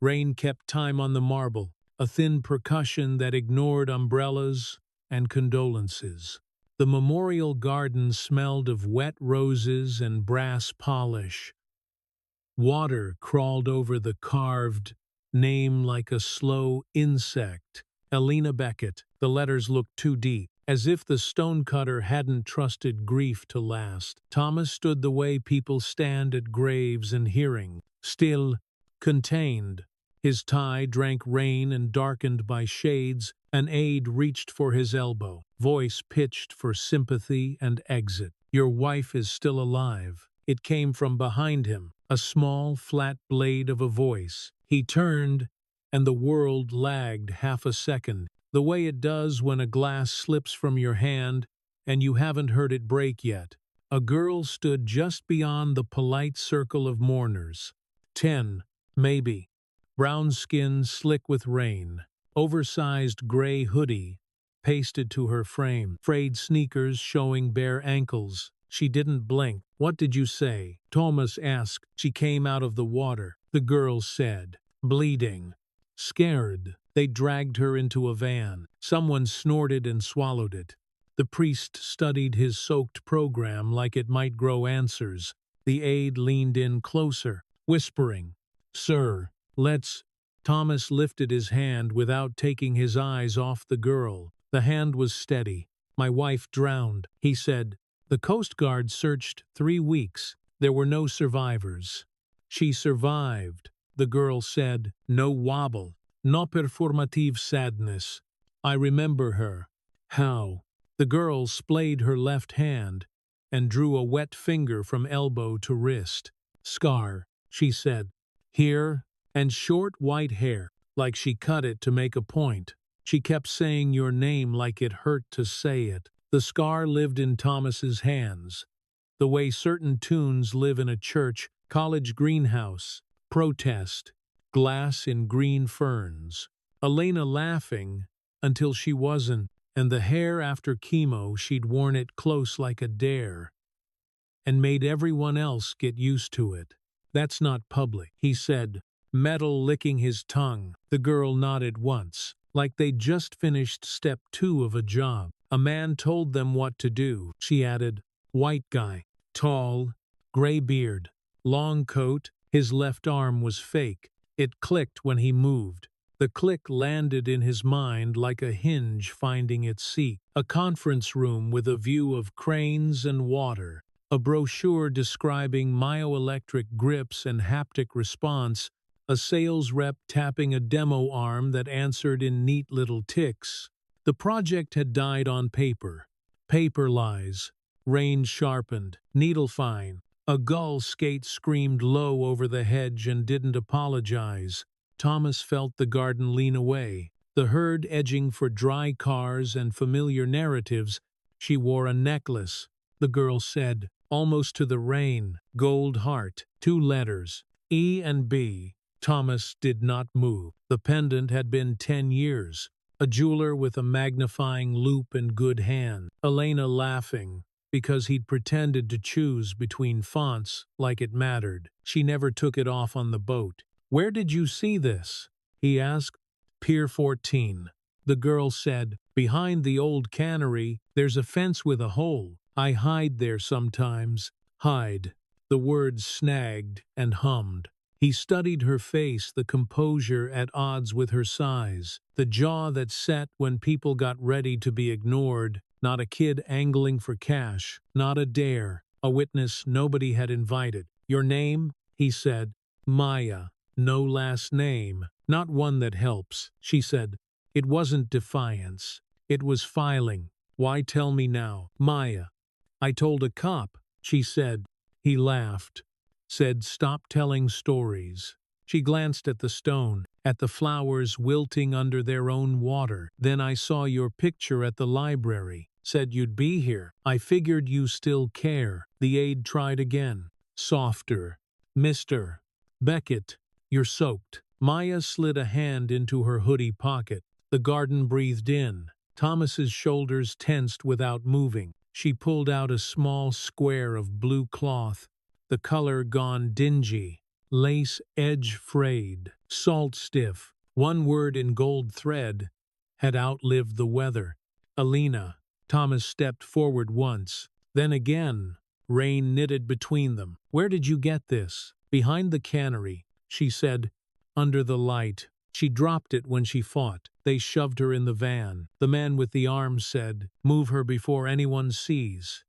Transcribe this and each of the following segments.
Rain kept time on the marble, a thin percussion that ignored umbrellas and condolences. The memorial garden smelled of wet roses and brass polish. Water crawled over the carved name like a slow insect. Elena Beckett. The letters looked too deep, as if the stonecutter hadn't trusted grief to last. Thomas stood the way people stand at graves and hearing, still, contained. His tie drank rain and darkened by shades. An aide reached for his elbow, voice pitched for sympathy and exit. "Your wife is still alive." It came from behind him, a small, flat blade of a voice. He turned, and the world lagged half a second, the way it does when a glass slips from your hand and you haven't heard it break yet. A girl stood just beyond the polite circle of mourners. 10, maybe. Brown skin slick with rain, oversized gray hoodie pasted to her frame, frayed sneakers showing bare ankles. She didn't blink. "What did you say?" Thomas asked. "She came out of the water," the girl said, bleeding. Scared, they dragged her into a van. Someone snorted and swallowed it. The priest studied his soaked program like it might grow answers. The aide leaned in closer, whispering, "Sir, let's—" Thomas lifted his hand without taking his eyes off the girl. The hand was steady. "My wife drowned," he said. "The Coast Guard searched 3 weeks. There were no survivors." "She survived," the girl said. No wobble, no performative sadness. "I remember her." "How?" The girl splayed her left hand and drew a wet finger from elbow to wrist. "Scar," she said. "Here," and short white hair, like she cut it to make a point. She kept saying your name like it hurt to say it. The scar lived in Thomas's hands, the way certain tunes live in a church, college greenhouse, protest, glass in green ferns. Elena laughing until she wasn't, and the hair after chemo she'd worn it close like a dare, and made everyone else get used to it. "That's not public," he said, metal licking his tongue. The girl nodded once, like they'd just finished step 2 of a job. "A man told them what to do," she added. "White guy, tall, gray beard, long coat." His left arm was fake. It clicked when he moved. The click landed in his mind like a hinge finding its seat. A conference room with a view of cranes and water. A brochure describing myoelectric grips and haptic response. A sales rep tapping a demo arm that answered in neat little ticks. The project had died on paper. Paper lies. Range sharpened. Needle fine. A gull skate screamed low over the hedge and didn't apologize. Thomas felt the garden lean away. The herd edging for dry cars and familiar narratives. "She wore a necklace," the girl said, "almost to the rain. Gold heart. 2 letters. E and B." Thomas did not move. The pendant had been 10 years. A jeweler with a magnifying loupe and good hand. Elena laughing, because he'd pretended to choose between fonts like it mattered. She never took it off on the boat. "Where did you see this?" he asked. "Pier 14. The girl said. "Behind the old cannery, there's a fence with a hole. I hide there sometimes." Hide. The words snagged and hummed. He studied her face, the composure at odds with her size, the jaw that set when people got ready to be ignored, not a kid angling for cash, not a dare, a witness nobody had invited. "Your name?" he said. "Maya. No last name. Not one that helps," she said. It wasn't defiance. It was filing. "Why tell me now?" "Maya. I told a cop," she said. He laughed. Said, "Stop telling stories." She glanced at the stone, at the flowers wilting under their own water. "Then I saw your picture at the library. Said you'd be here. I figured you still care." The aide tried again. Softer. "Mr. Beckett, you're soaked." Maya slid a hand into her hoodie pocket. The garden breathed in. Thomas's shoulders tensed without moving. She pulled out a small square of blue cloth, the color gone dingy, lace edge frayed. salt stiff. One word in gold thread had outlived the weather. Alina. Thomas stepped forward once, then again. Rain knitted between them. Where did you get this? Behind the cannery, she said, under the light. She dropped it when she fought. They shoved her in the van. The man with the arms said, move her before anyone sees.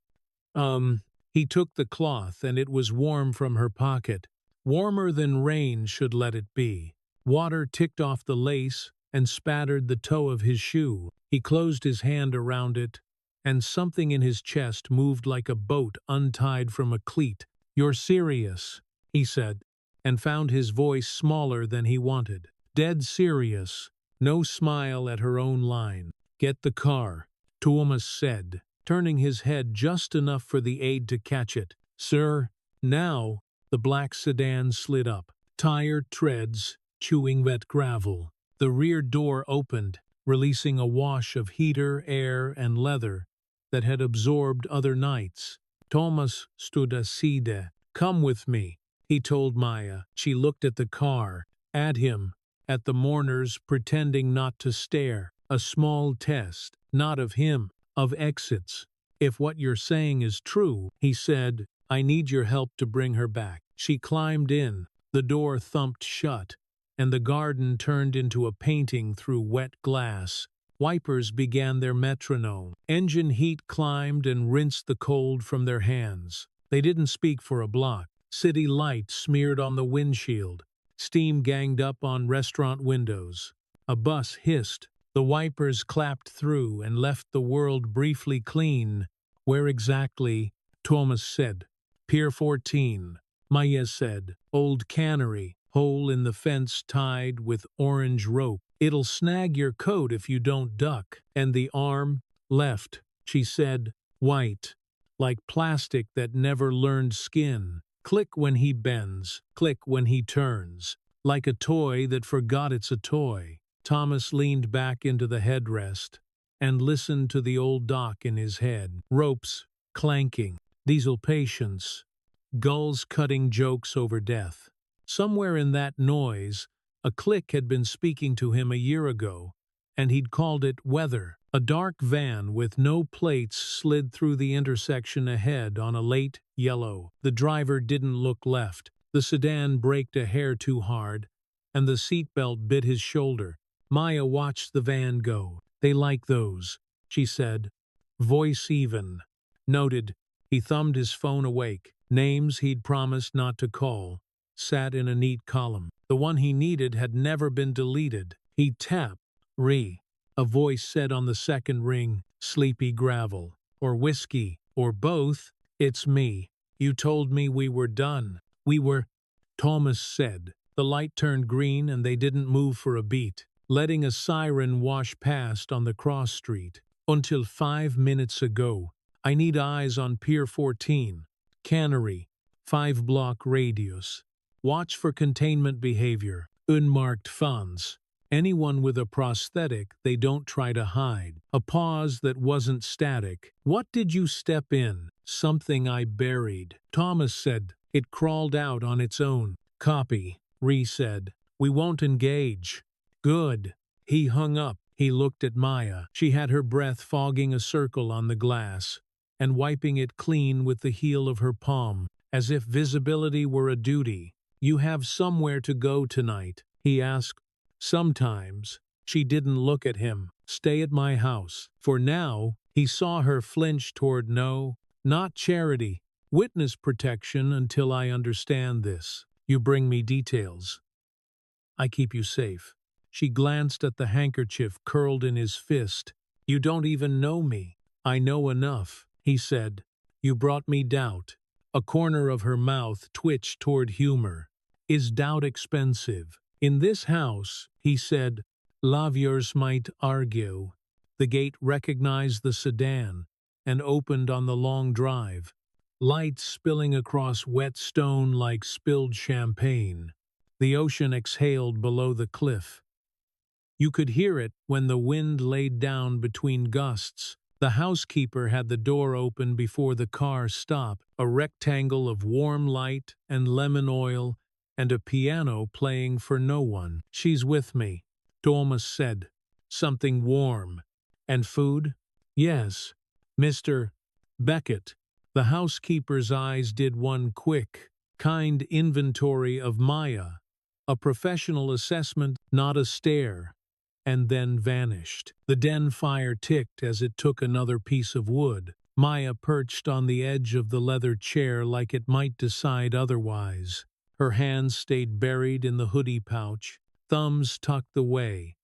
He took the cloth, and it was warm from her pocket. Warmer than rain should let it be. Water ticked off the lace and spattered the toe of his shoe. He closed his hand around it, and something in his chest moved like a boat untied from a cleat. You're serious, he said, and found his voice smaller than he wanted. Dead serious. No smile at her own line. Get the car, Thomas said, turning his head just enough for the aide to catch it. Sir, now. The black sedan slid up. Tired treads, chewing wet gravel. The rear door opened, releasing a wash of heater, air, and leather that had absorbed other nights. Thomas stood aside. Come with me, he told Maya. She looked at the car, at him, at the mourners, pretending not to stare. A small test, not of him, of exits. If what you're saying is true, he said, I need your help to bring her back. She climbed in. The door thumped shut, and the garden turned into a painting through wet glass. Wipers began their metronome. Engine heat climbed and rinsed the cold from their hands. They didn't speak for a block. City lights smeared on the windshield. Steam ganged up on restaurant windows. A bus hissed. The wipers clapped through and left the world briefly clean. Where exactly? Thomas said. Pier 14. Maya said. Old cannery. Hole in the fence tied with orange rope. It'll snag your coat if you don't duck. And the arm? Left, she said. White. Like plastic that never learned skin. Click when he bends. Click when he turns. Like a toy that forgot it's a toy. Thomas leaned back into the headrest and listened to the old dock in his head. Ropes clanking. Diesel patience. Gulls cutting jokes over death. Somewhere in that noise, a click had been speaking to him a year ago, and he'd called it weather. A dark van with no plates slid through the intersection ahead on a late yellow. The driver didn't look left. The sedan braked a hair too hard, and the seatbelt bit his shoulder. Maya watched the van go. They like those, she said. Voice even. Noted. He thumbed his phone awake. Names he'd promised not to call sat in a neat column. The one he needed had never been deleted. He tapped. Re. A voice said on the second ring, sleepy gravel. Or whiskey. Or both. It's me. You told me we were done. We were. Thomas said. The light turned green and they didn't move for a beat, letting a siren wash past on the cross street. Until 5 minutes ago. I need eyes on Pier 14. Cannery. 5-block radius. Watch for containment behavior. Unmarked funds. Anyone with a prosthetic they don't try to hide. A pause that wasn't static. What did you step in? Something I buried. Thomas said. It crawled out on its own. Copy. Ree said. We won't engage. Good. He hung up. He looked at Maya. She had her breath fogging a circle on the glass and wiping it clean with the heel of her palm, as if visibility were a duty. You have somewhere to go tonight, he asked. Sometimes. She didn't look at him. Stay at my house. For now, he saw her flinch toward no, not charity, witness protection until I understand this. You bring me details. I keep you safe. She glanced at the handkerchief curled in his fist. You don't even know me. I know enough, he said. You brought me doubt. A corner of her mouth twitched toward humor. Is doubt expensive? In this house, he said, lawyers might argue. The gate recognized the sedan and opened on the long drive, lights spilling across wet stone like spilled champagne. The ocean exhaled below the cliff. You could hear it when the wind laid down between gusts. The housekeeper had the door open before the car stopped, a rectangle of warm light and lemon oil and a piano playing for no one. "She's with me," Thomas said. "Something warm. And food?" "Yes, Mr. Beckett." The housekeeper's eyes did one quick, kind inventory of Maya, a professional assessment, not a stare, and then vanished. The den fire ticked as it took another piece of wood. Maya perched on the edge of the leather chair like it might decide otherwise. Her hands stayed buried in the hoodie pouch, thumbs tucked away.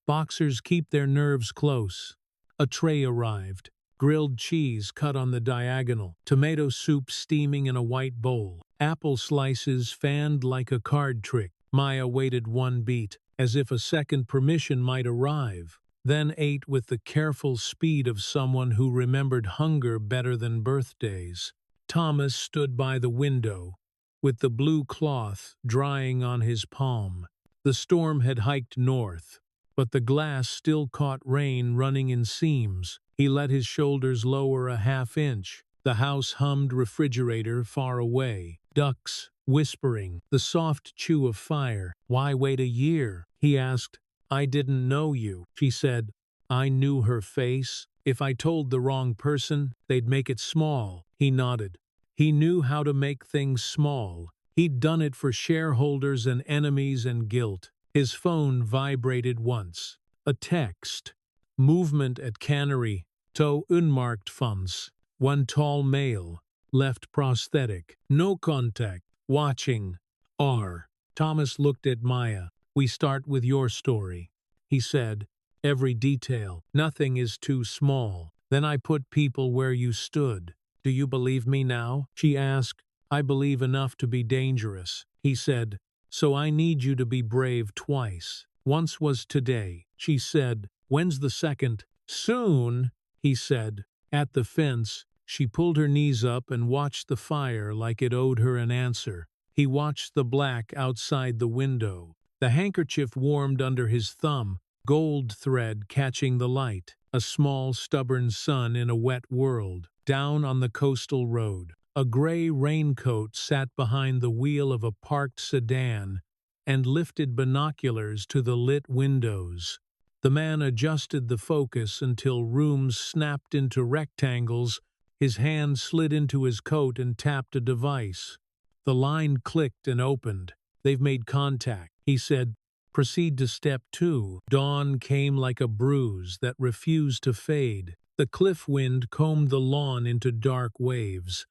Boxers keep their nerves close. A tray arrived. Grilled cheese cut on the diagonal, tomato soup steaming in a white bowl, apple slices fanned like a card trick. Maya waited one beat, as if a second permission might arrive, then ate with the careful speed of someone who remembered hunger better than birthdays. Thomas stood by the window, with the blue cloth drying on his palm. The storm had hiked north, but the glass still caught rain running in seams. He let his shoulders lower a half-inch. The house hummed refrigerator far away. Ducks whispering, the soft chew of fire. "Why wait a year?" he asked. "I didn't know you," she said. I knew her face. If I told the wrong person, they'd make it small. He nodded. He knew how to make things small. He'd done it for shareholders and enemies and guilt. His phone vibrated once. A text. Movement at cannery. To unmarked funds. One tall male. Left prosthetic. No contact. Watching. R. Thomas looked at Maya. "We start with your story," he said. "Every detail. Nothing is too small. Then I put people where you stood. Do you believe me now?" she asked. "I believe enough to be dangerous," he said. "So I need you to be brave twice. Once was today," she said. "When's the second?" "Soon," he said. At the fence, she pulled her knees up and watched the fire like it owed her an answer. He watched the black outside the window. The handkerchief warmed under his thumb, gold thread catching the light. A small, stubborn sun in a wet world. Down on the coastal road, a gray raincoat sat behind the wheel of a parked sedan and lifted binoculars to the lit windows. The man adjusted the focus until rooms snapped into rectangles. His hand slid into his coat and tapped a device. The line clicked and opened. "They've made contact," he said. "Proceed to step 2. Dawn came like a bruise that refused to fade. The cliff wind combed the lawn into dark waves.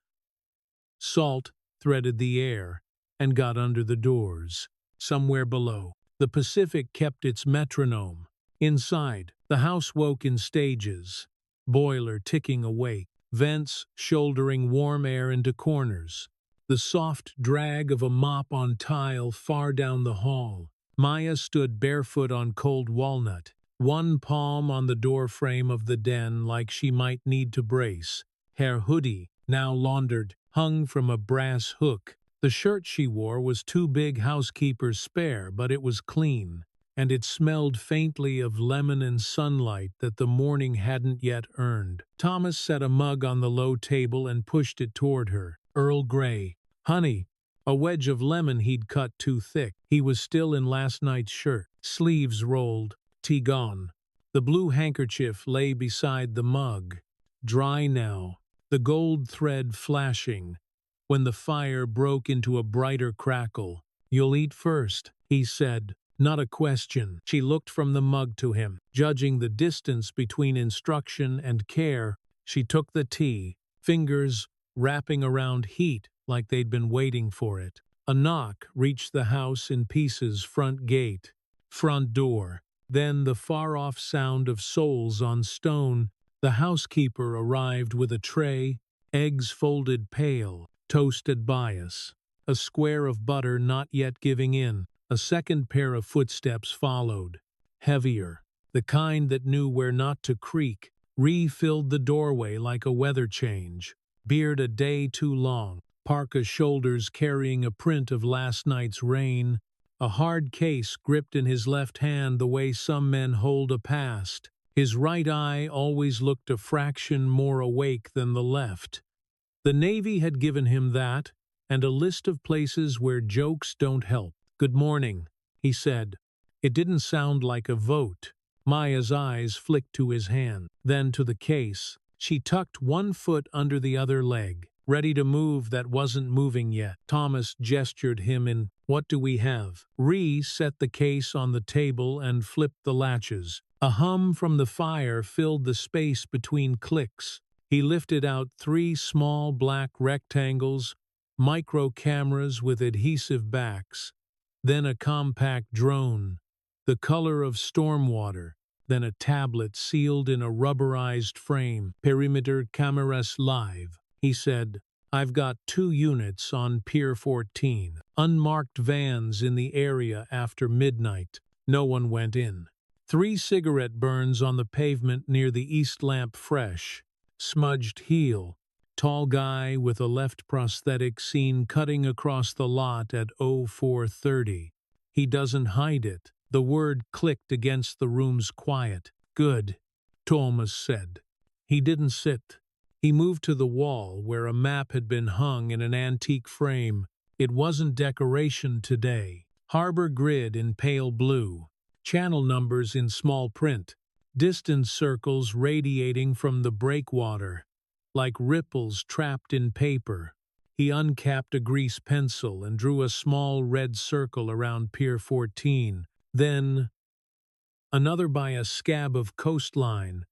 Salt threaded the air and got under the doors. Somewhere below, the Pacific kept its metronome. Inside, the house woke in stages. Boiler ticking awake, vents shouldering warm air into corners. The soft drag of a mop on tile far down the hall. Maya stood barefoot on cold walnut, one palm on the doorframe of the den like she might need to brace. Her hoodie, now laundered, hung from a brass hook. The shirt she wore was too big housekeeper's spare, but it was clean, and it smelled faintly of lemon and sunlight that the morning hadn't yet earned. Thomas set a mug on the low table and pushed it toward her. Earl Grey. Honey. A wedge of lemon he'd cut too thick. He was still in last night's shirt. Sleeves rolled. Tea gone. The blue handkerchief lay beside the mug. Dry now. The gold thread flashing. When the fire broke into a brighter crackle. "You'll eat first," he said. Not a question. She looked from the mug to him. Judging the distance between instruction and care, she took the tea, fingers wrapping around heat like they'd been waiting for it. A knock reached the house in pieces. Front gate. Front door. Then the far-off sound of soles on stone. The housekeeper arrived with a tray, eggs folded pale, toasted bias, a square of butter not yet giving in. A second pair of footsteps followed, heavier, the kind that knew where not to creak, refilled the doorway like a weather change. Beard a day too long, parka shoulders carrying a print of last night's rain, a hard case gripped in his left hand the way some men hold a past. His right eye always looked a fraction more awake than the left. The Navy had given him that, and a list of places where jokes don't help. "Good morning," he said. It didn't sound like a vote. Maya's eyes flicked to his hand, then to the case. She tucked one foot under the other leg, ready to move that wasn't moving yet. Thomas gestured him in. "What do we have?" Ree set the case on the table and flipped the latches. A hum from the fire filled the space between clicks. He lifted out 3 small black rectangles, micro cameras with adhesive backs, then a compact drone, the color of stormwater, then a tablet sealed in a rubberized frame. "Perimeter cameras live," he said. "I've got 2 units on Pier 14. Unmarked vans in the area after midnight. No one went in. 3 cigarette burns on the pavement near the East Lamp Fresh. Smudged heel. Tall guy with a left prosthetic seen cutting across the lot at 0430. He doesn't hide it." The word clicked against the room's quiet. "Good," Thomas said. He didn't sit. He moved to the wall where a map had been hung in an antique frame. It wasn't decoration today. Harbor grid in pale blue. Channel numbers in small print. Distance circles radiating from the breakwater, like ripples trapped in paper. He uncapped a grease pencil and drew a small red circle around Pier 14. Then another by a scab of coastline.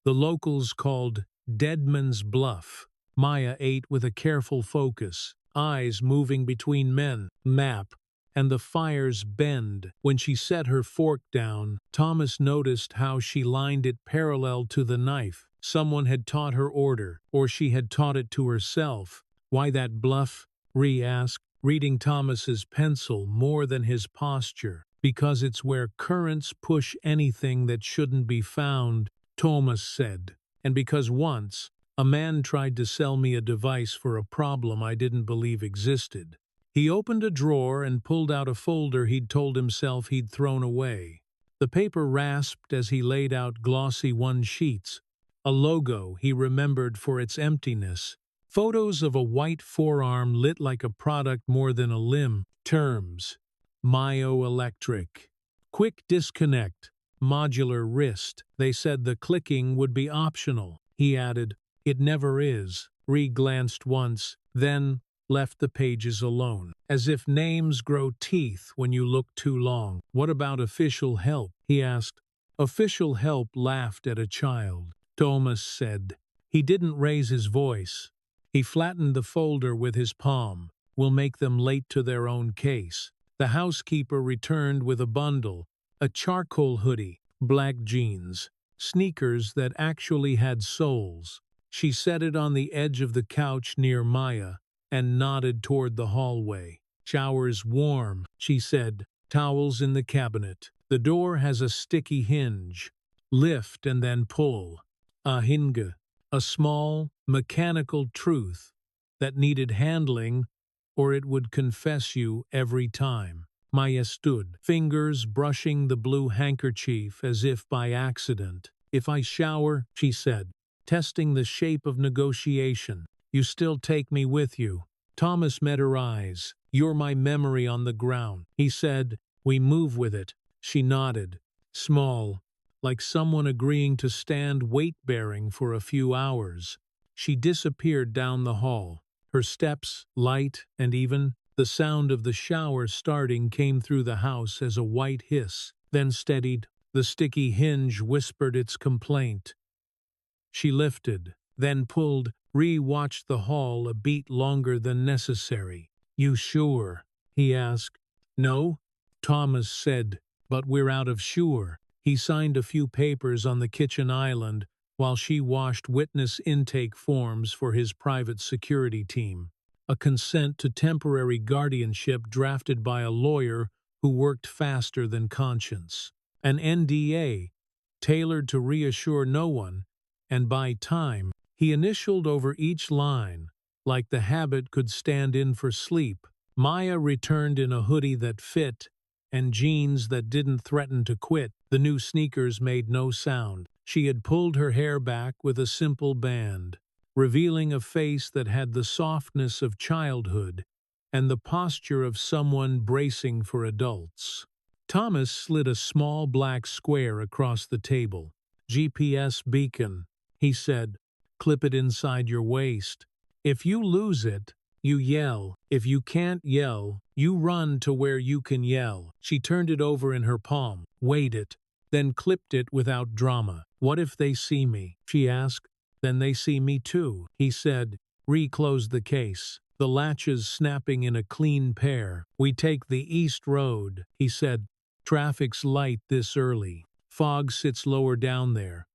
The locals called Deadman's Bluff. Maya ate with a careful focus, eyes moving between men, map, and the fire's bend. When she set her fork down, Thomas noticed how she lined it parallel to the knife. Someone had taught her order, or she had taught it to herself. "Why that bluff?" Ree asked, reading Thomas's pencil more than his posture. "Because it's where currents push anything that shouldn't be found," Thomas said. "And because once, a man tried to sell me a device for a problem I didn't believe existed." He opened a drawer and pulled out a folder he'd told himself he'd thrown away. The paper rasped as he laid out glossy 1 sheets, a logo he remembered for its emptiness. Photos of a white forearm lit like a product more than a limb. Terms: myoelectric, quick disconnect, modular wrist. They said the clicking would be optional. He added, "It never is." Ree glanced once, then left the pages alone. "As if names grow teeth when you look too long." "What about official help?" he asked. Official help laughed at a child, Thomas said. He didn't raise his voice. He flattened the folder with his palm. "We'll make them late to their own case." The housekeeper returned with a bundle, a charcoal hoodie, black jeans, sneakers that actually had soles. She set it on the edge of the couch near Maya and nodded toward the hallway. "Shower's warm," she said. "Towels in the cabinet. The door has a sticky hinge. Lift and then pull." A hinge, a small, mechanical truth that needed handling or it would confess you every time. Maya stood, fingers brushing the blue handkerchief as if by accident. "If I shower," she said, testing the shape of negotiation, "you still take me with you." Thomas met her eyes. "You're my memory on the ground," he said. "We move with it." She nodded, small, like someone agreeing to stand weight-bearing for a few hours. She disappeared down the hall, her steps light and even. The sound of the shower starting came through the house as a white hiss, then steadied. The sticky hinge whispered its complaint. She lifted, then pulled. Ree watched the hall a beat longer than necessary. "You sure?" he asked. "No," Thomas said, "but we're out of sure." He signed a few papers on the kitchen island while she washed witness intake forms for his private security team. A consent to temporary guardianship drafted by a lawyer who worked faster than conscience. An NDA, tailored to reassure no one, and by time. He initialed over each line, like the habit could stand in for sleep. Maya returned in a hoodie that fit and jeans that didn't threaten to quit. The new sneakers made no sound. She had pulled her hair back with a simple band. revealing a face that had the softness of childhood and the posture of someone bracing for adults. Thomas slid a small black square across the table. "GPS beacon," he said. "Clip it inside your waist. If you lose it, you yell. If you can't yell, you run to where you can yell." She turned it over in her palm, weighed it, then clipped it without drama. "What if they see me?" she asked. "Then they see me too," he said. Reclosed the case, the latches snapping in a clean pair. "We take the East Road," he said. "Traffic's light this early. Fog sits lower down there.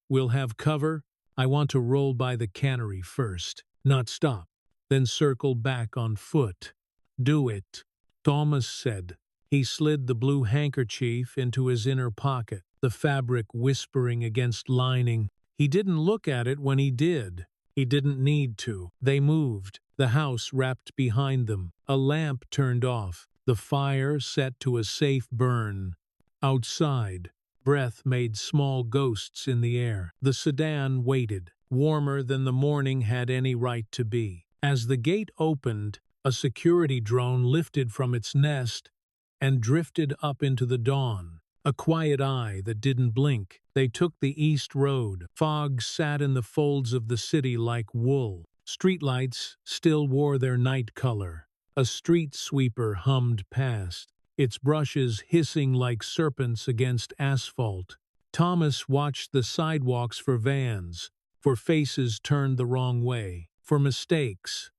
We'll have cover. I want to roll by the cannery first, not stop, then circle back on foot." "Do it," Thomas said. He slid the blue handkerchief into his inner pocket, the fabric whispering against lining. He didn't look at it when he did. He didn't need to. They moved. The house wrapped behind them. A lamp turned off. The fire set to a safe burn. Outside, breath made small ghosts in the air. The sedan waited, warmer than the morning had any right to be. As the gate opened, a security drone lifted from its nest and drifted up into the dawn. A quiet eye that didn't blink. They took the East Road. Fog sat in the folds of the city like wool. Streetlights still wore their night color. A street sweeper hummed past, its brushes hissing like serpents against asphalt. Thomas watched the sidewalks for vans, for faces turned the wrong way, for mistakes.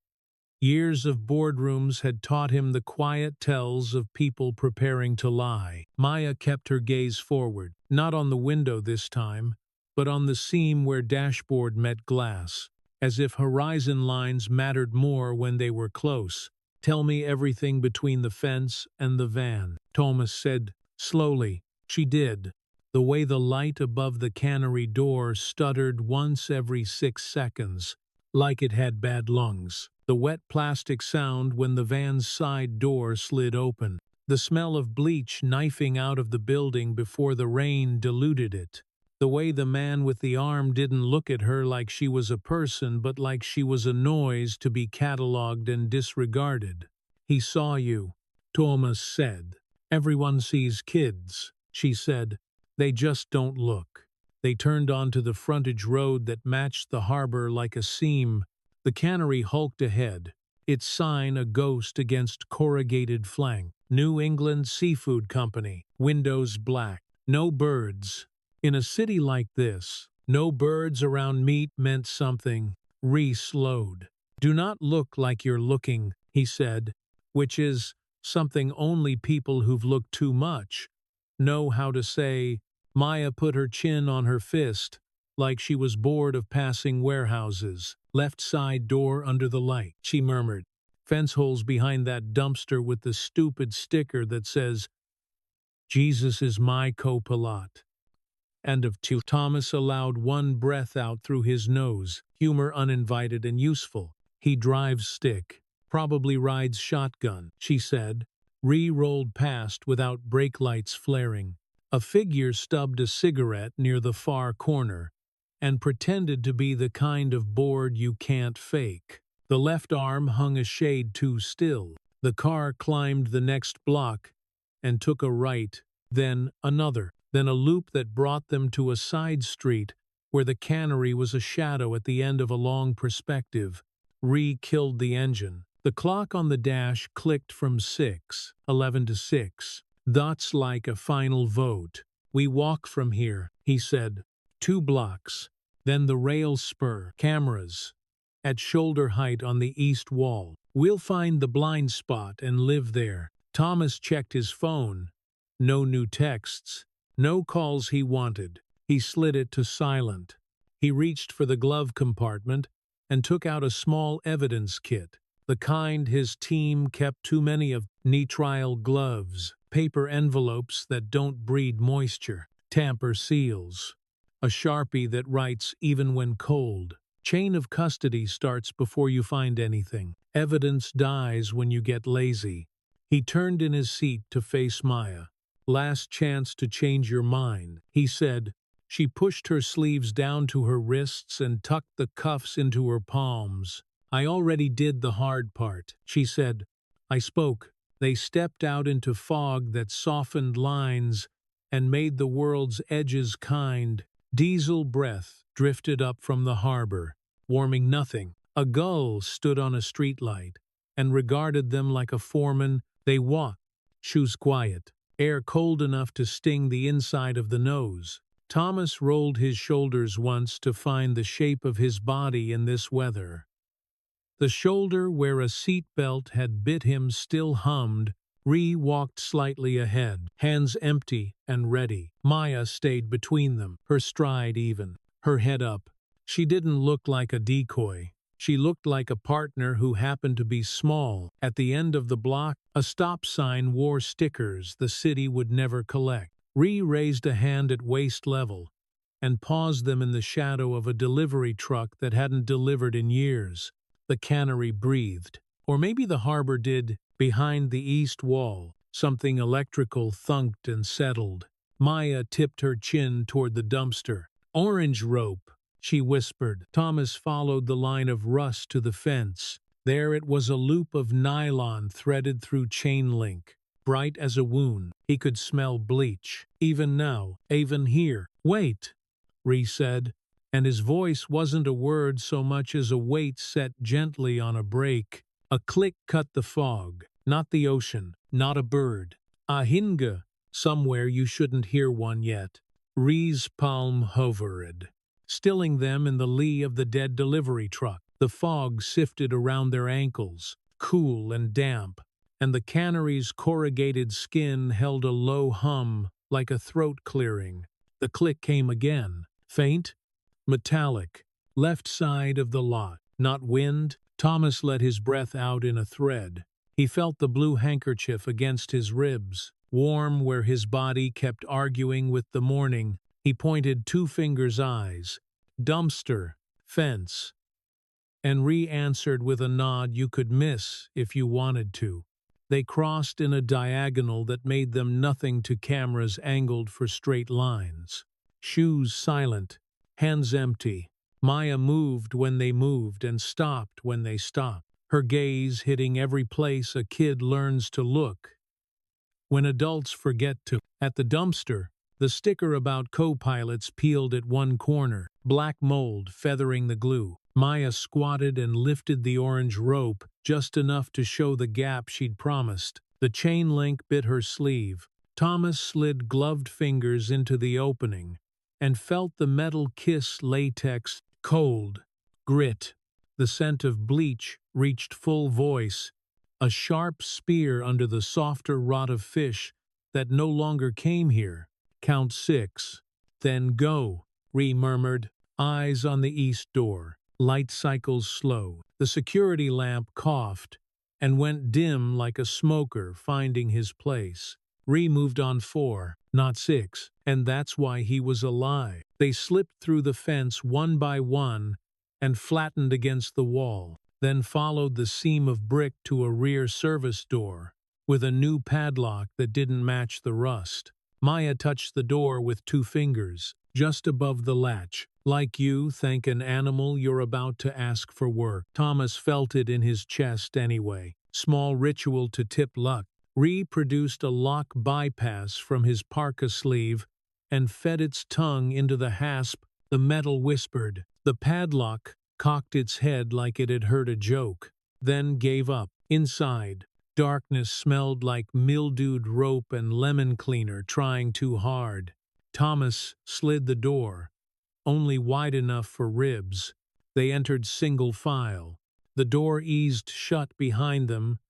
Years of boardrooms had taught him the quiet tells of people preparing to lie. Maya kept her gaze forward, not on the window this time, but on the seam where dashboard met glass, as if horizon lines mattered more when they were close. "Tell me everything between the fence and the van," Thomas said slowly. She did. The way the light above the cannery door stuttered once every 6 seconds, like it had bad lungs. The wet plastic sound when the van's side door slid open. The smell of bleach knifing out of the building before the rain diluted it. The way the man with the arm didn't look at her like she was a person but like she was a noise to be catalogued and disregarded. "He saw you," Thomas said. "Everyone sees kids," she said. "They just don't look." They turned onto the frontage road that matched the harbor like a seam. The cannery hulked ahead, its sign a ghost against corrugated flank. "New England Seafood Company," windows black. No birds. In a city like this, no birds around meat meant something. Reese slowed. "Do not look like you're looking," he said, which is something only people who've looked too much know how to say. Maya put her chin on her fist, like she was bored of passing warehouses. "Left side door under the light," she murmured. "Fence holes behind that dumpster with the stupid sticker that says, 'Jesus is my co-pilot.'" And of two. Thomas allowed one breath out through his nose, humor uninvited and useful. "He drives stick. Probably rides shotgun," she said. Rolled past without brake lights flaring. A figure stubbed a cigarette near the far corner and pretended to be the kind of bored you can't fake. The left arm hung a shade too still. The car climbed the next block and took a right, then another, then a loop that brought them to a side street where the cannery was a shadow at the end of a long perspective. Killed the engine. The clock on the dash clicked from 11 to 6. "That's like a final vote. We walk from here," he said. 2 blocks. Then the rail spur. Cameras. At shoulder height on the east wall. "We'll find the blind spot and live there." Thomas checked his phone. No new texts. No calls he wanted. He slid it to silent. He reached for the glove compartment and took out a small evidence kit, the kind his team kept too many of. Nitrile gloves, paper envelopes that don't breed moisture, tamper seals, a Sharpie that writes even when cold. Chain of custody starts before you find anything. Evidence dies when you get lazy. He turned in his seat to face Maya. "Last chance to change your mind," he said. She pushed her sleeves down to her wrists and tucked the cuffs into her palms. "I already did the hard part," she said. I spoke. They stepped out into fog that softened lines and made the world's edges kind. Diesel breath drifted up from the harbor, warming nothing. A gull stood on a streetlight and regarded them like a foreman. They walked, shoes quiet, air cold enough to sting the inside of the nose. Thomas rolled his shoulders once to find the shape of his body in this weather. The shoulder where a seat belt had bit him still hummed. Ree walked slightly ahead, hands empty and ready. Maya stayed between them, her stride even, her head up. She didn't look like a decoy. She looked like a partner who happened to be small. At the end of the block, a stop sign wore stickers the city would never collect. Ree raised a hand at waist level and paused them in the shadow of a delivery truck that hadn't delivered in years. The cannery breathed. Or maybe the harbor did. Behind the east wall, something electrical thunked and settled. Maya tipped her chin toward the dumpster. "Orange rope," she whispered. Thomas followed the line of rust to the fence. There it was, a loop of nylon threaded through chain link, bright as a wound. He could smell bleach. Even now, even here. "Wait," Ree said, and his voice wasn't a word so much as a weight set gently on a brake. A click cut the fog. Not the ocean, not a bird. A hinga, somewhere you shouldn't hear one yet. Ree's palm hovered, stilling them in the lee of the dead delivery truck. The fog sifted around their ankles, cool and damp, and the cannery's corrugated skin held a low hum like a throat clearing. The click came again, faint, metallic, left side of the lot. Not wind. Thomas let his breath out in a thread. He felt the blue handkerchief against his ribs, warm where his body kept arguing with the morning. He pointed 2 fingers eyes. "Dumpster, fence." And Ree answered with a nod you could miss if you wanted to. They crossed in a diagonal that made them nothing to cameras angled for straight lines. Shoes silent, hands empty. Maya moved when they moved and stopped when they stopped, her gaze hitting every place a kid learns to look when adults forget to. At the dumpster, the sticker about co-pilots peeled at one corner, black mold feathering the glue. Maya squatted and lifted the orange rope just enough to show the gap she'd promised. The chain link bit her sleeve. Thomas slid gloved fingers into the opening and felt the metal kiss latex. Cold, grit, the scent of bleach reached full voice, a sharp spear under the softer rot of fish that no longer came here. "Count 6, then go," Ree murmured, eyes on the east door, light cycles slow. The security lamp coughed and went dim like a smoker finding his place. Ree moved on 4, not 6, and that's why he was alive. They slipped through the fence one by one and flattened against the wall, then followed the seam of brick to a rear service door with a new padlock that didn't match the rust. Maya touched the door with 2 fingers, just above the latch. "Like you thank an animal you're about to ask for work." Thomas felt it in his chest anyway. Small ritual to tip luck. Ree produced a lock bypass from his parka sleeve and fed its tongue into the hasp. The metal whispered. The padlock cocked its head like it had heard a joke, then gave up. Inside, darkness smelled like mildewed rope and lemon cleaner trying too hard. Thomas slid the door, only wide enough for ribs. They entered single file. The door eased shut behind them,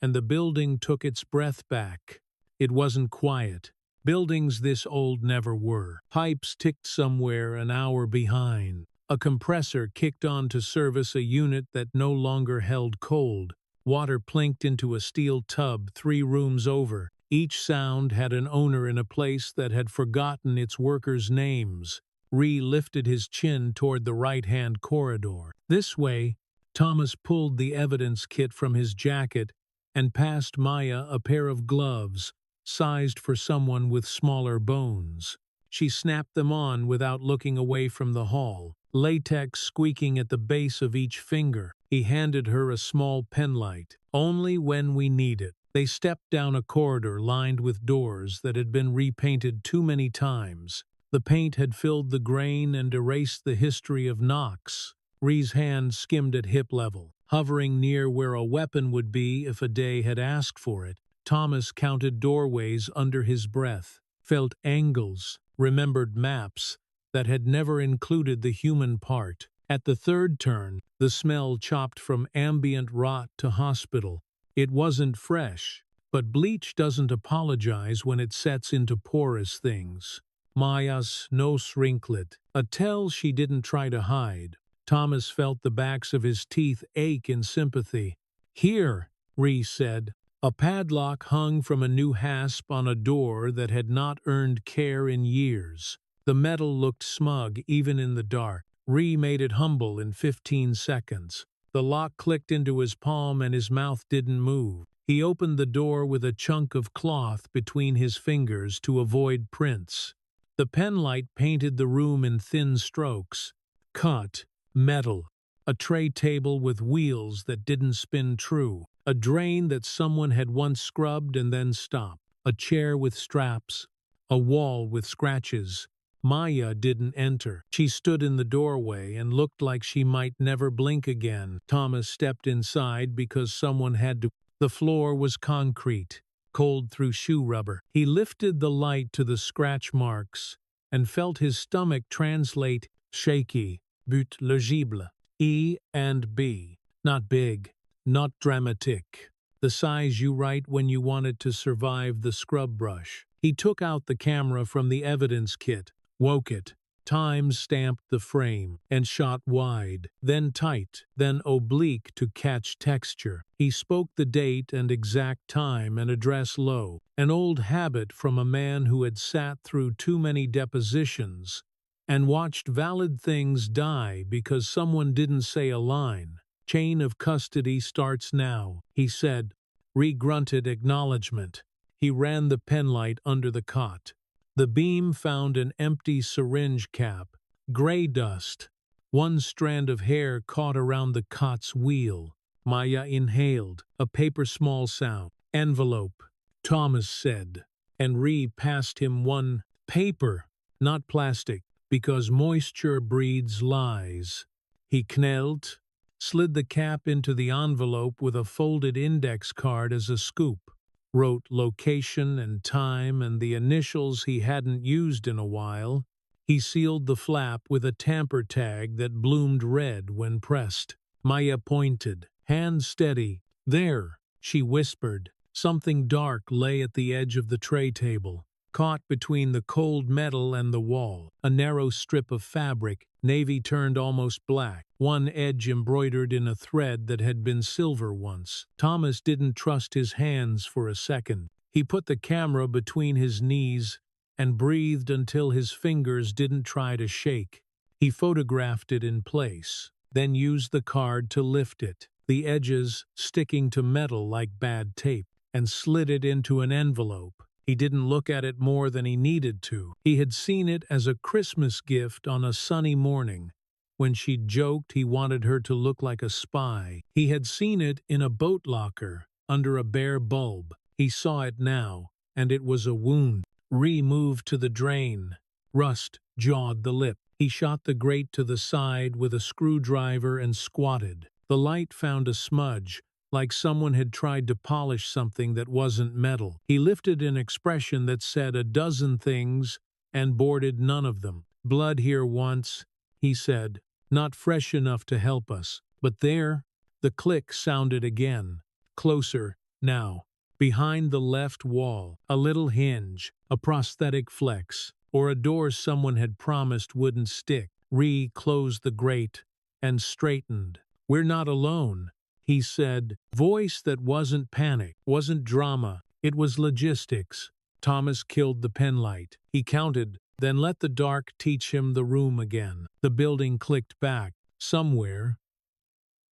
and the building took its breath back. It wasn't quiet. Buildings this old never were. Pipes ticked somewhere an hour behind. A compressor kicked on to service a unit that no longer held cold. Water plinked into a steel tub 3 rooms over. Each sound had an owner in a place that had forgotten its workers' names. Ree lifted his chin toward the right-hand corridor. "This way." Thomas pulled the evidence kit from his jacket and passed Maya a pair of gloves, sized for someone with smaller bones. She snapped them on without looking away from the hall, latex squeaking at the base of each finger. He handed her a small penlight. Only when we need it. They stepped down a corridor lined with doors that had been repainted too many times. The paint had filled the grain and erased the history of knocks. Ree's hand skimmed at hip level, hovering near where a weapon would be if a day had asked for it. Thomas counted doorways under his breath, felt angles, remembered maps that had never included the human part. At the third turn, the smell chopped from ambient rot to hospital. It wasn't fresh, but bleach doesn't apologize when it sets into porous things. Maya's nose wrinkled, a tell she didn't try to hide. Thomas felt the backs of his teeth ache in sympathy. "Here," Ree said. A padlock hung from a new hasp on a door that had not earned care in years. The metal looked smug even in the dark. Ree made it humble in 15 seconds. The lock clicked into his palm and his mouth didn't move. He opened the door with a chunk of cloth between his fingers to avoid prints. The penlight painted the room in thin strokes. Cut, metal, a tray table with wheels that didn't spin true, a drain that someone had once scrubbed and then stopped, a chair with straps, a wall with scratches. Maya didn't enter. She stood in the doorway and looked like she might never blink again. Thomas stepped inside because someone had to. The floor was concrete, cold through shoe rubber. He lifted the light to the scratch marks and felt his stomach translate shaky, but legible. E and B. Not big, not dramatic. The size you write when you want it to survive the scrub brush. He took out the camera from the evidence kit, woke it, time-stamped the frame, and shot wide, then tight, then oblique to catch texture. He spoke the date and exact time and address low, an old habit from a man who had sat through too many depositions and watched valid things die because someone didn't say a line. "Chain of custody starts now," he said. Ree grunted acknowledgement. He ran the penlight under the cot. The beam found an empty syringe cap, gray dust. One strand of hair caught around the cot's wheel. Maya inhaled, a paper-small sound. "Envelope," Thomas said, and Ree passed him one. "Paper, not plastic, because moisture breeds lies." He knelt, slid the cap into the envelope with a folded index card as a scoop, wrote location and time and the initials he hadn't used in a while. He sealed the flap with a tamper tag that bloomed red when pressed. Maya pointed, hand steady. "There," she whispered. Something dark lay at the edge of the tray table, caught between the cold metal and the wall. A narrow strip of fabric, navy turned almost black, one edge embroidered in a thread that had been silver once. Thomas didn't trust his hands for a second. He put the camera between his knees and breathed until his fingers didn't try to shake. He photographed it in place, then used the card to lift it, the edges sticking to metal like bad tape, and slid it into an envelope. He didn't look at it more than he needed to. He had seen it as a Christmas gift on a sunny morning, when she joked he wanted her to look like a spy. He had seen it in a boat locker, under a bare bulb. He saw it now, and it was a wound. Ree moved to the drain. Rust jawed the lip. He shot the grate to the side with a screwdriver and squatted. The light found a smudge, like someone had tried to polish something that wasn't metal. He lifted an expression that said a dozen things and boarded none of them. "Blood here once," he said, "not fresh enough to help us. But there," the click sounded again, closer now. Behind the left wall, a little hinge, a prosthetic flex, or a door someone had promised wouldn't stick. Ree closed the grate and straightened. "We're not alone," he said, voice that wasn't panic, wasn't drama, it was logistics. Thomas killed the penlight. He counted, then let the dark teach him the room again. The building clicked back. Somewhere,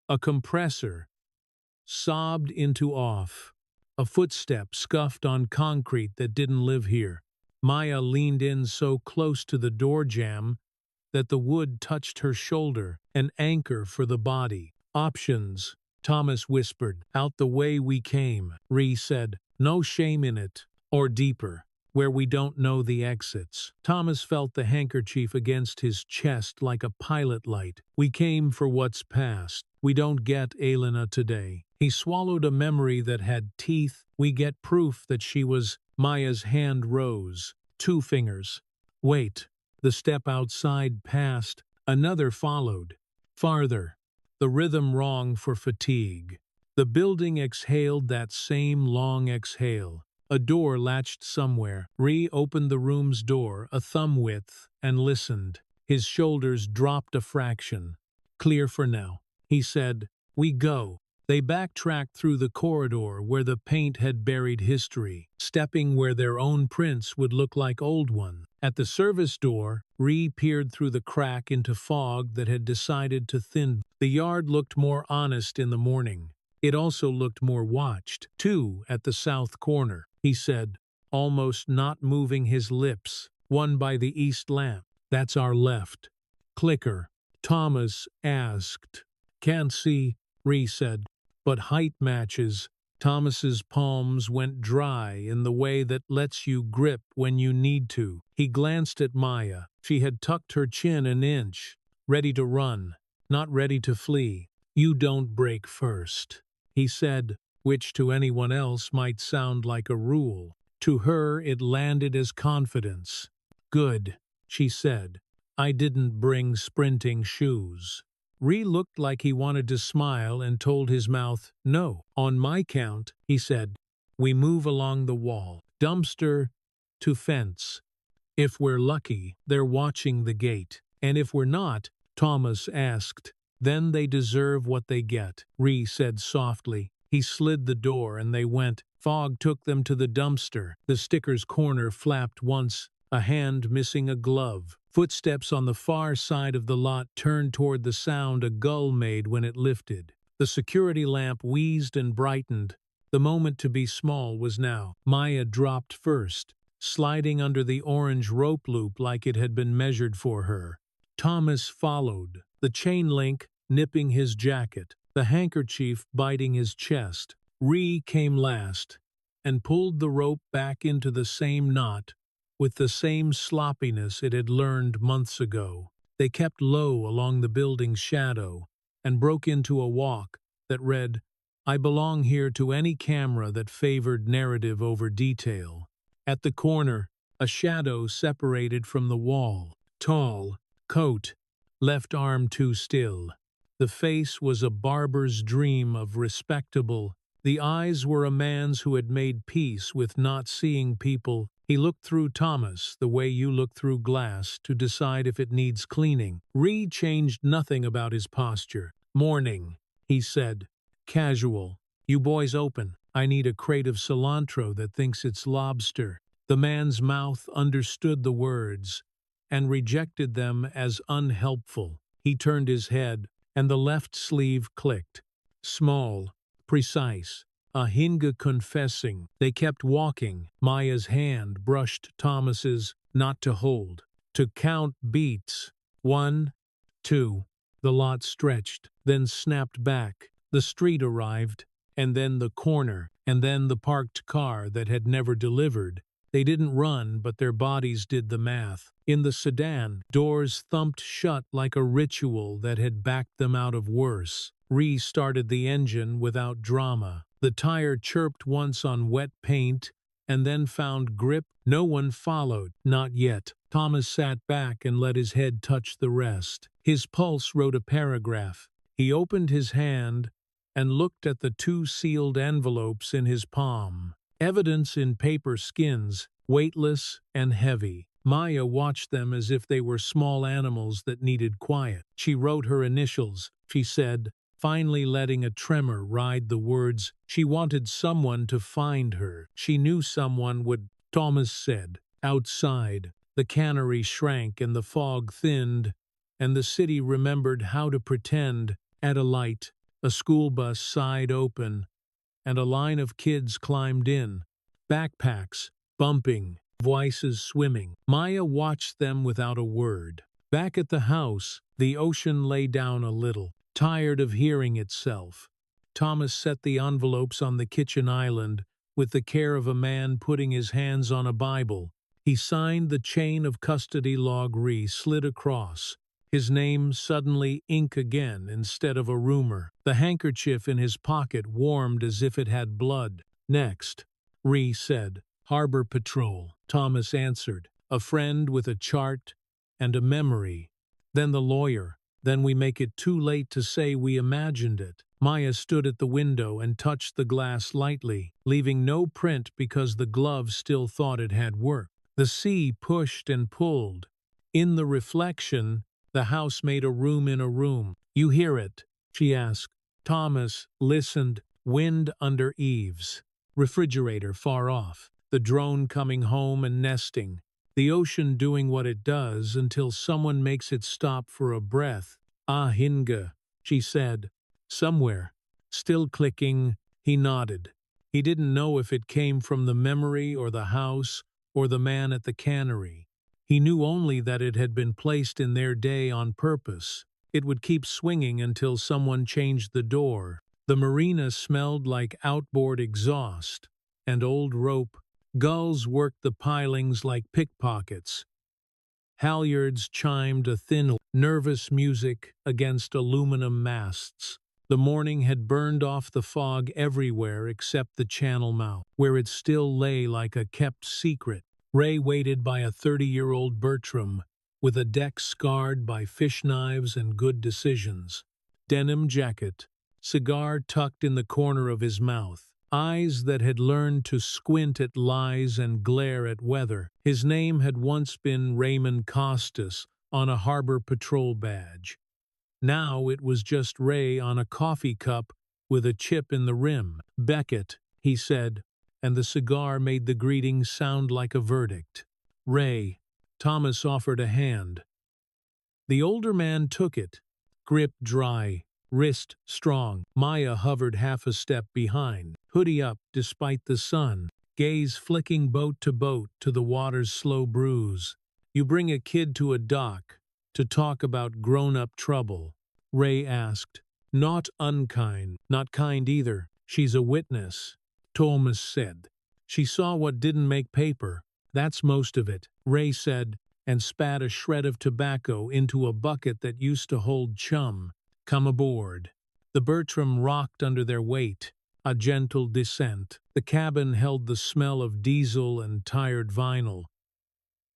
a compressor sobbed into off. A footstep scuffed on concrete that didn't live here. Maya leaned in so close to the door jamb that the wood touched her shoulder, an anchor for the body. Options, Thomas whispered. Out the way we came, Ree said. No shame in it. Or deeper, where we don't know the exits. Thomas felt the handkerchief against his chest like a pilot light. We came for what's past. We don't get Elena today. He swallowed a memory that had teeth. We get proof that she was. Maya's hand rose. 2 fingers. Wait. The step outside passed. Another followed. Farther. The rhythm wrong for fatigue. The building exhaled that same long exhale. A door latched somewhere. Ree opened the room's door a thumb width and listened. His shoulders dropped a fraction. Clear for now, he said. We go. They backtracked through the corridor where the paint had buried history, stepping where their own prints would look like old ones. At the service door, Ree peered through the crack into fog that had decided to thin. The yard looked more honest in the morning. It also looked more watched. 2 at the south corner, he said, almost not moving his lips. 1 by the east lamp. That's our left. Clicker, Thomas asked. Can't see, Ree said. But height matches. Thomas's palms went dry in the way that lets you grip when you need to. He glanced at Maya. She had tucked her chin an inch, ready to run, not ready to flee. You don't break first, he said, which to anyone else might sound like a rule. To her it landed as confidence. Good, she said. I didn't bring sprinting shoes. Ree looked like he wanted to smile and told his mouth, no. On my count, he said. We move along the wall. Dumpster to fence. If we're lucky, they're watching the gate. And if we're not, Thomas asked, then they deserve what they get, Ree said softly. He slid the door and they went. Fog took them to the dumpster. The sticker's corner flapped once, a hand missing a glove. Footsteps on the far side of the lot turned toward the sound a gull made when it lifted. The security lamp wheezed and brightened. The moment to be small was now. Maya dropped first, sliding under the orange rope loop like it had been measured for her. Thomas followed, the chain link nipping his jacket, the handkerchief biting his chest. Ree came last and pulled the rope back into the same knot with the same sloppiness it had learned months ago. They kept low along the building's shadow and broke into a walk that read, I belong here to any camera that favored narrative over detail. At the corner, a shadow separated from the wall. Tall, coat, left arm too still. The face was a barber's dream of respectable. The eyes were a man's who had made peace with not seeing people. He looked through Thomas the way you look through glass to decide if it needs cleaning. Ree changed nothing about his posture. Morning, he said. Casual. You boys open. I need a crate of cilantro that thinks it's lobster. The man's mouth understood the words and rejected them as unhelpful. He turned his head, and the left sleeve clicked. Small, precise. A hinga confessing. They kept walking. Maya's hand brushed Thomas's, not to hold. To count beats. 1, 2. The lot stretched, then snapped back. The street arrived, and then the corner, and then the parked car that had never delivered. They didn't run, but their bodies did the math. In the sedan, doors thumped shut like a ritual that had backed them out of worse. Ree started the engine without drama. The tire chirped once on wet paint and then found grip. No one followed, not yet. Thomas sat back and let his head touch the rest. His pulse wrote a paragraph. He opened his hand and looked at the 2 sealed envelopes in his palm. Evidence in paper skins, weightless and heavy. Maya watched them as if they were small animals that needed quiet. She wrote her initials, she said, finally letting a tremor ride the words. She wanted someone to find her. She knew someone would. Thomas said. Outside, the cannery shrank and the fog thinned, and the city remembered how to pretend. At a light, a school bus sighed open, and a line of kids climbed in, backpacks bumping. voices swimming. Maya watched them without a word. Back at the house, the ocean lay down a little, tired of hearing itself. Thomas set the envelopes on the kitchen island with the care of a man putting his hands on a Bible. He signed the chain of custody log slid across. His name suddenly ink again instead of a rumor. The handkerchief in his pocket warmed as if it had blood. Next, Ree said, Harbor Patrol. Thomas answered, a friend with a chart and a memory. Then the lawyer. Then we make it too late to say we imagined it. Maya stood at the window and touched the glass lightly, leaving no print because the glove still thought it had worked. The sea pushed and pulled. In the reflection, the house made a room in a room. You hear it? She asked. Thomas listened. Wind under eaves. Refrigerator far off. The drone coming home and nesting. The ocean doing what it does until someone makes it stop for a breath. Ah, Hinga, she said. Somewhere. Still clicking, he nodded. He didn't know if it came from the memory or the house or the man at the cannery. He knew only that it had been placed in their day on purpose. It would keep swinging until someone changed the door. The marina smelled like outboard exhaust and old rope. Gulls worked the pilings like pickpockets. Halyards chimed a thin, nervous music against aluminum masts. The morning had burned off the fog everywhere except the channel mouth, where it still lay like a kept secret. Ray waited by a 30-year-old Bertram, with a deck scarred by fish knives and good decisions. Denim jacket, cigar tucked in the corner of his mouth. Eyes that had learned to squint at lies and glare at weather. His name had once been Raymond Costas on a harbor patrol badge. Now it was just Ray on a coffee cup with a chip in the rim. Beckett, he said, and the cigar made the greeting sound like a verdict. Ray. Thomas offered a hand. The older man took it, grip dry, wrist strong. Maya hovered half a step behind, hoodie up despite the sun, gaze flicking boat to the water's slow bruise. You bring a kid to a dock to talk about grown-up trouble, Ray asked. Not unkind, not kind either. She's a witness, Thomas said. She saw what didn't make paper. That's most of it, Ray said, and spat a shred of tobacco into a bucket that used to hold chum. Come aboard. The Bertram rocked under their weight, a gentle descent. The cabin held the smell of diesel and tired vinyl.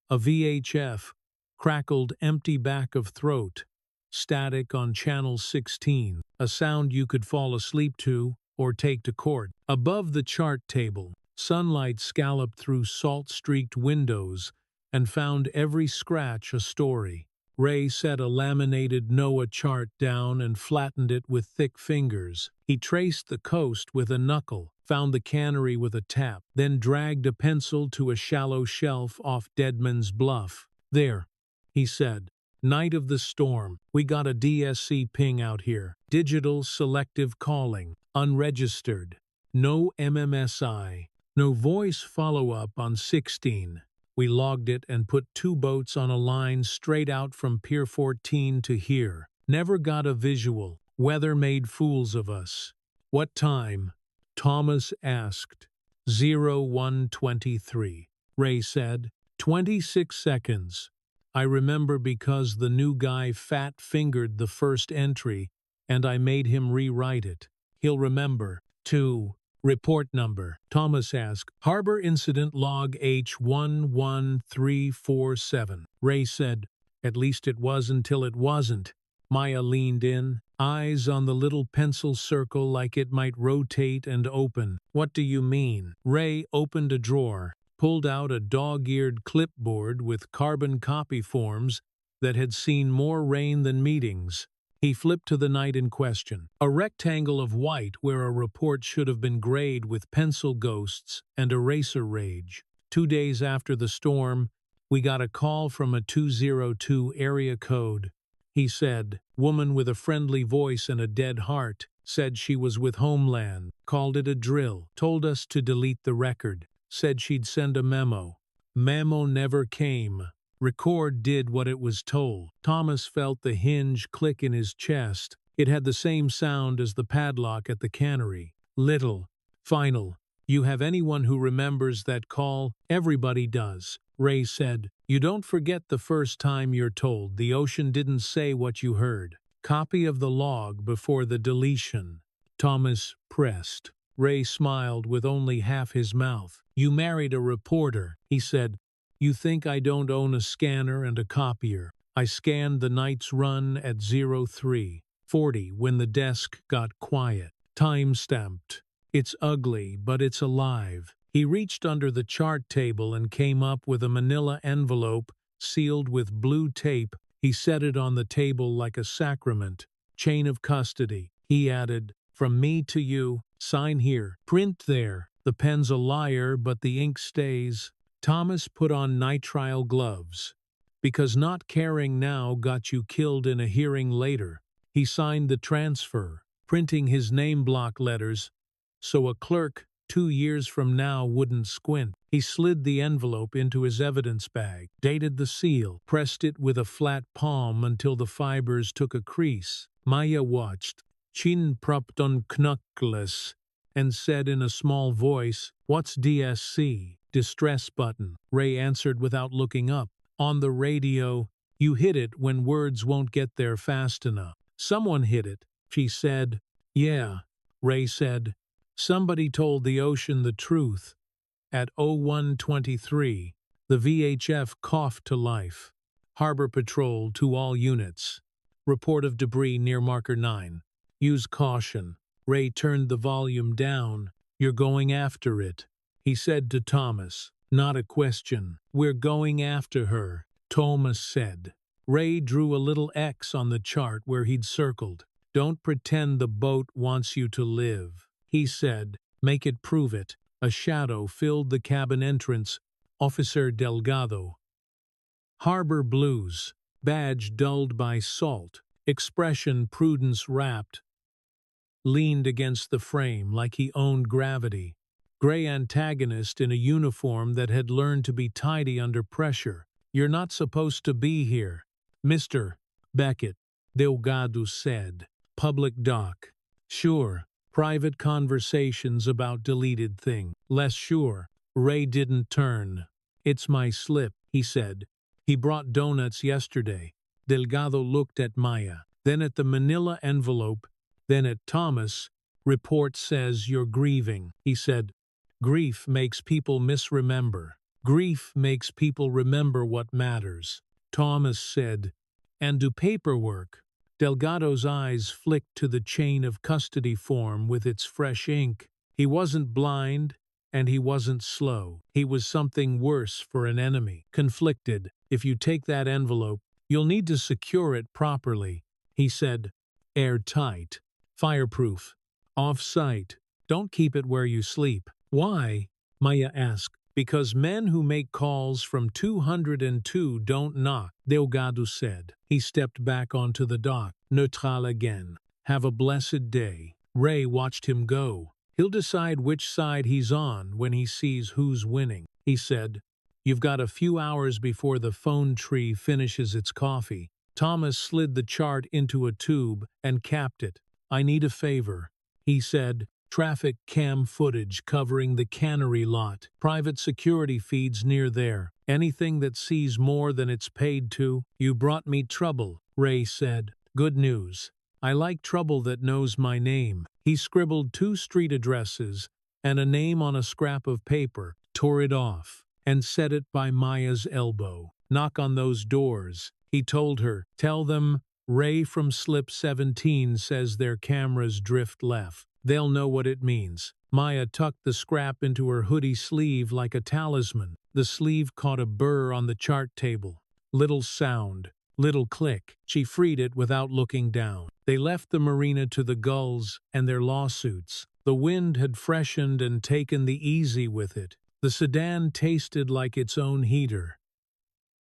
A VHF crackled empty back of throat, static on channel 16, a sound you could fall asleep to or take to court. Above the chart table, sunlight scalloped through salt-streaked windows and found every scratch a story. Ray set a laminated NOAA chart down and flattened it with thick fingers. He traced the coast with a knuckle, found the cannery with a tap, then dragged a pencil to a shallow shelf off Deadman's Bluff. There, he said. Night of the storm. We got a DSC ping out here. Digital selective calling. Unregistered. No MMSI. No voice follow-up on 16. We logged it and put 2 boats on a line straight out from Pier 14 to here. Never got a visual. Weather made fools of us. What time? Thomas asked. 01:23. Ray said. 26 seconds. I remember because the new guy fat-fingered the first entry and I made him rewrite it. He'll remember. 2. Report number. Thomas asked. Harbor Incident Log H11347. Ray said. At least it was until it wasn't. Maya leaned in, eyes on the little pencil circle like it might rotate and open. What do you mean? Ray opened a drawer, pulled out a dog-eared clipboard with carbon copy forms that had seen more rain than meetings. He flipped to the night in question, a rectangle of white where a report should have been grayed with pencil ghosts and eraser rage. 2 days after the storm, we got a call from a 202 area code. He said, woman with a friendly voice and a dead heart, said she was with Homeland, called it a drill, told us to delete the record, said she'd send a memo. Memo never came. Record did what it was told. Thomas felt the hinge click in his chest. It had the same sound as the padlock at the cannery. Little. Final. You have anyone who remembers that call? Everybody does. Ray said. You don't forget the first time you're told. The ocean didn't say what you heard. Copy of the log before the deletion. Thomas pressed. Ray smiled with only half his mouth. You married a reporter, he said. You think I don't own a scanner and a copier? I scanned the night's run at 03:40 when the desk got quiet. Time-stamped. It's ugly, but it's alive. He reached under the chart table and came up with a manila envelope sealed with blue tape. He set it on the table like a sacrament. Chain of custody. He added, from me to you, sign here, print there. The pen's a liar, but the ink stays. Thomas put on nitrile gloves. Because not caring now got you killed in a hearing later. He signed the transfer, printing his name block letters, so a clerk 2 years from now wouldn't squint. He slid the envelope into his evidence bag, dated the seal, pressed it with a flat palm until the fibers took a crease. Maya watched, chin propped on knuckles, and said in a small voice, "What's DSC?" Distress button. Ray answered without looking up. On the radio, you hit it when words won't get there fast enough. Someone hit it, she said. Yeah, Ray said. Somebody told the ocean the truth. At 01:23, the VHF coughed to life. Harbor Patrol to all units. Report of debris near marker 9. Use caution. Ray turned the volume down. You're going after it, he said to Thomas. Not a question. We're going after her, Thomas said. Ray drew a little X on the chart where he'd circled. Don't pretend the boat wants you to live, he said. Make it prove it. A shadow filled the cabin entrance. Officer Delgado. Harbor blues. Badge dulled by salt. Expression prudence wrapped. Leaned against the frame like he owned gravity. Gray antagonist in a uniform that had learned to be tidy under pressure. You're not supposed to be here, Mr. Beckett, Delgado said. Public doc. Sure. Private conversations about deleted thing. Less sure. Ray didn't turn. It's my slip, he said. He brought donuts yesterday. Delgado looked at Maya, then at the manila envelope, then at Thomas. Report says you're grieving, he said. Grief makes people misremember. Grief makes people remember what matters, Thomas said. And do paperwork. Delgado's eyes flicked to the chain of custody form with its fresh ink. He wasn't blind, and he wasn't slow. He was something worse for an enemy. Conflicted. If you take that envelope, you'll need to secure it properly, he said. Airtight. Fireproof. Off-site. Don't keep it where you sleep. Why? Maya asked. Because men who make calls from 202 don't knock, Delgado said. He stepped back onto the dock, neutral again. Have a blessed day. Ray watched him go. He'll decide which side he's on when he sees who's winning, he said. You've got a few hours before the phone tree finishes its coffee. Thomas slid the chart into a tube and capped it. I need a favor, he said. Traffic cam footage covering the cannery lot. Private security feeds near there. Anything that sees more than it's paid to. You brought me trouble, Ray said. Good news. I like trouble that knows my name. He scribbled 2 street addresses and a name on a scrap of paper, tore it off, and set it by Maya's elbow. Knock on those doors, he told her. Tell them Ray from Slip 17 says their cameras drift left. They'll know what it means. Maya tucked the scrap into her hoodie sleeve like a talisman. The sleeve caught a burr on the chart table. Little sound, little click. She freed it without looking down. They left the marina to the gulls and their lawsuits. The wind had freshened and taken the easy with it. The sedan tasted like its own heater.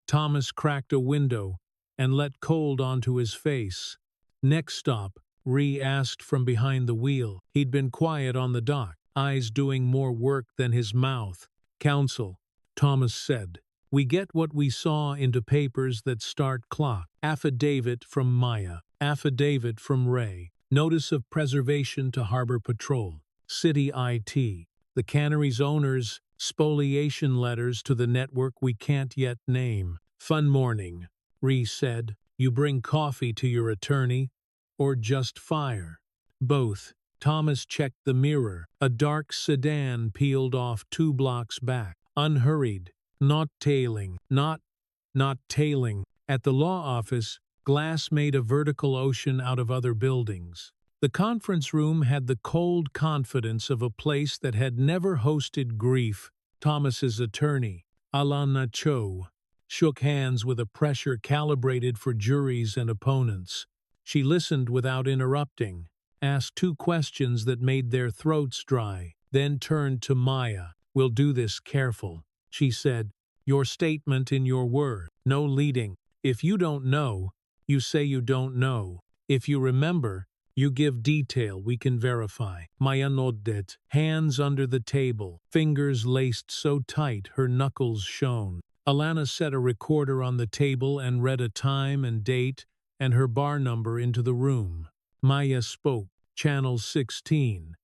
Thomas cracked a window and let cold onto his face. Next stop, Ree asked from behind the wheel. He'd been quiet on the dock, eyes doing more work than his mouth. Counsel, Thomas said. We get what we saw into papers that start clock. Affidavit from Maya. Affidavit from Ray. Notice of preservation to Harbor Patrol. City IT. The cannery's owners. Spoliation letters to the network we can't yet name. Fun morning, Ree said. You bring coffee to your attorney? Or just fire? Both. Thomas checked the mirror. A dark sedan peeled off 2 blocks back. Unhurried. Not tailing. Not tailing. At the law office, glass made a vertical ocean out of other buildings. The conference room had the cold confidence of a place that had never hosted grief. Thomas's attorney, Alana Cho, shook hands with a pressure calibrated for juries and opponents. She listened without interrupting, asked 2 questions that made their throats dry, then turned to Maya. We'll do this careful, she said. Your statement in your word. No leading. If you don't know, you say you don't know. If you remember, you give detail we can verify. Maya nodded, hands under the table, fingers laced so tight her knuckles shone. Alana set a recorder on the table and read a time and date and her bar number into the room. Maya spoke, channel 16.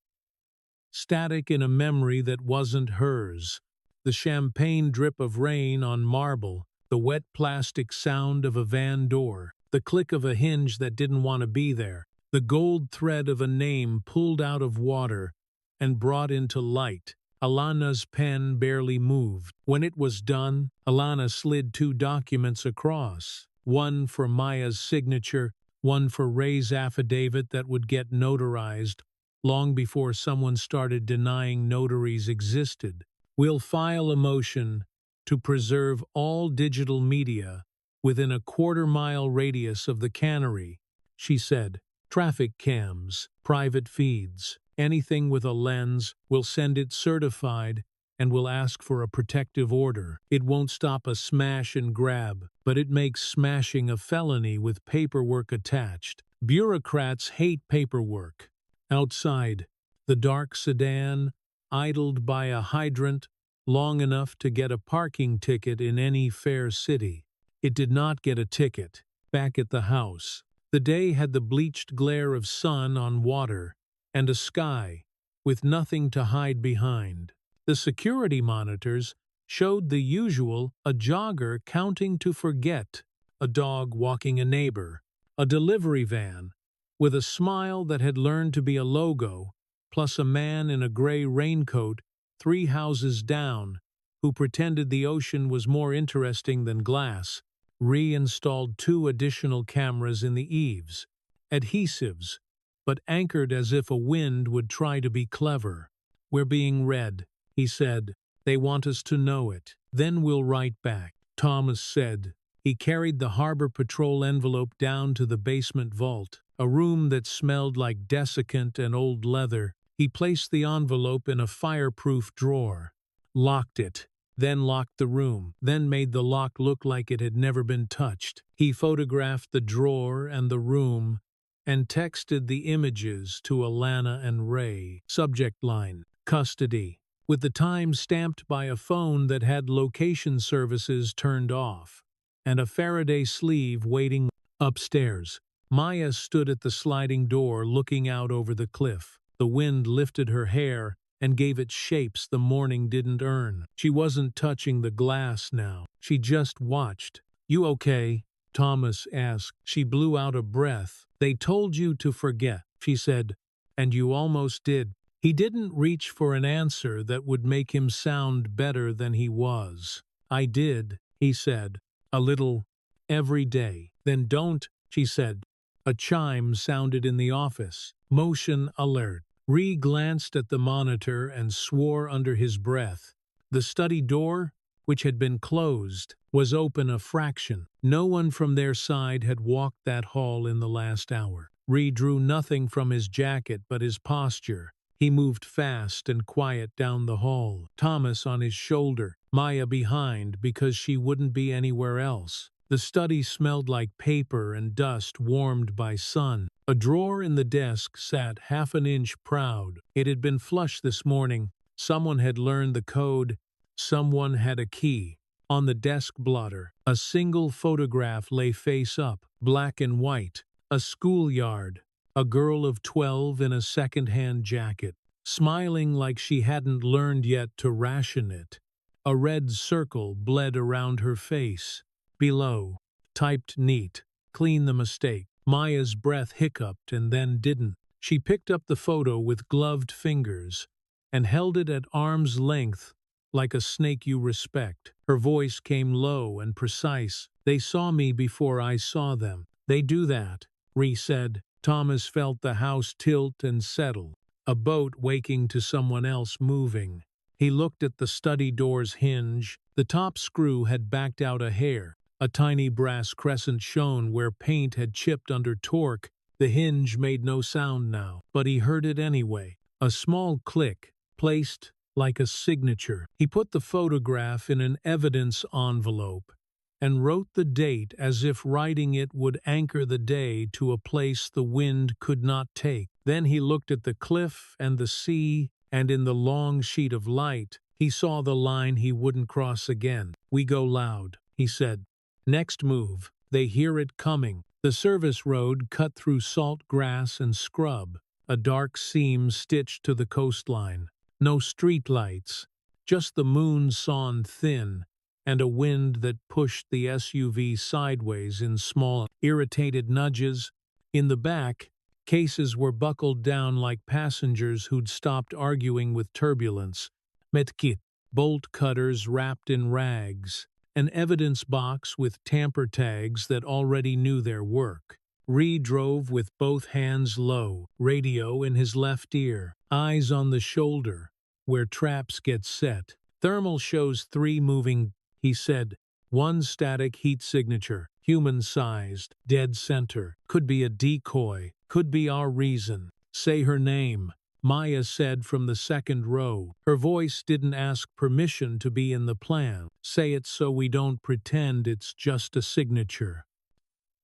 Static in a memory that wasn't hers. The champagne drip of rain on marble, the wet plastic sound of a van door, the click of a hinge that didn't want to be there, the gold thread of a name pulled out of water and brought into light. Alana's pen barely moved. When it was done, Alana slid 2 documents across, one for Maya's signature, one for Ray's affidavit that would get notarized long before someone started denying notaries existed. We'll file a motion to preserve all digital media within a quarter-mile radius of the cannery, she said. Traffic cams, private feeds, anything with a lens, we'll send it certified and we'll ask for a protective order. It won't stop a smash and grab, but it makes smashing a felony with paperwork attached. Bureaucrats hate paperwork. Outside, the dark sedan idled by a hydrant long enough to get a parking ticket in any fair city. It did not get a ticket. Back at the house, the day had the bleached glare of sun on water and a sky with nothing to hide behind. The security monitors showed the usual: a jogger counting to forget, a dog walking a neighbor, a delivery van with a smile that had learned to be a logo, plus a man in a gray raincoat 3 houses down who pretended the ocean was more interesting than glass. Reinstalled 2 additional cameras in the eaves, adhesives, but anchored as if a wind would try to be clever. We're being read, he said. They want us to know it. Then we'll write back, Thomas said. He carried the Harbor Patrol envelope down to the basement vault, a room that smelled like desiccant and old leather. He placed the envelope in a fireproof drawer, locked it, then locked the room, then made the lock look like it had never been touched. He photographed the drawer and the room and texted the images to Alana and Ray. Subject line: custody, with the time stamped by a phone that had location services turned off, and a Faraday sleeve waiting upstairs. Maya stood at the sliding door looking out over the cliff. The wind lifted her hair and gave it shapes the morning didn't earn. She wasn't touching the glass now. She just watched. You okay? Thomas asked. She blew out a breath. They told you to forget, she said, and you almost did. He didn't reach for an answer that would make him sound better than he was. I did, he said, a little, every day. Then don't, she said. A chime sounded in the office. Motion alert. Ree glanced at the monitor and swore under his breath. The study door, which had been closed, was open a fraction. No one from their side had walked that hall in the last hour. Ree drew nothing from his jacket but his posture. He moved fast and quiet down the hall, Thomas on his shoulder, Maya behind because she wouldn't be anywhere else. The study smelled like paper and dust warmed by sun. A drawer in the desk sat half an inch proud. It had been flush this morning. Someone had learned the code. Someone had a key. On the desk blotter, a single photograph lay face up, black and white. A schoolyard. A girl of 12 in a second-hand jacket, smiling like she hadn't learned yet to ration it. A red circle bled around her face. Below, typed neat, clean the mistake. Maya's breath hiccuped and then didn't. She picked up the photo with gloved fingers and held it at arm's length like a snake you respect. Her voice came low and precise. They saw me before I saw them. They do that, Ree said. Thomas felt the house tilt and settle, a boat waking to someone else moving. He looked at the study door's hinge. The top screw had backed out a hair. A tiny brass crescent shone where paint had chipped under torque. The hinge made no sound now, but he heard it anyway. A small click, placed like a signature. He put the photograph in an evidence envelope and wrote the date as if writing it would anchor the day to a place the wind could not take. Then he looked at the cliff and the sea, and in the long sheet of light, he saw the line he wouldn't cross again. "We go loud," he said. "Next move, they hear it coming." The service road cut through salt grass and scrub, a dark seam stitched to the coastline. No street lights, just the moon sawn thin, and a wind that pushed the SUV sideways in small, irritated nudges. In the back, cases were buckled down like passengers who'd stopped arguing with turbulence. Medkit, bolt cutters wrapped in rags, an evidence box with tamper tags that already knew their work. Ree drove with both hands low, radio in his left ear, eyes on the shoulder, where traps get set. "Thermal shows 3 moving," he said. "1 static heat signature, human-sized, dead center. Could be a decoy, could be our reason." "Say her name," Maya said from the second row. Her voice didn't ask permission to be in the plan. "Say it so we don't pretend it's just a signature."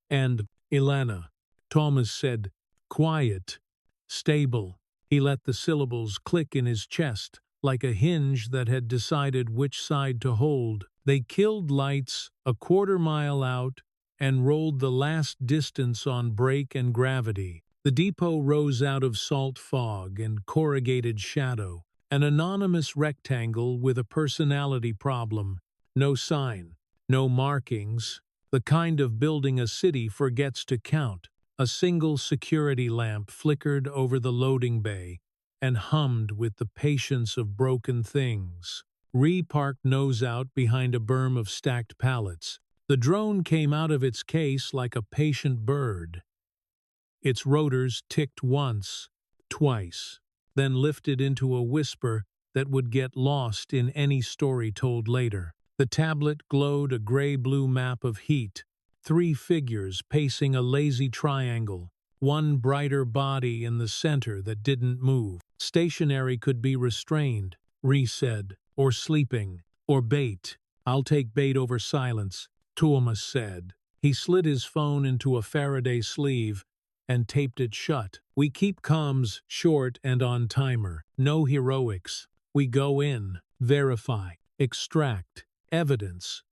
"And Ilana," Thomas said. "Quiet, stable." He let the syllables click in his chest, like a hinge that had decided which side to hold. They killed lights a quarter-mile out and rolled the last distance on brake and gravity. The depot rose out of salt fog and corrugated shadow, an anonymous rectangle with a personality problem. No sign, no markings, the kind of building a city forgets to count. A single security lamp flickered over the loading bay and hummed with the patience of broken things. Ree parked nose out behind a berm of stacked pallets. The drone came out of its case like a patient bird. Its rotors ticked once, twice, then lifted into a whisper that would get lost in any story told later. The tablet glowed a gray-blue map of heat, 3 figures pacing a lazy triangle, one brighter body in the center that didn't move. "Stationary could be restrained," Ree said, "or sleeping, or bait." "I'll take bait over silence," Thomas said. He slid his phone into a Faraday sleeve and taped it shut. "We keep comms short and on timer. No heroics. We go in, verify, extract evidence.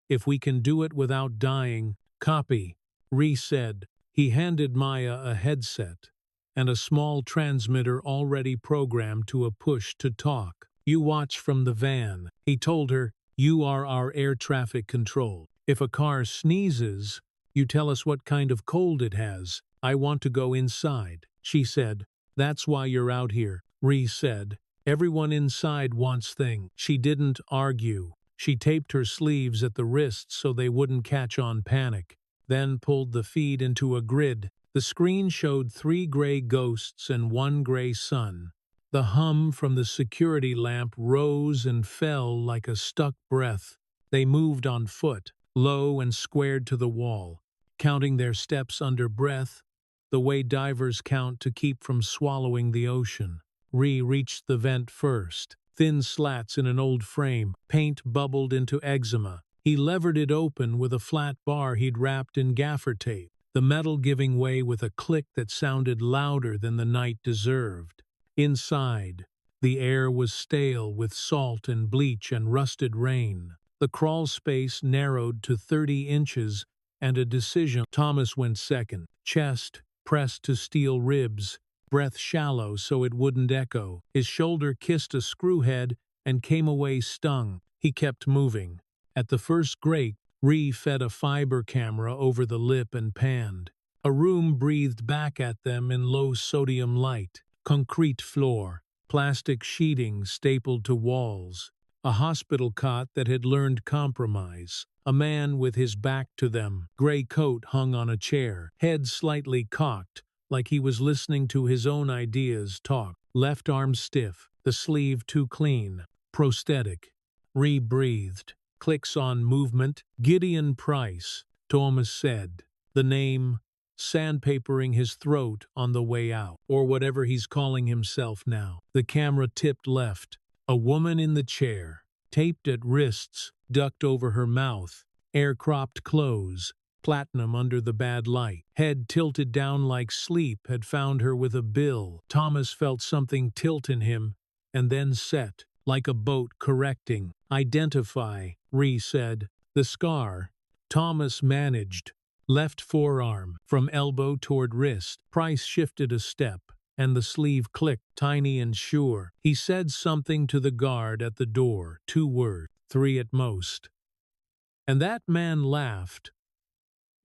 If we can do it without dying, copy," Ree said. He handed Maya a headset and a small transmitter already programmed to a push-to-talk. "You watch from the van," he told her. "You are our air traffic control. If a car sneezes, you tell us what kind of cold it has. I want to go inside," she said. "That's why you're out here," Ree said. "Everyone inside wants things." She didn't argue. She taped her sleeves at the wrists so they wouldn't catch on panic, then pulled the feed into a grid. The screen showed 3 gray ghosts and 1 gray sun. The hum from the security lamp rose and fell like a stuck breath. They moved on foot, low and squared to the wall, counting their steps under breath, the way divers count to keep from swallowing the ocean. Ree reached the vent first. Thin slats in an old frame, paint bubbled into eczema. He levered it open with a flat bar he'd wrapped in gaffer tape, the metal giving way with a click that sounded louder than the night deserved. Inside, the air was stale with salt and bleach and rusted rain. The crawl space narrowed to 30 inches, and a decision. Thomas went second. Chest pressed to steel ribs, breath shallow so it wouldn't echo. His shoulder kissed a screwhead and came away stung. He kept moving. At the first grate, Ree fed a fiber camera over the lip and panned. A room breathed back at them in low-sodium light. Concrete floor, plastic sheeting stapled to walls, a hospital cot that had learned compromise, a man with his back to them, gray coat hung on a chair, head slightly cocked, like he was listening to his own ideas talk, left arm stiff, the sleeve too clean, prosthetic. Ree breathed. Clicks on movement. Gideon Price, Thomas said. The name, sandpapering his throat on the way out, or whatever he's calling himself now. The camera tipped left. A woman in the chair, taped at wrists, ducked over her mouth, air-cropped clothes, platinum under the bad light. Head tilted down like sleep had found her with a bill. Thomas felt something tilt in him, and then set, like a boat correcting. Identify, Ree said. The scar. Thomas managed. Left forearm, from elbow toward wrist. Price shifted a step, and the sleeve clicked, tiny and sure. He said something to the guard at the door, 2 words, 3 at most. And that man laughed.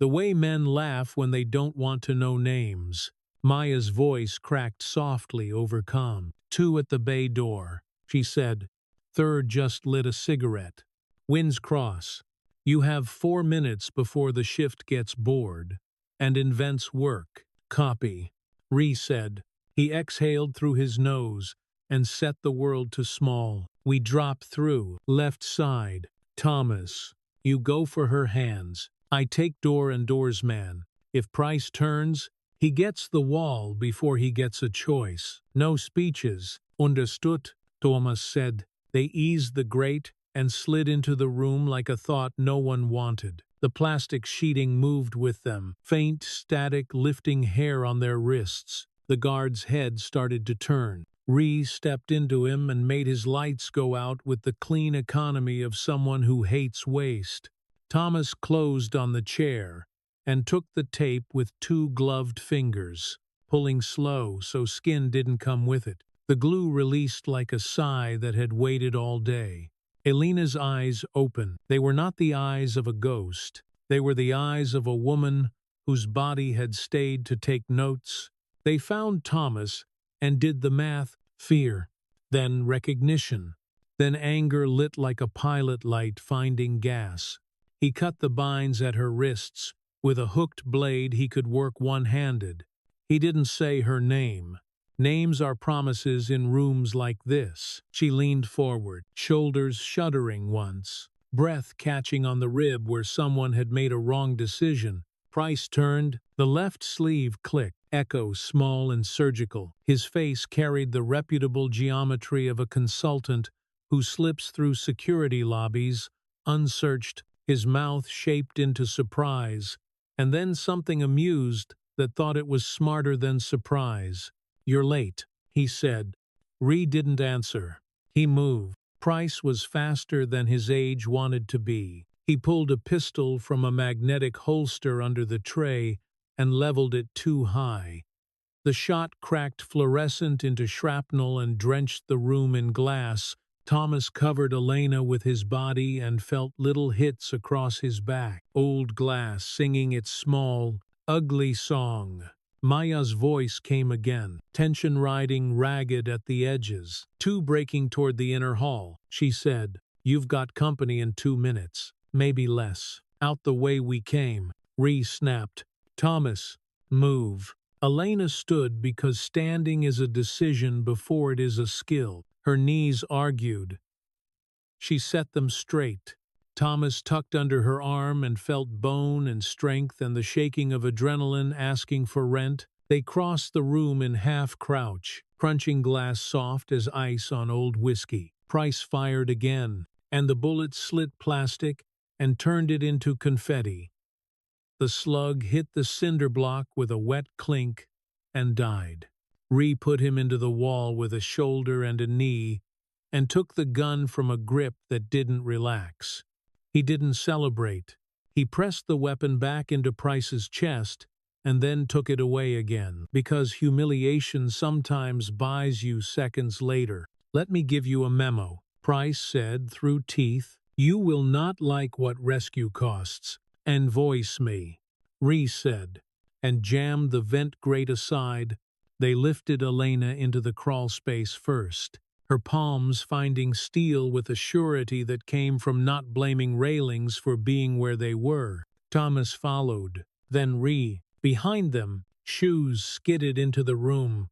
The way men laugh when they don't want to know names. Maya's voice cracked softly over calm. 2 at the bay door, she said. 3rd just lit a cigarette. Winds cross. You have 4 minutes before the shift gets bored and invents work. Copy, Ree said. He exhaled through his nose and set the world to small. We drop through. Left side. Thomas. You go for her hands. I take door and doorsman. If Price turns, he gets the wall before he gets a choice. No speeches. Understood, Thomas said. They eased the grate and slid into the room like a thought no one wanted. The plastic sheeting moved with them, faint, static, lifting hair on their wrists. The guard's head started to turn. Ree stepped into him and made his lights go out with the clean economy of someone who hates waste. Thomas closed on the chair and took the tape with 2 gloved fingers, pulling slow so skin didn't come with it. The glue released like a sigh that had waited all day. Elena's eyes opened. They were not the eyes of a ghost. They were the eyes of a woman whose body had stayed to take notes. They found Thomas and did the math. Fear, then recognition, then anger lit like a pilot light finding gas. He cut the binds at her wrists. With a hooked blade he could work one-handed. He didn't say her name. Names are promises in rooms like this. She leaned forward, shoulders shuddering once, breath catching on the rib where someone had made a wrong decision. Price turned. The left sleeve clicked, echo small and surgical. His face carried the reputable geometry of a consultant who slips through security lobbies, unsearched, his mouth shaped into surprise, and then something amused that thought it was smarter than surprise. You're late, he said. Ree didn't answer. He moved. Price was faster than his age wanted to be. He pulled a pistol from a magnetic holster under the tray and leveled it too high. The shot cracked fluorescent into shrapnel and drenched the room in glass. Thomas covered Elena with his body and felt little hits across his back. Old glass singing its small, ugly song. Maya's voice came again, tension riding ragged at the edges. 2 breaking toward the inner hall. She said, You've got company in 2 minutes. Maybe less. Out the way we came. Ree snapped. Thomas, move. Elena stood because standing is a decision before it is a skill. Her knees argued. She set them straight. Thomas tucked under her arm and felt bone and strength and the shaking of adrenaline asking for rent. They crossed the room in half-crouch, crunching glass soft as ice on old whiskey. Price fired again, and the bullet slit plastic and turned it into confetti. The slug hit the cinder block with a wet clink and died. Ree put him into the wall with a shoulder and a knee and took the gun from a grip that didn't relax. He didn't celebrate. He pressed the weapon back into Price's chest and then took it away again, because humiliation sometimes buys you seconds later. "Let me give you a memo," Price said through teeth. "You will not like what rescue costs. And voice me," Ree said, and jammed the vent grate aside. They lifted Elena into the crawl space first, her palms finding steel with a surety that came from not blaming railings for being where they were. Thomas followed, then Ree. Behind them, shoes skidded into the room,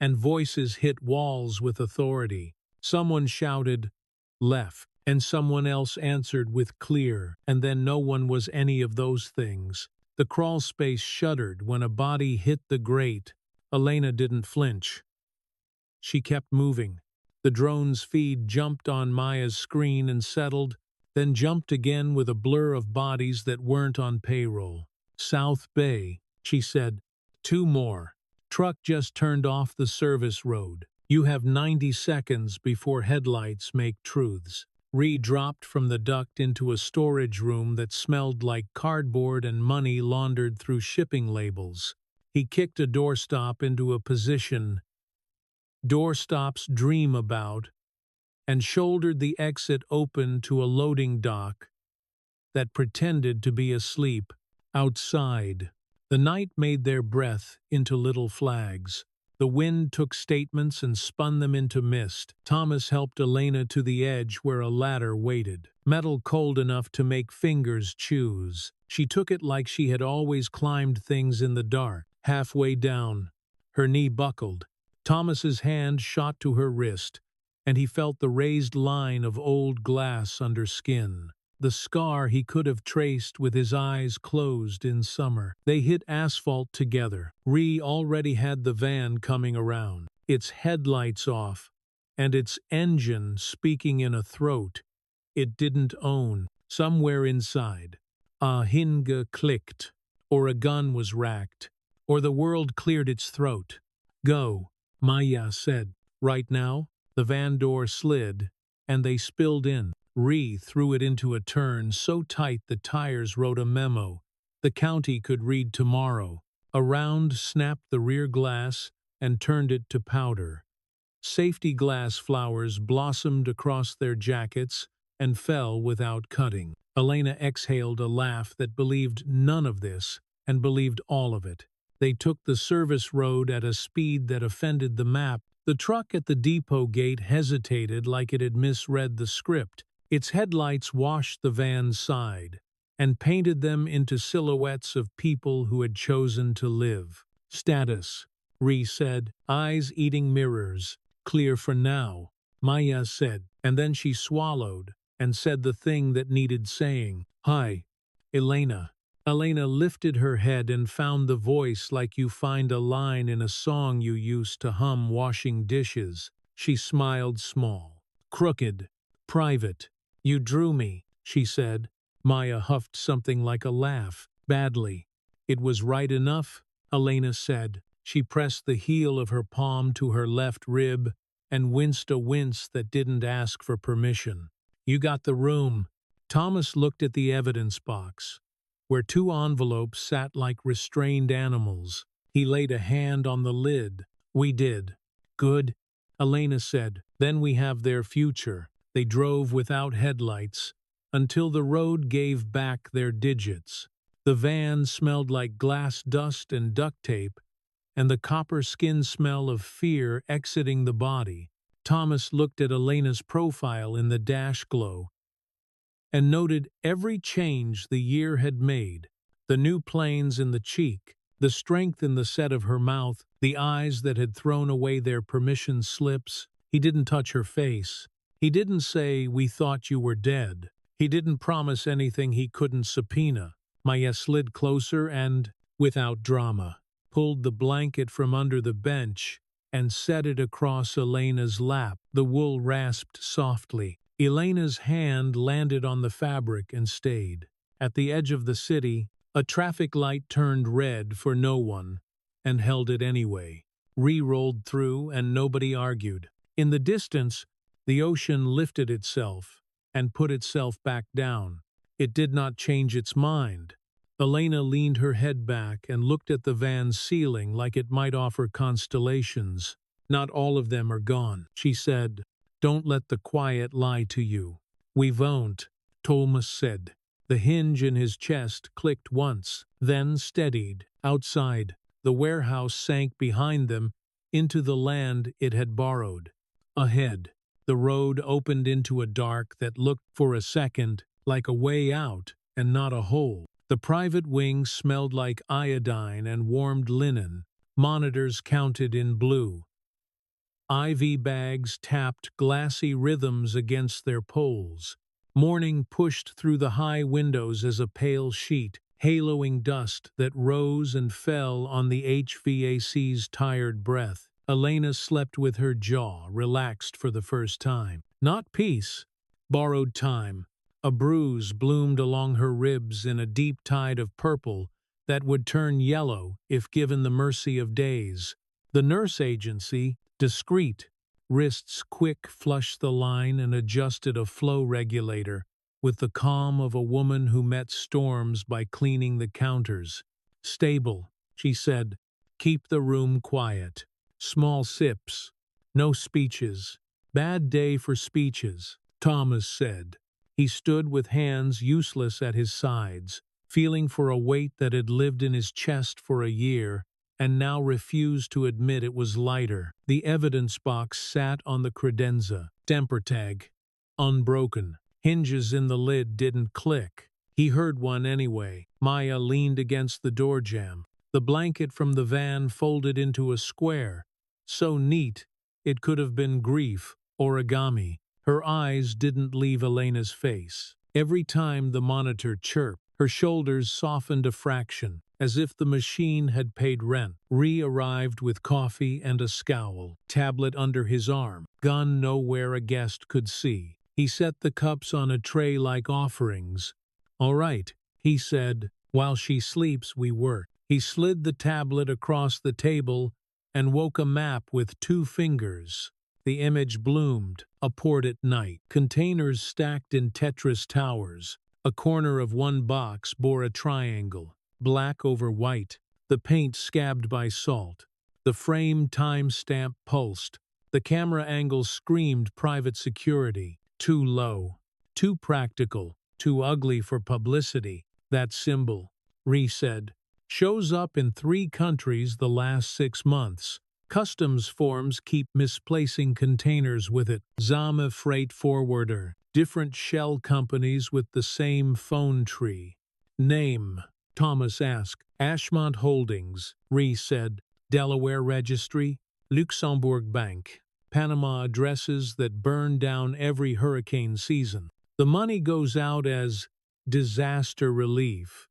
and voices hit walls with authority. Someone shouted, "Left," and someone else answered with "clear," and then no one was any of those things. The crawl space shuddered when a body hit the grate. Elena didn't flinch. She kept moving. The drone's feed jumped on Maya's screen and settled, then jumped again with a blur of bodies that weren't on payroll. "South Bay," she said. "2 more. Truck just turned off the service road. You have 90 seconds before headlights make truths." Ree dropped from the duct into a storage room that smelled like cardboard and money laundered through shipping labels. He kicked a doorstop into a position doorstops dream about, and shouldered the exit open to a loading dock that pretended to be asleep. Outside, the night made their breath into little flags. The wind took statements and spun them into mist. Thomas helped Elena to the edge where a ladder waited, metal cold enough to make fingers choose. She took it like she had always climbed things in the dark. Halfway down, her knee buckled. Thomas's hand shot to her wrist, and he felt the raised line of old glass under skin. The scar he could have traced with his eyes closed in summer. They hit asphalt together. Ree already had the van coming around, its headlights off, and its engine speaking in a throat it didn't own. Somewhere inside, a hinge clicked, or a gun was racked, or the world cleared its throat. "Go," Maya said. "Right now?" The van door slid, and they spilled in. Ree threw it into a turn so tight the tires wrote a memo the county could read tomorrow. A round snapped the rear glass and turned it to powder. Safety glass flowers blossomed across their jackets and fell without cutting. Elena exhaled a laugh that believed none of this and believed all of it. They took the service road at a speed that offended the map. The truck at the depot gate hesitated like it had misread the script. Its headlights washed the van's side and painted them into silhouettes of people who had chosen to live. "Status," Ree said, eyes eating mirrors. "Clear for now," Maya said, and then she swallowed and said the thing that needed saying. "Hi, Elena." Elena lifted her head and found the voice like you find a line in a song you used to hum washing dishes. She smiled small, crooked, private. "You drew me," she said. Maya huffed something like a laugh. "Badly." "It was right enough," Elena said. She pressed the heel of her palm to her left rib and winced a wince that didn't ask for permission. "You got the room." Thomas looked at the evidence box, where 2 envelopes sat like restrained animals. He laid a hand on the lid. "We did." "Good," Elena said. "Then we have their future." They drove without headlights until the road gave back their digits. The van smelled like glass dust and duct tape, and the copper skin smell of fear exiting the body. Thomas looked at Elena's profile in the dash glow and noted every change the year had made: the new planes in the cheek, the strength in the set of her mouth, the eyes that had thrown away their permission slips. He didn't touch her face. He didn't say, "We thought you were dead." He didn't promise anything he couldn't subpoena. Maya slid closer and, without drama, pulled the blanket from under the bench and set it across Elena's lap. The wool rasped softly. Elena's hand landed on the fabric and stayed. At the edge of the city, a traffic light turned red for no one and held it anyway. Ree rolled through and nobody argued. In the distance, the ocean lifted itself and put itself back down. It did not change its mind. Elena leaned her head back and looked at the van's ceiling like it might offer constellations. Not all of them are gone, she said. Don't let the quiet lie to you. We won't, Thomas said. The hinge in his chest clicked once, then steadied. Outside, the warehouse sank behind them into the land it had borrowed. Ahead, the road opened into a dark that looked for a second like a way out and not a hole. The private wing smelled like iodine and warmed linen. Monitors counted in blue. IV bags tapped glassy rhythms against their poles. Morning pushed through the high windows as a pale sheet, haloing dust that rose and fell on the HVAC's tired breath. Elena slept with her jaw relaxed for the first time. Not peace, borrowed time. A bruise bloomed along her ribs in a deep tide of purple that would turn yellow if given the mercy of days. The nurse agency, discreet, wrists quick, flushed the line and adjusted a flow regulator with the calm of a woman who met storms by cleaning the counters. Stable, she said. Keep the room quiet. Small sips. No speeches. Bad day for speeches, Thomas said. He stood with hands useless at his sides, feeling for a weight that had lived in his chest for a year and now refused to admit it was lighter. The evidence box sat on the credenza, temper tag, unbroken. Hinges in the lid didn't click. He heard one anyway. Maya leaned against the door jamb. The blanket from the van folded into a square, so neat it could have been grief, origami. Her eyes didn't leave Elena's face. Every time the monitor chirped, her shoulders softened a fraction, as if the machine had paid rent. Ree arrived with coffee and a scowl, tablet under his arm, gun nowhere a guest could see. He set the cups on a tray like offerings. All right, he said, while she sleeps we work. He slid the tablet across the table and woke a map with 2 fingers. The image bloomed, a port at night, containers stacked in Tetris towers. A corner of one box bore a triangle, black over white, the paint scabbed by salt. The frame time-stamp pulsed. The camera angle screamed private security. Too low, too practical, too ugly for publicity. That symbol, Ree said, shows up in 3 countries the last 6 months. Customs forms keep misplacing containers with it. Zama Freight Forwarder. Different shell companies with the same phone tree. Name, Thomas asked. Ashmont Holdings, Ree said. Delaware Registry, Luxembourg Bank. Panama addresses that burn down every hurricane season. The money goes out as disaster relief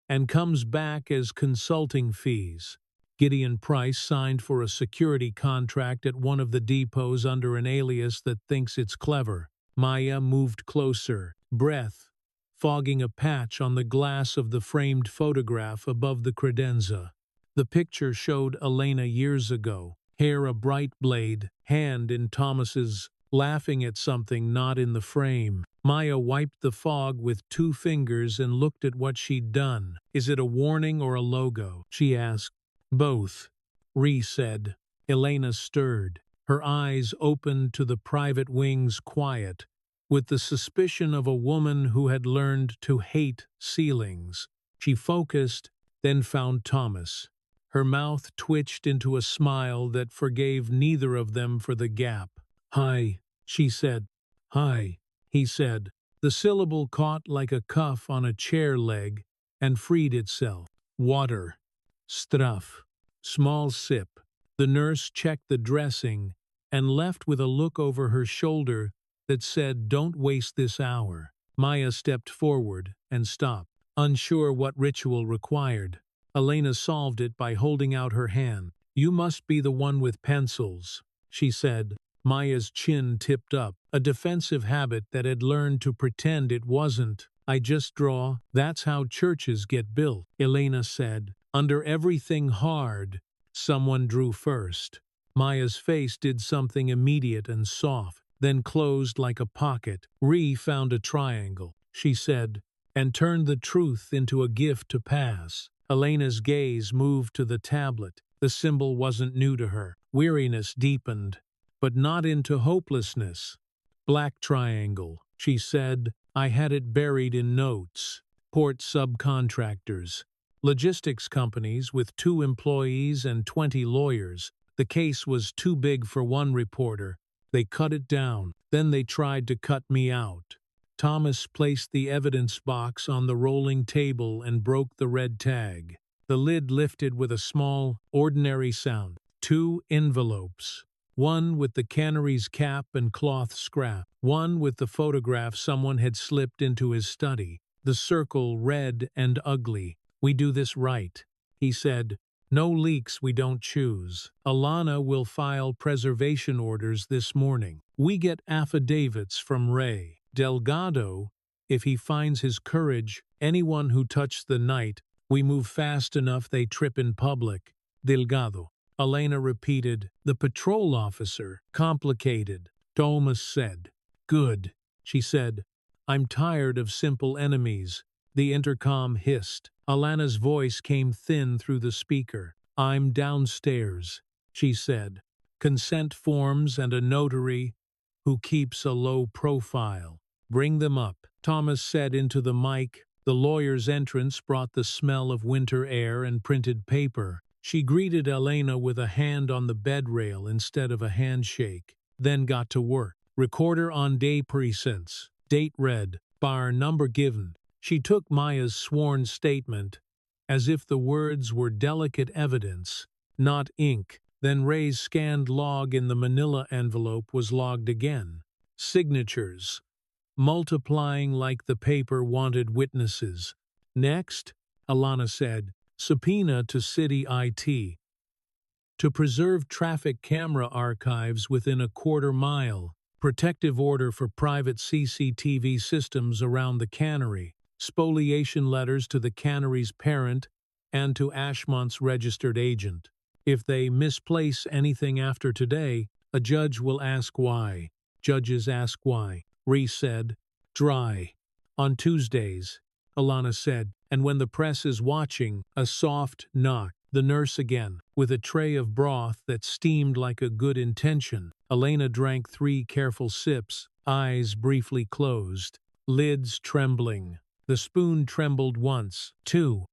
and comes back as consulting fees. Gideon Price signed for a security contract at one of the depots under an alias that thinks it's clever. Maya moved closer, breath fogging a patch on the glass of the framed photograph above the credenza. The picture showed Elena years ago, hair a bright blade, hand in Thomas's, laughing at something not in the frame. Maya wiped the fog with 2 fingers and looked at what she'd done. Is it a warning or a logo? She asked. Both, Ree said. Elena stirred. Her eyes opened to the private wing's quiet, with the suspicion of a woman who had learned to hate ceilings. She focused, then found Thomas. Her mouth twitched into a smile that forgave neither of them for the gap. Hi, she said. Hi, he said. The syllable caught like a cuff on a chair leg and freed itself. Water. Stuff. Small sip. The nurse checked the dressing and left with a look over her shoulder that said, don't waste this hour. Maya stepped forward and stopped, unsure what ritual required. Elena solved it by holding out her hand. You must be the one with pencils, she said. Maya's chin tipped up, a defensive habit that had learned to pretend it wasn't. I just draw. That's how churches get built, Elena said. Under everything hard, someone drew first. Maya's face did something immediate and soft, then closed like a pocket. Ree found a triangle. she said, and turned the truth into a gift to pass. Elena's gaze moved to the tablet. The symbol wasn't new to her. Weariness deepened, but not into hopelessness. Black triangle, she said. I had it buried in notes. Port subcontractors. Logistics companies with 2 employees and 20 lawyers. The case was too big for one reporter. They cut it down. Then they tried to cut me out. Thomas placed the evidence box on the rolling table and broke the red tag. The lid lifted with a small, ordinary sound. 2 envelopes. One with the cannery's cap and cloth scrap. One with the photograph someone had slipped into his study. The circle red and ugly. We do this right, he said. No leaks we don't choose. Alana will file preservation orders this morning. We get affidavits from Ray. Delgado, if he finds his courage, anyone who touched the night, we move fast enough they trip in public. Delgado. Elena repeated. The patrol officer. Complicated. Thomas said. Good, she said. I'm tired of simple enemies. The intercom hissed. Alana's voice came thin through the speaker. I'm downstairs, she said. Consent forms and a notary who keeps a low profile. Bring them up, Thomas said into the mic. The lawyer's entrance brought the smell of winter air and printed paper. She greeted Elena with a hand on the bed rail instead of a handshake, then got to work. Recorder on day precincts. Date read. Bar number given. She took Maya's sworn statement, as if the words were delicate evidence, not ink. Then Ray's scanned log in the manila envelope was logged again. Signatures. Multiplying like the paper wanted witnesses. Next, Alana said, subpoena to city IT. To preserve traffic camera archives within a quarter-mile. Protective order for private CCTV systems around the cannery. Spoliation letters to the cannery's parent and to Ashmont's registered agent. If they misplace anything after today, a judge will ask why. Judges ask why. Rhys said. Dry. On Tuesdays, Alana said, and when the press is watching, a soft knock. The nurse again, with a tray of broth that steamed like a good intention. Elena drank 3 careful sips, eyes briefly closed, lids trembling. The spoon trembled once, too.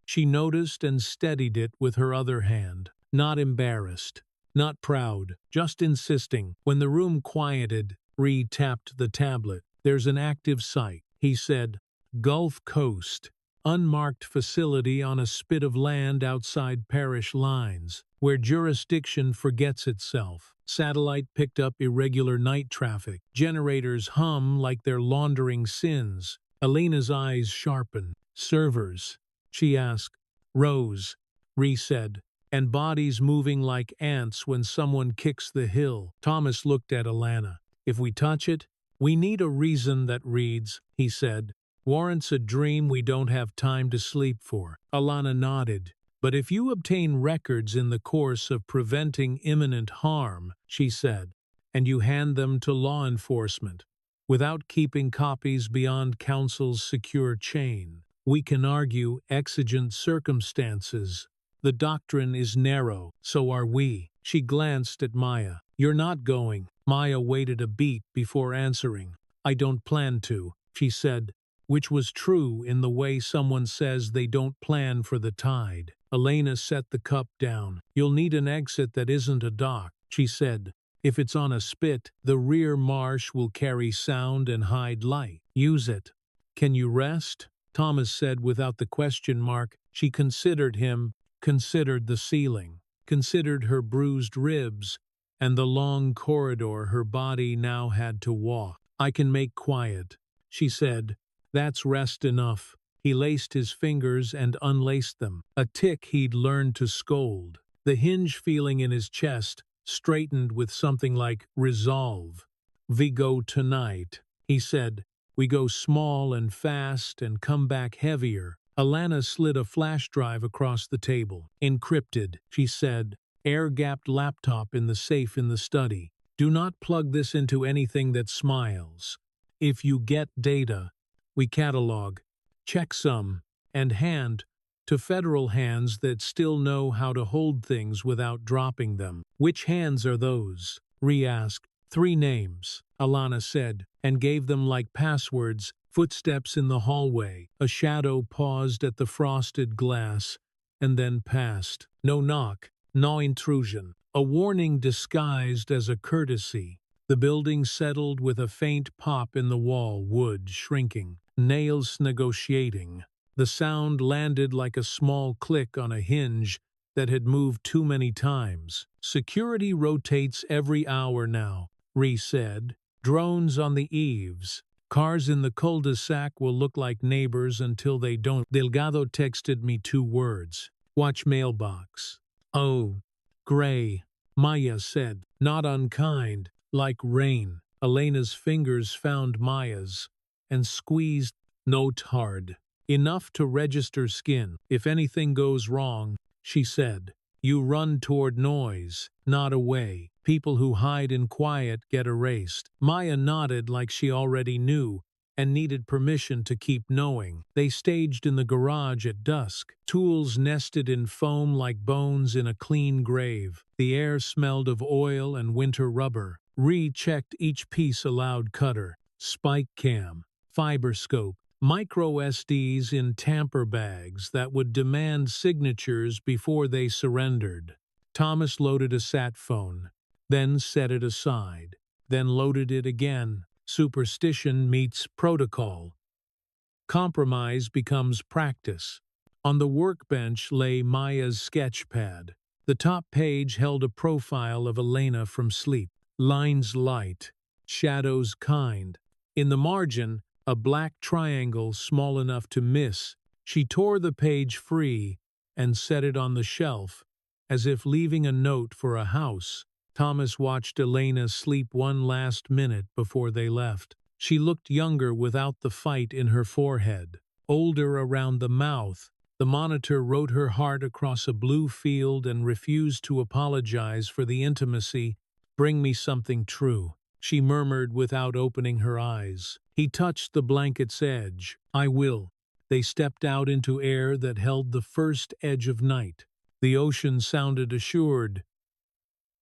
She noticed and steadied it with her other hand, not embarrassed, not proud, just insisting. When the room quieted, Rhys tapped the tablet. There's an active site, he said. Gulf Coast. Unmarked facility on a spit of land outside parish lines, where jurisdiction forgets itself. Satellite picked up irregular night traffic. Generators hum like they're laundering sins. Elena's eyes sharpened. Servers, she asked. Rows, Rhys said, and bodies moving like ants when someone kicks the hill. Thomas looked at Alana. If we touch it, we need a reason that reads, he said. Warrants a dream we don't have time to sleep for. Alana nodded. But if you obtain records in the course of preventing imminent harm, she said, and you hand them to law enforcement, without keeping copies beyond counsel's secure chain, we can argue exigent circumstances. The doctrine is narrow, so are we. She glanced at Maya. You're not going. Maya waited a beat before answering. I don't plan to, she said, which was true in the way someone says they don't plan for the tide. Elena set the cup down. You'll need an exit that isn't a dock, she said. If it's on a spit, the rear marsh will carry sound and hide light. Use it. Can you rest? Thomas said without the question mark. She considered him, considered the ceiling, considered her bruised ribs, and the long corridor her body now had to walk. I can make quiet, she said. That's rest enough. He laced his fingers and unlaced them, a tick he'd learned to scold. The hinge feeling in his chest straightened with something like resolve. We go tonight, he said. We go small and fast and come back heavier. Alana slid a flash drive across the table. Encrypted, she said. Air-gapped laptop in the safe in the study. Do not plug this into anything that smiles. If you get data, We catalog, checksum, and hand to federal hands that still know how to hold things without dropping them. Which hands are those? Ree asked. 3 names, Alana said, and gave them like passwords. Footsteps in the hallway. A shadow paused at the frosted glass, and then passed. No knock, no intrusion. A warning disguised as a courtesy. The building settled with a faint pop in the wall, wood shrinking, nails negotiating. The sound landed like a small click on a hinge that had moved too many times. Security rotates every hour now, Ree said. Drones on the eaves. Cars in the cul-de-sac will look like neighbors until they don't. Delgado texted me 2 words. Watch mailbox. Oh, gray, Maya said. Not unkind, like rain. Elena's fingers found Maya's and squeezed. Note hard. Enough to register skin. If anything goes wrong, she said. You run toward noise, not away. People who hide in quiet get erased. Maya nodded like she already knew and needed permission to keep knowing. They staged in the garage at dusk, tools nested in foam like bones in a clean grave. The air smelled of oil and winter rubber. Ree checked each piece aloud. Cutter, spike cam, fiber scope, micro SDs in tamper bags that would demand signatures before they surrendered. Thomas loaded a sat phone, then set it aside, then loaded it again. Superstition meets protocol. Compromise becomes practice. On the workbench lay Maya's sketch pad. The top page held a profile of Elena from sleep. Lines light, shadows kind. In the margin, a black triangle small enough to miss. She tore the page free and set it on the shelf, as if leaving a note for a house. Thomas watched Elena sleep one last minute before they left. She looked younger without the fight in her forehead, older around the mouth. The monitor wrote her heart across a blue field and refused to apologize for the intimacy. Bring me something true, she murmured without opening her eyes. He touched the blanket's edge. I will. They stepped out into air that held the first edge of night. The ocean sounded assured.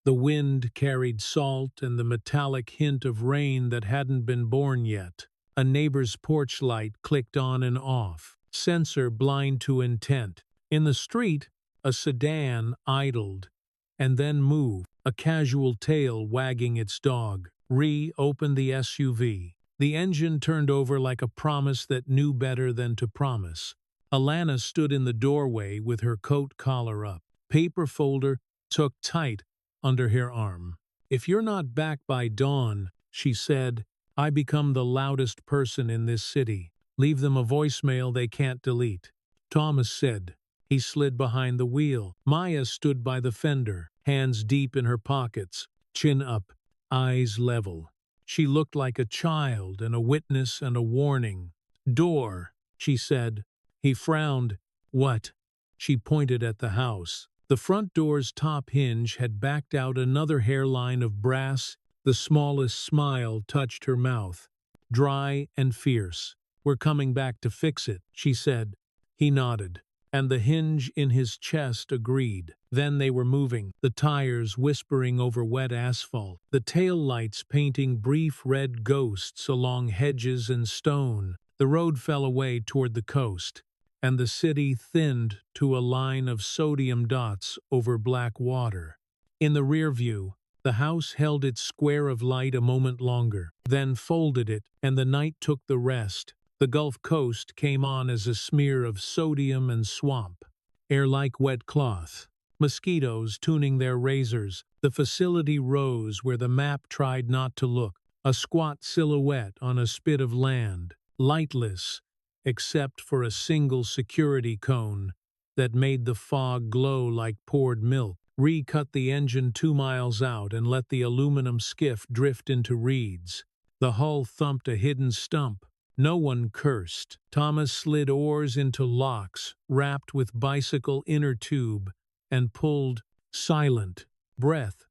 The wind carried salt and the metallic hint of rain that hadn't been born yet. A neighbor's porch light clicked on and off, sensor blind to intent. In the street, a sedan idled, and then moved, a casual tail wagging its dog. Ree opened the SUV. The engine turned over like a promise that knew better than to promise. Alana stood in the doorway with her coat collar up, paper folder tucked tight under her arm. If you're not back by dawn, she said, I become the loudest person in this city. Leave them a voicemail they can't delete. Thomas said. He slid behind the wheel. Maya stood by the fender, hands deep in her pockets, chin up, eyes level. She looked like a child and a witness and a warning. Door, she said. He frowned. What? She pointed at the house. The front door's top hinge had backed out another hairline of brass. The smallest smile touched her mouth, dry and fierce. We're coming back to fix it, she said. He nodded, and the hinge in his chest agreed. Then they were moving, the tires whispering over wet asphalt, the tail lights painting brief red ghosts along hedges and stone. The road fell away toward the coast, and the city thinned to a line of sodium dots over black water. In the rear view, the house held its square of light a moment longer, then folded it, and the night took the rest. The Gulf Coast came on as a smear of sodium and swamp, air like wet cloth. Mosquitoes tuning their razors. The facility rose where the map tried not to look, a squat silhouette on a spit of land, lightless, except for a single security cone that made the fog glow like poured milk. Ree cut the engine 2 miles out and let the aluminum skiff drift into reeds. The hull thumped a hidden stump. No one cursed. Thomas slid oars into locks, wrapped with bicycle inner tube, and pulled, silent, breath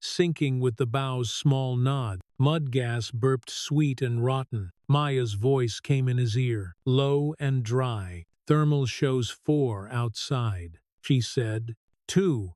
sinking with the bow's small nod. Mud gas burped sweet and rotten. Maya's voice came in his ear, low and dry. Thermal shows 4 outside, she said. 2,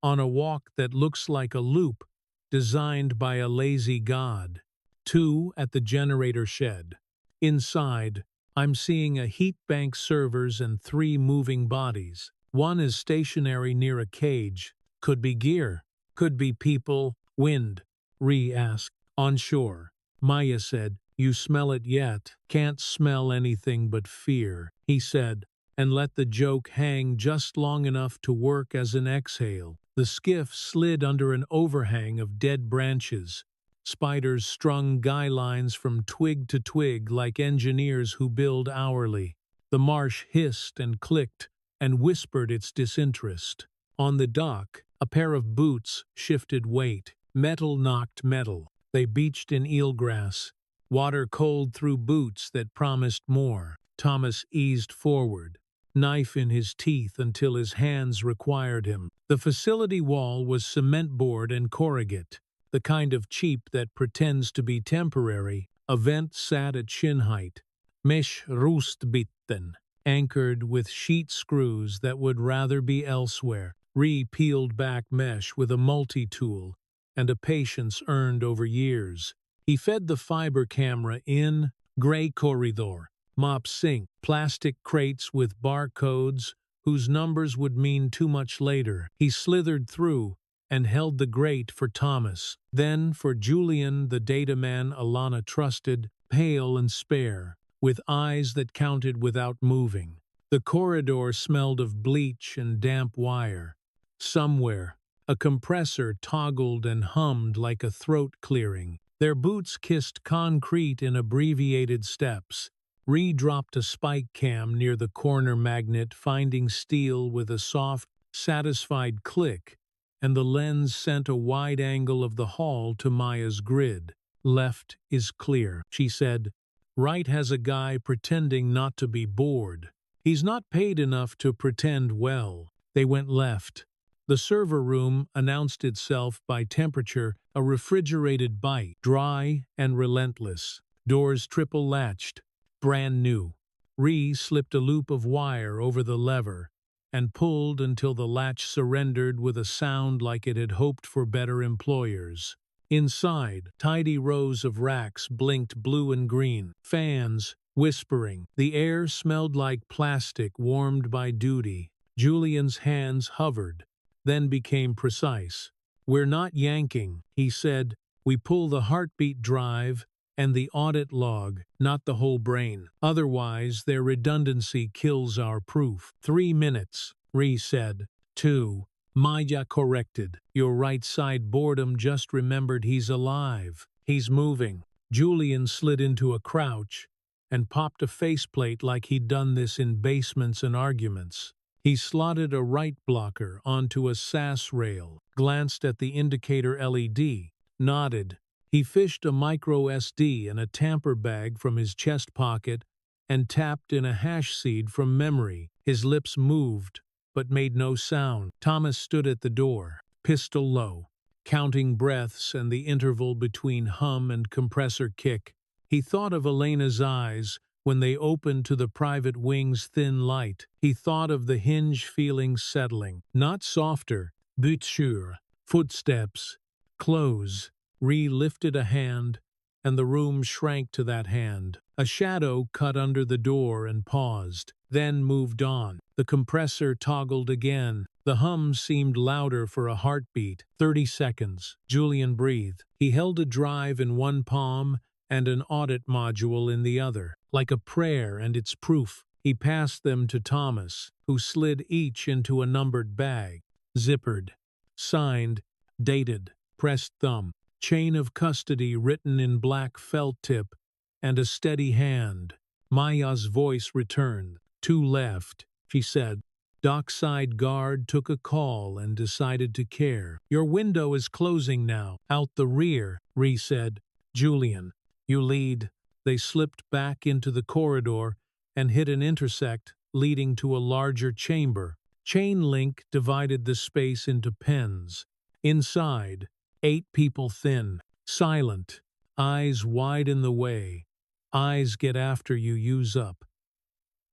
on a walk that looks like a loop, designed by a lazy god. 2 at the generator shed. Inside, I'm seeing a heat bank servers and 3 moving bodies. 1 is stationary near a cage. Could be gear. Could be people. Wind, Ree asked. On shore. Maya said, you smell it yet? Can't smell anything but fear, he said, and let the joke hang just long enough to work as an exhale. The skiff slid under an overhang of dead branches. Spiders strung guy lines from twig to twig like engineers who build hourly. The marsh hissed and clicked and whispered its disinterest. On the dock, a pair of boots shifted weight. Metal knocked metal. They beached in eelgrass. Water cold through boots that promised more. Thomas eased forward, knife in his teeth until his hands required him. The facility wall was cement board and corrugate, the kind of cheap that pretends to be temporary. A vent sat at shin height. Mesh roostbitten, anchored with sheet screws that would rather be elsewhere. Ree peeled back mesh with a multi-tool and a patience earned over years. He fed the fiber camera in. Gray corridor, mop sink, plastic crates with barcodes whose numbers would mean too much later. He slithered through and held the grate for Thomas. Then for Julian, the data man Alana trusted, pale and spare, with eyes that counted without moving. The corridor smelled of bleach and damp wire. Somewhere, a compressor toggled and hummed like a throat clearing. Their boots kissed concrete in abbreviated steps. Ree dropped a spike cam near the corner magnet, finding steel with a soft, satisfied click, and the lens sent a wide angle of the hall to Maya's grid. Left is clear, she said. Right has a guy pretending not to be bored. He's not paid enough to pretend well. They went left. The server room announced itself by temperature, a refrigerated bite, dry and relentless. Doors triple latched, brand new. Ree slipped a loop of wire over the lever and pulled until the latch surrendered with a sound like it had hoped for better employers. Inside, tidy rows of racks blinked blue and green. Fans, whispering. The air smelled like plastic warmed by duty. Julian's hands hovered, then became precise. We're not yanking, he said. We pull the heartbeat drive and the audit log, not the whole brain. Otherwise, their redundancy kills our proof. 3 minutes, Ree said. 2. Maya corrected. Your right side boredom just remembered he's alive. He's moving. Julian slid into a crouch and popped a faceplate like he'd done this in basements and arguments. He slotted a right blocker onto a SAS rail, glanced at the indicator LED, nodded. He fished a micro SD and a tamper bag from his chest pocket and tapped in a hash seed from memory. His lips moved, but made no sound. Thomas stood at the door, pistol low, counting breaths and the interval between hum and compressor kick. He thought of Elena's eyes when they opened to the private wing's thin light. He thought of the hinge feeling settling, not softer, but sure. Footsteps, close. Ree lifted a hand, and the room shrank to that hand. A shadow cut under the door and paused, then moved on. The compressor toggled again. The hum seemed louder for a heartbeat. 30 seconds. Julian breathed. He held a drive in one palm and an audit module in the other. Like a prayer and its proof, he passed them to Thomas, who slid each into a numbered bag. Zippered. Signed. Dated. Pressed thumb. Chain of custody written in black felt tip, and a steady hand. Maya's voice returned. 2 left, she said. Dockside guard took a call and decided to care. Your window is closing now. Out the rear, Ree said. Julian, you lead. They slipped back into the corridor and hit an intersect leading to a larger chamber. Chain link divided the space into pens. Inside, 8 people thin, silent, eyes wide in the way. Eyes get after you use up.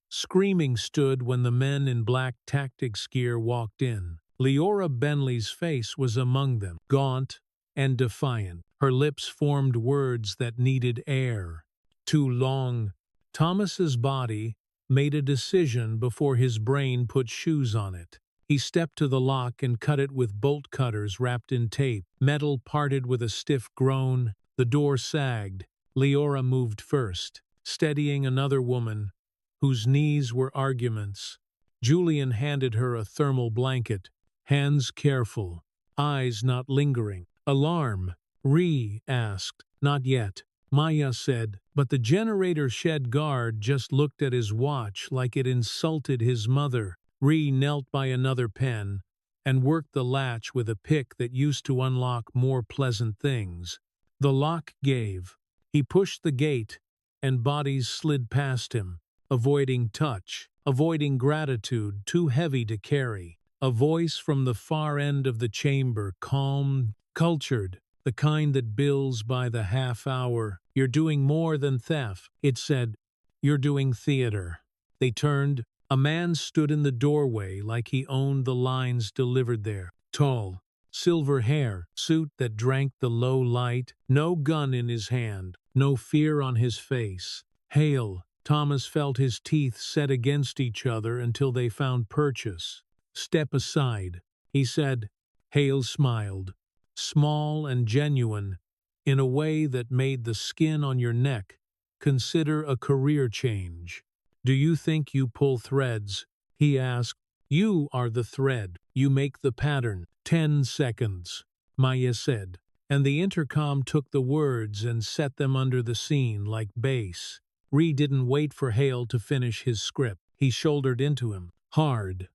Screaming stood when the men in black tactics gear walked in. Leora Bentley's face was among them, gaunt and defiant. Her lips formed words that needed air. Too long. Thomas's body made a decision before his brain put shoes on it. He stepped to the lock and cut it with bolt cutters wrapped in tape. Metal parted with a stiff groan. The door sagged. Leora moved first, steadying another woman whose knees were arguments. Julian handed her a thermal blanket, hands careful, eyes not lingering. Alarm? Ree asked. Not yet, Maya said, but the generator shed guard just looked at his watch like it insulted his mother. Ree knelt by another pen and worked the latch with a pick that used to unlock more pleasant things. The lock gave. He pushed the gate, and bodies slid past him, avoiding touch, avoiding gratitude too heavy to carry. A voice from the far end of the chamber, calm, cultured, the kind that bills by the half hour. You're doing more than theft, it said. You're doing theater. They turned. A man stood in the doorway like he owned the lines delivered there. Tall, silver hair, suit that drank the low light, no gun in his hand, no fear on his face. Hale. Thomas felt his teeth set against each other until they found purchase. Step aside, he said. Hale smiled, small and genuine, in a way that made the skin on your neck consider a career change. Do you think you pull threads? He asked. You are the thread. You make the pattern. 10 seconds, Maya said, and the intercom took the words and set them under the scene like bass. Ree didn't wait for Hale to finish his script. He shouldered into him, hard,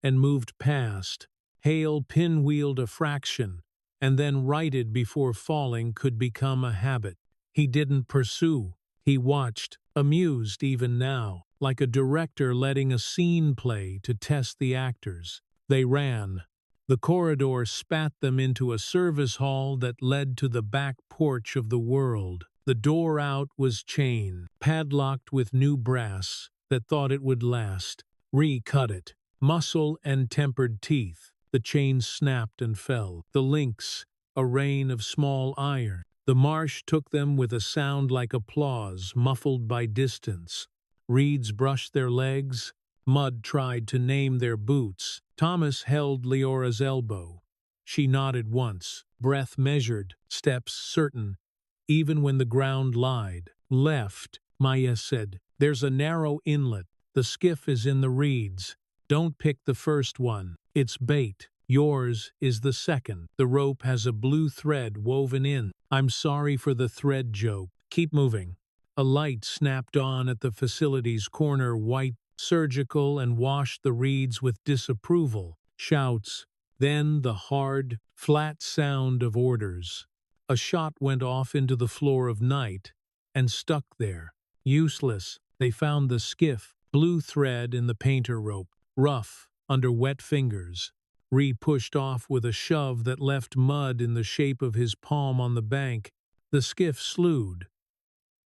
and moved past. Hale pinwheeled a fraction, and then righted before falling could become a habit. He didn't pursue. He watched, amused even now, like a director letting a scene play to test the actors. They ran. The corridor spat them into a service hall that led to the back porch of the world. The door out was chain, padlocked with new brass that thought it would last. Ree cut it. Muscle and tempered teeth. The chain snapped and fell. The links, a rain of small iron. The marsh took them with a sound like applause, muffled by distance. Reeds brushed their legs. Mud tried to name their boots. Thomas held Leora's elbow. She nodded once, breath measured, steps certain, even when the ground lied. Left, Maya said. There's a narrow inlet. The skiff is in the reeds. Don't pick the first one. It's bait. Yours is the second. The rope has a blue thread woven in. I'm sorry for the thread joke. Keep moving. A light snapped on at the facility's corner, white, surgical, and washed the reeds with disapproval. Shouts. Then the hard, flat sound of orders. A shot went off into the floor of night and stuck there. Useless. They found the skiff, blue thread in the painter rope, rough, under wet fingers. Ree pushed off with a shove that left mud in the shape of his palm on the bank. The skiff slewed.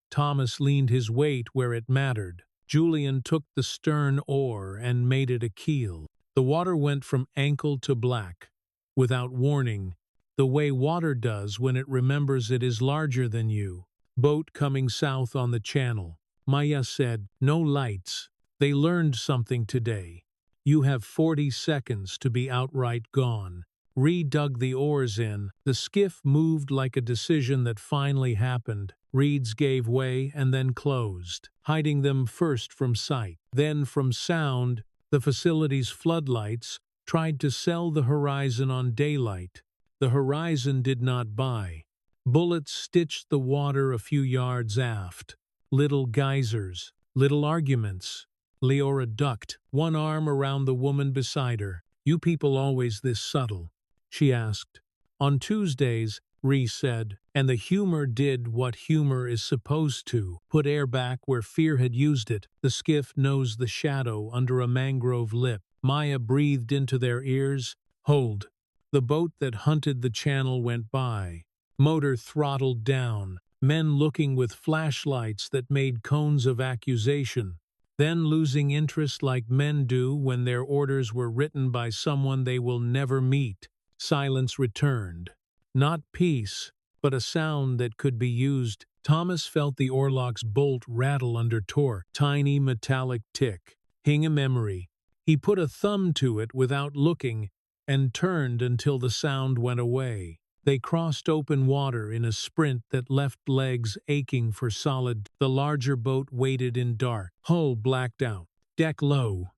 Thomas leaned his weight where it mattered. Julian took the stern oar and made it a keel. The water went from ankle to black, without warning, the way water does when it remembers it is larger than you. Boat coming south on the channel. Maya said, no lights. They learned something today. You have 40 seconds to be outright gone. Ree dug the oars in. The skiff moved like a decision that finally happened. Reeds gave way and then closed, hiding them first from sight, then from sound. The facility's floodlights tried to sell the horizon on daylight. The horizon did not buy. Bullets stitched the water a few yards aft. Little geysers, little arguments. Leora ducked, one arm around the woman beside her. You people always this subtle? She asked. On Tuesdays, Ree said, and the humor did what humor is supposed to, put air back where fear had used it. The skiff nosed the shadow under a mangrove lip. Maya breathed into their ears. Hold. The boat that hunted the channel went by. Motor throttled down. Men looking with flashlights that made cones of accusation. Then losing interest like men do when their orders were written by someone they will never meet. Silence returned. Not peace, but a sound that could be used. Thomas felt the oarlock's bolt rattle under torque. Tiny metallic tick. Hing a memory. He put a thumb to it without looking and turned until the sound went away. They crossed open water in a sprint that left legs aching for solid. The larger boat waited in dark. Hull blacked out. Deck low.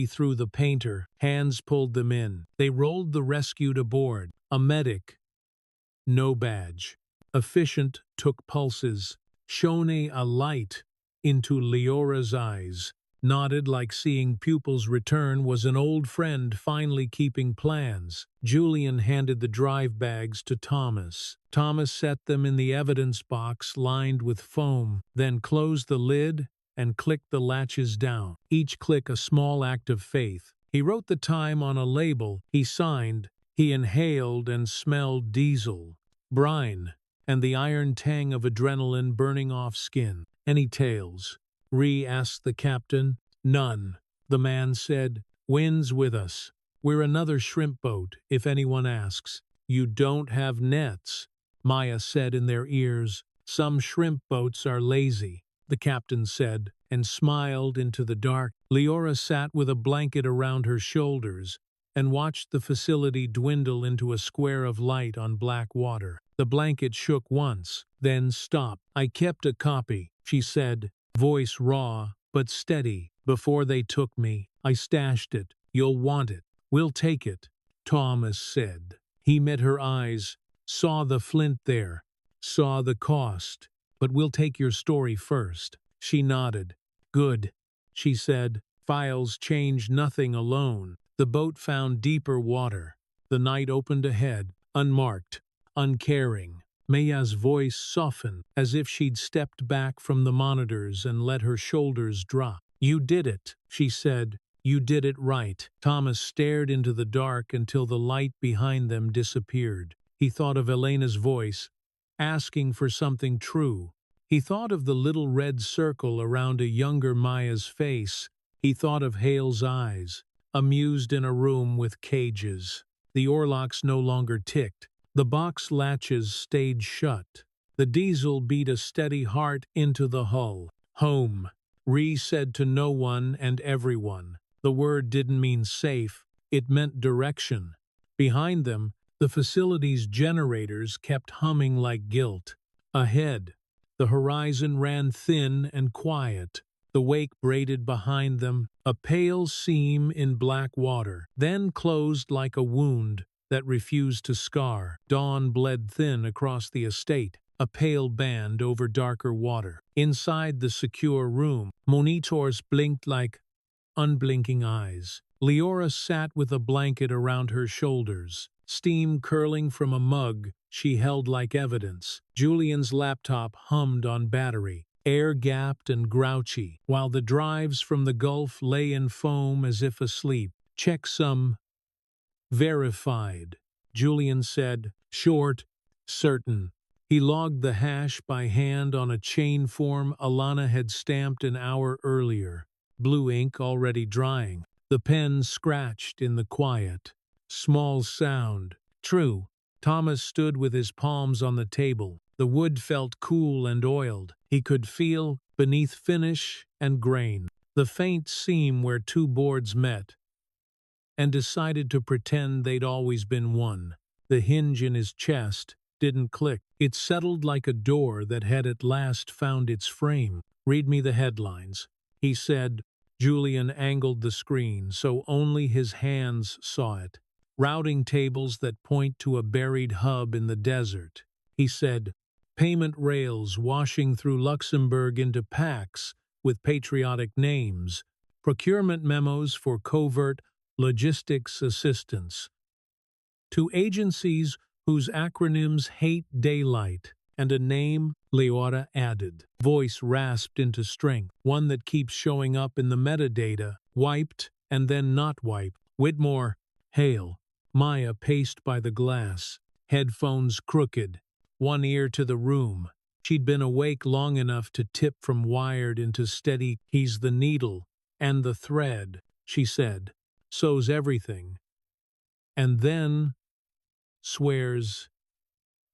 Threw the painter. Hands pulled them in. They rolled the rescued aboard. A medic. No badge. Efficient took pulses. Shone a light into Leora's eyes. Nodded like seeing pupils return was an old friend finally keeping plans. Julian handed the drive bags to Thomas. Thomas set them in the evidence box lined with foam, then closed the lid and clicked the latches down. Each click a small act of faith. He wrote the time on a label. He signed. He inhaled and smelled diesel, brine, and the iron tang of adrenaline burning off skin. Any tales? Asked the captain. None. The man said, Wind's with us. We're another shrimp boat, if anyone asks. You don't have nets, Maya said in their ears. Some shrimp boats are lazy, the captain said, and smiled into the dark. Leora sat with a blanket around her shoulders and watched the facility dwindle into a square of light on black water. The blanket shook once, then stopped. I kept a copy, she said, voice raw but steady. Before they took me, I stashed it. You'll want it. We'll take it, Thomas said. He met her eyes, saw the flint there, saw the cost. But we'll take your story first. She nodded. Good, she said. Files change nothing alone. The boat found deeper water. The night opened ahead, unmarked, uncaring. Maya's voice softened, as if she'd stepped back from the monitors and let her shoulders drop. You did it, she said. You did it right. Thomas stared into the dark until the light behind them disappeared. He thought of Elena's voice, asking for something true. He thought of the little red circle around a younger Maya's face. He thought of Hale's eyes, amused in a room with cages. The oarlocks no longer ticked. The box latches stayed shut. The diesel beat a steady heart into the hull. Home, said to no one and everyone. The word didn't mean safe, it meant direction. Behind them, the facility's generators kept humming like guilt. Ahead, the horizon ran thin and quiet. The wake braided behind them, a pale seam in black water, then closed like a wound that refused to scar. Dawn bled thin across the estate, a pale band over darker water. Inside the secure room, monitors blinked like unblinking eyes. Leora sat with a blanket around her shoulders, steam curling from a mug she held like evidence. Julian's laptop hummed on battery, air-gapped and grouchy, while the drives from the Gulf lay in foam as if asleep. Checksum. Verified, Julian said, short, certain. He logged the hash by hand on a chain form Alana had stamped an hour earlier, blue ink already drying. The pen scratched in the quiet. Small sound. True. Thomas stood with his palms on the table. The wood felt cool and oiled. He could feel, beneath finish and grain, the faint seam where two boards met, and decided to pretend they'd always been one. The hinge in his chest didn't click. It settled like a door that had at last found its frame. Read me the headlines, he said. Julian angled the screen so only his hands saw it. Routing tables that point to a buried hub in the desert. He said, payment rails washing through Luxembourg into packs with patriotic names. Procurement memos for covert logistics assistance. To agencies whose acronyms hate daylight, and a name, Leora added. Voice rasped into strength, one that keeps showing up in the metadata, wiped and then not wiped. Whitmore, Hale, Maya paced by the glass, headphones crooked, one ear to the room. She'd been awake long enough to tip from wired into steady. He's the needle and the thread, she said. So's everything. And then, swears,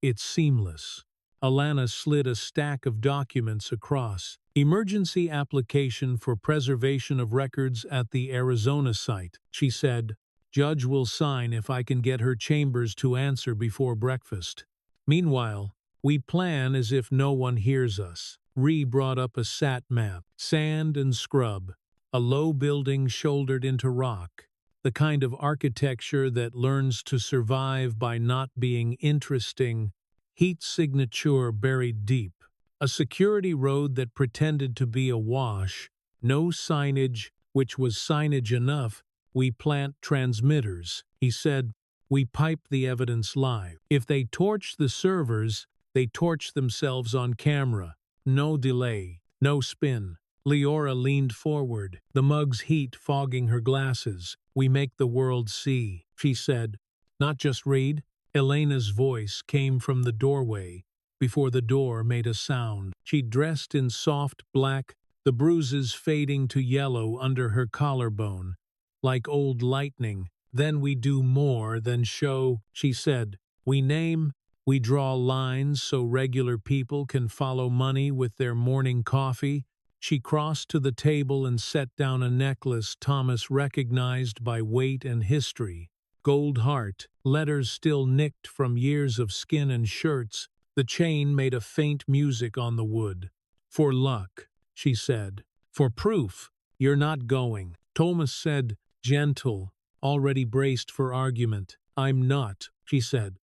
it's seamless. Alana slid a stack of documents across. Emergency application for preservation of records at the Arizona site, she said. Judge will sign if I can get her chambers to answer before breakfast. Meanwhile, we plan as if no one hears us. Ree brought up a sat map, sand and scrub, a low building shouldered into rock, the kind of architecture that learns to survive by not being interesting, heat signature buried deep, a security road that pretended to be awash, no signage, which was signage enough. We plant transmitters, he said. We pipe the evidence live. If they torch the servers, they torch themselves on camera. No delay, no spin. Leora leaned forward, the mug's heat fogging her glasses. We make the world see, she said. Not just read. Elena's voice came from the doorway before the door made a sound. She dressed in soft black, the bruises fading to yellow under her collarbone, like old lightning. Then we do more than show, she said. We name, we draw lines so regular people can follow money with their morning coffee. She crossed to the table and set down a necklace Thomas recognized by weight and history. Gold heart, letters still nicked from years of skin and shirts. The chain made a faint music on the wood. For luck, she said. For proof, you're not going. Thomas said, gentle, already braced for argument. I'm not, she said,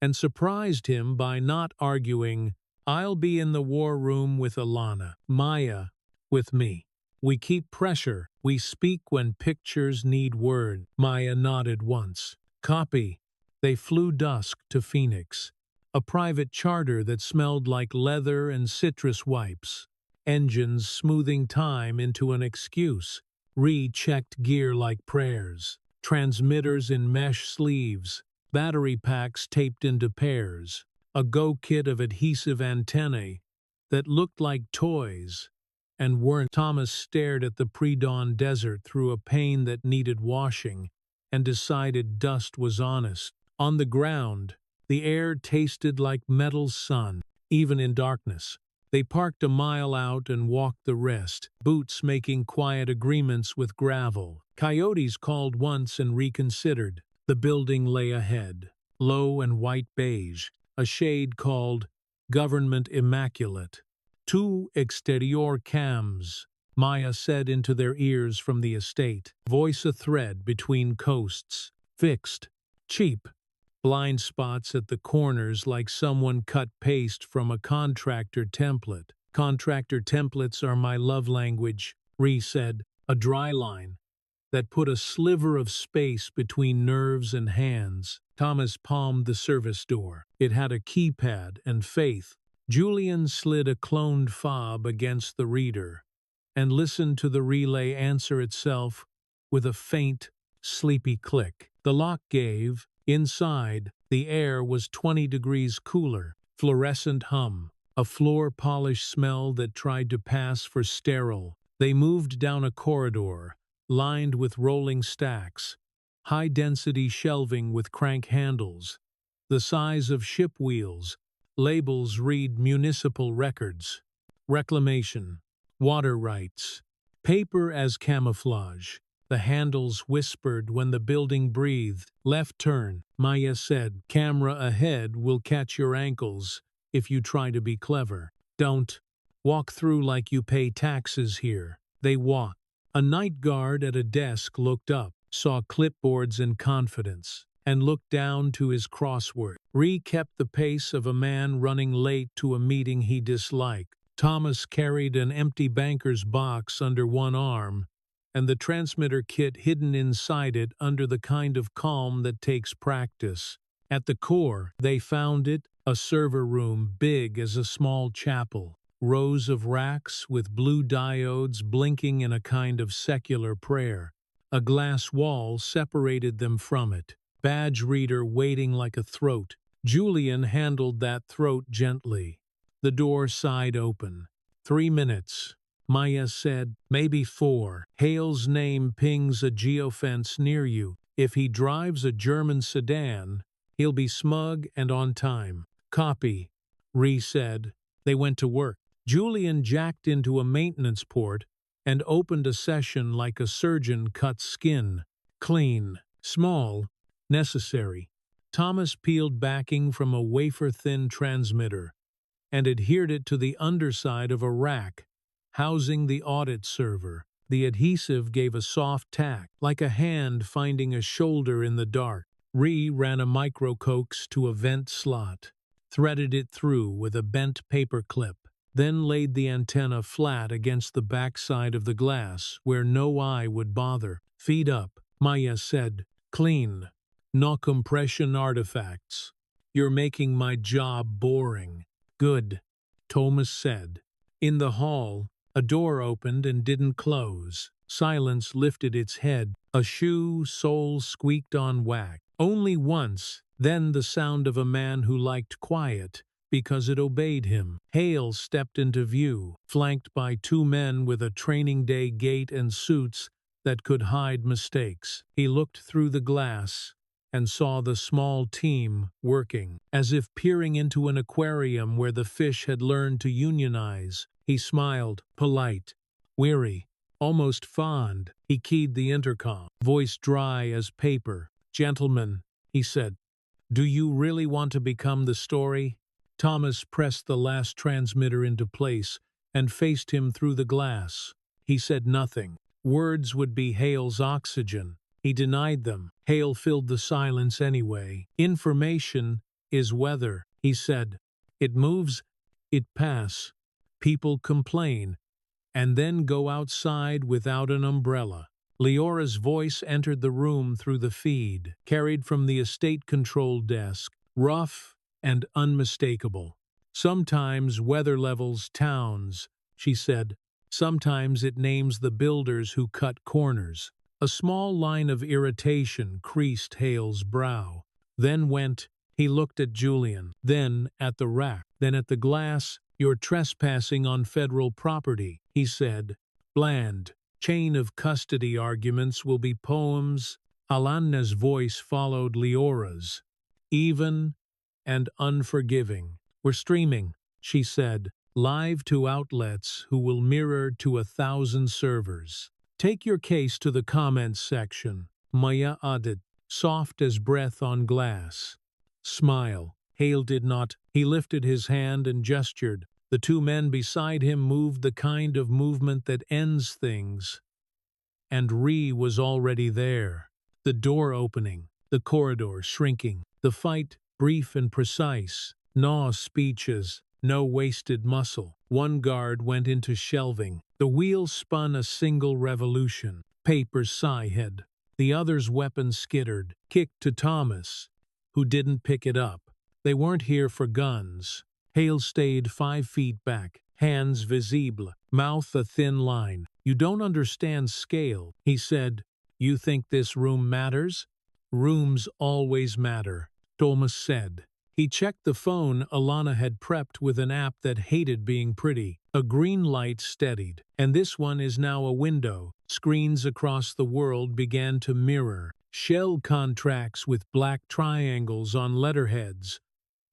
and surprised him by not arguing. I'll be in the war room with Alana. Maya, with me. We keep pressure. We speak when pictures need word. Maya nodded once. Copy. They flew dusk to Phoenix. A private charter that smelled like leather and citrus wipes. Engines smoothing time into an excuse. Re-checked gear like prayers. Transmitters in mesh sleeves. Battery packs taped into pairs. A go-kit of adhesive antennae that looked like toys and weren't. Thomas stared at the pre-dawn desert through a pane that needed washing and decided dust was honest. On the ground, the air tasted like metal sun, even in darkness. They parked a mile out and walked the rest, boots making quiet agreements with gravel. Coyotes called once and reconsidered. The building lay ahead, low and white beige, a shade called Government Immaculate. 2 exterior cams, Maya said into their ears from the estate. Voice a thread between coasts. Fixed. Cheap. Blind spots at the corners like someone cut paste from a contractor template. Contractor templates are my love language, Ree said. A dry line that put a sliver of space between nerves and hands. Thomas palmed the service door. It had a keypad and faith. Julian slid a cloned fob against the reader and listened to the relay answer itself with a faint, sleepy click. The lock gave. Inside, the air was 20 degrees cooler. Fluorescent hum. A floor polish smell that tried to pass for sterile. They moved down a corridor, lined with rolling stacks, high-density shelving with crank handles, the size of ship wheels. Labels read municipal records, reclamation, water rights, paper as camouflage. The handles whispered when the building breathed. Left turn, Maya said. Camera ahead will catch your ankles if you try to be clever. Don't walk through like you pay taxes here. They walked. A night guard at a desk looked up, saw clipboards and confidence, and looked down to his crossword. Ree kept the pace of a man running late to a meeting he disliked. Thomas carried an empty banker's box under one arm, and the transmitter kit hidden inside it under the kind of calm that takes practice. At the core, they found it, a server room big as a small chapel. Rows of racks with blue diodes blinking in a kind of secular prayer. A glass wall separated them from it. badge reader waiting like a throat. Julian handled that throat gently. The door sighed open. 3 minutes, Maya said. Maybe 4. Hale's name pings a geofence near you. If he drives a German sedan, he'll be smug and on time. Copy, Ree said. They went to work. Julian jacked into a maintenance port and opened a session like a surgeon cuts skin. Clean, small, necessary. Thomas peeled backing from a wafer-thin transmitter and adhered it to the underside of a rack housing the audit server. The adhesive gave a soft tack, like a hand finding a shoulder in the dark. Ree ran a micro-coax to a vent slot, threaded it through with a bent paper clip, then laid the antenna flat against the backside of the glass where no eye would bother. Feed up, Maya said. Clean. No compression artifacts. You're making my job boring. Good, Thomas said. In the hall, a door opened and didn't close. Silence lifted its head. A shoe sole squeaked on wax. Only once, then the sound of a man who liked quiet because it obeyed him. Hale stepped into view, flanked by 2 men with a training day gait and suits that could hide mistakes. He looked through the glass and saw the small team working, as if peering into an aquarium where the fish had learned to unionize. He smiled, polite, weary, almost fond. He keyed the intercom, voice dry as paper. Gentlemen, he said, do you really want to become the story? Thomas pressed the last transmitter into place and faced him through the glass. He said nothing. Words would be Hale's oxygen. He denied them. Hale filled the silence anyway. Information is weather, he said. It moves, it passes. People complain, and then go outside without an umbrella. Leora's voice entered the room through the feed, carried from the estate control desk, rough and unmistakable. Sometimes weather levels towns, she said. Sometimes it names the builders who cut corners. A small line of irritation creased Hale's brow. Then went, he looked at Julian, then at the rack, then at the glass. You're trespassing on federal property, he said. Bland. Chain of custody arguments will be poems. Alanna's voice followed Leora's, even and unforgiving. We're streaming, she said, live to outlets who will mirror to 1,000 servers. Take your case to the comments section. Maya added, soft as breath on glass. Smile. Hale did not. He lifted his hand and gestured. The 2 men beside him moved the kind of movement that ends things. And Ree was already there. The door opening, the corridor shrinking, the fight brief and precise. No speeches, no wasted muscle. One guard went into shelving. The wheel spun a single revolution. Paper sighed. The other's weapon skittered, kicked to Thomas, who didn't pick it up. They weren't here for guns. Hale stayed 5 feet back, hands visible, mouth a thin line. You don't understand scale, he said. You think this room matters? Rooms always matter, Thomas said. He checked the phone Alana had prepped with an app that hated being pretty. A green light steadied, and this one is now a window. Screens across the world began to mirror. Shell contracts with black triangles on letterheads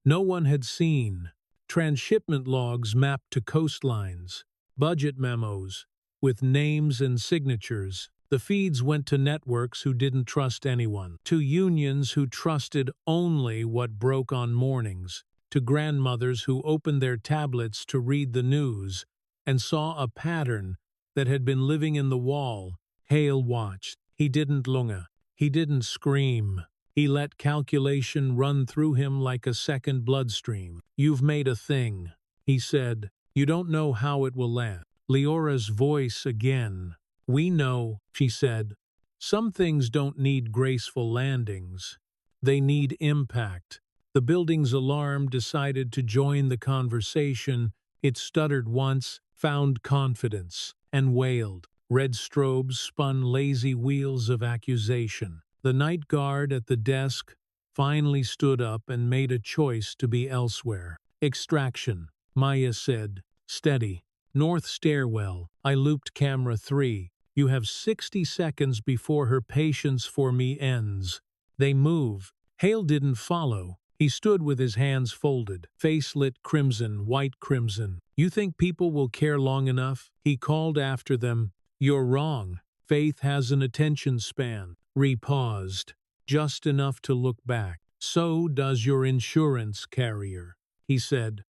no one had seen. Transshipment logs mapped to coastlines. Budget memos with names and signatures. The feeds went to networks who didn't trust anyone, to unions who trusted only what broke on mornings, to grandmothers who opened their tablets to read the news and saw a pattern that had been living in the wall. Hale watched. He didn't lunga. He didn't scream. He let calculation run through him like a second bloodstream. You've made a thing, he said. You don't know how it will land. Leora's voice again. We know, she said. Some things don't need graceful landings. They need impact. The building's alarm decided to join the conversation. It stuttered once, found confidence, and wailed. Red strobes spun lazy wheels of accusation. The night guard at the desk finally stood up and made a choice to be elsewhere. Extraction, Maya said. Steady. North stairwell. I looped camera 3. You have 60 seconds before her patience for me ends. They move. Hale didn't follow. He stood with his hands folded, face lit crimson, white crimson. You think people will care long enough? He called after them. You're wrong. Faith has an attention span. Ree paused, just enough to look back. So does your insurance carrier, he said,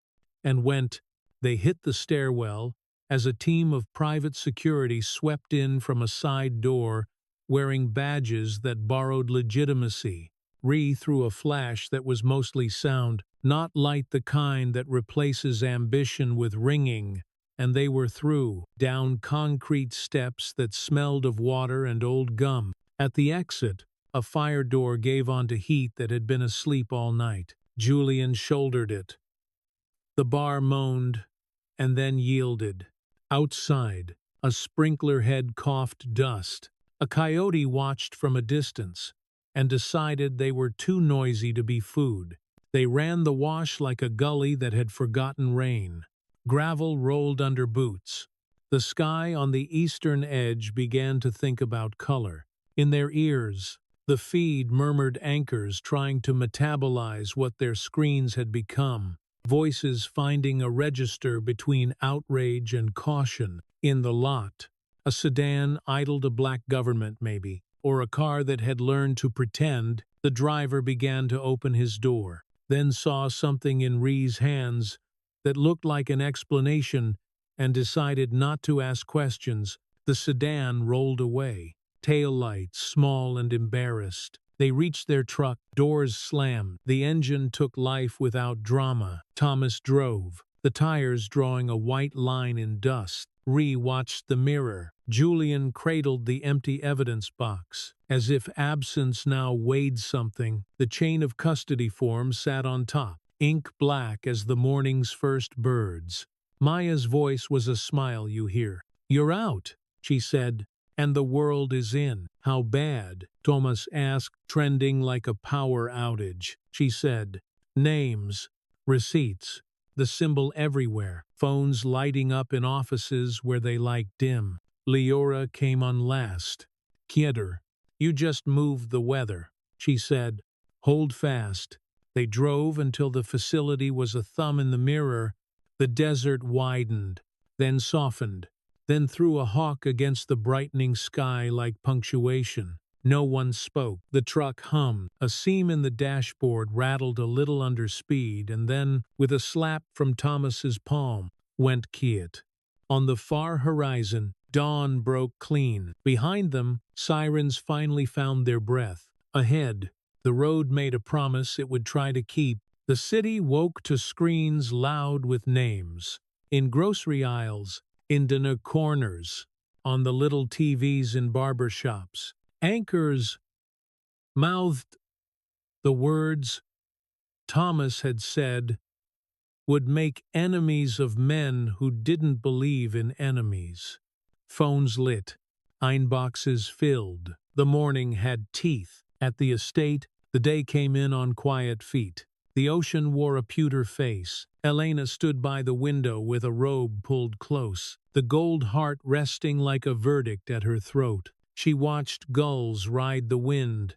and went. They hit the stairwell as a team of private security swept in from a side door, wearing badges that borrowed legitimacy. Ree threw a flash that was mostly sound, not light, the kind that replaces ambition with ringing, and they were through, down concrete steps that smelled of water and old gum. At the exit, a fire door gave onto heat that had been asleep all night. Julian shouldered it. The bar moaned, and then yielded. Outside, a sprinkler head coughed dust. A coyote watched from a distance, and decided they were too noisy to be food. They ran the wash like a gully that had forgotten rain. Gravel rolled under boots. The sky on the eastern edge began to think about color. In their ears, the feed murmured anchors trying to metabolize what their screens had become, voices finding a register between outrage and caution. In the lot, a sedan idled, a black government maybe, or a car that had learned to pretend. The driver began to open his door, then saw something in Ree's hands that looked like an explanation and decided not to ask questions. The sedan rolled away, tail lights small and embarrassed. They reached their truck, doors slammed. The engine took life without drama. Thomas drove, the tires drawing a white line in dust. Ree watched the mirror. Julian cradled the empty evidence box. As if absence now weighed something, the chain of custody form sat on top, ink black as the morning's first birds. Maya's voice was a smile you hear. "You're out," she said, "and the world is in." "How bad?" Thomas asked, trending like a power outage. She said, "Names, receipts, the symbol everywhere, phones lighting up in offices where they like dim." Leora came on last. "Kidder, you just moved the weather," she said. "Hold fast." They drove until the facility was a thumb in the mirror. The desert widened, then softened, then threw a hawk against the brightening sky like punctuation. No one spoke. The truck hummed. A seam in the dashboard rattled a little under speed, and then, with a slap from Thomas's palm, went Kiet. On the far horizon, dawn broke clean. Behind them, sirens finally found their breath. Ahead, the road made a promise it would try to keep. The city woke to screens loud with names. In grocery aisles, in dinner corners, on the little TVs in barber shops, anchors mouthed the words Thomas had said would make enemies of men who didn't believe in enemies. Phones lit, inboxes filled. The morning had teeth. At the estate, the day came in on quiet feet. The ocean wore a pewter face. Elena stood by the window with a robe pulled close, the gold heart resting like a verdict at her throat. She watched gulls ride the wind,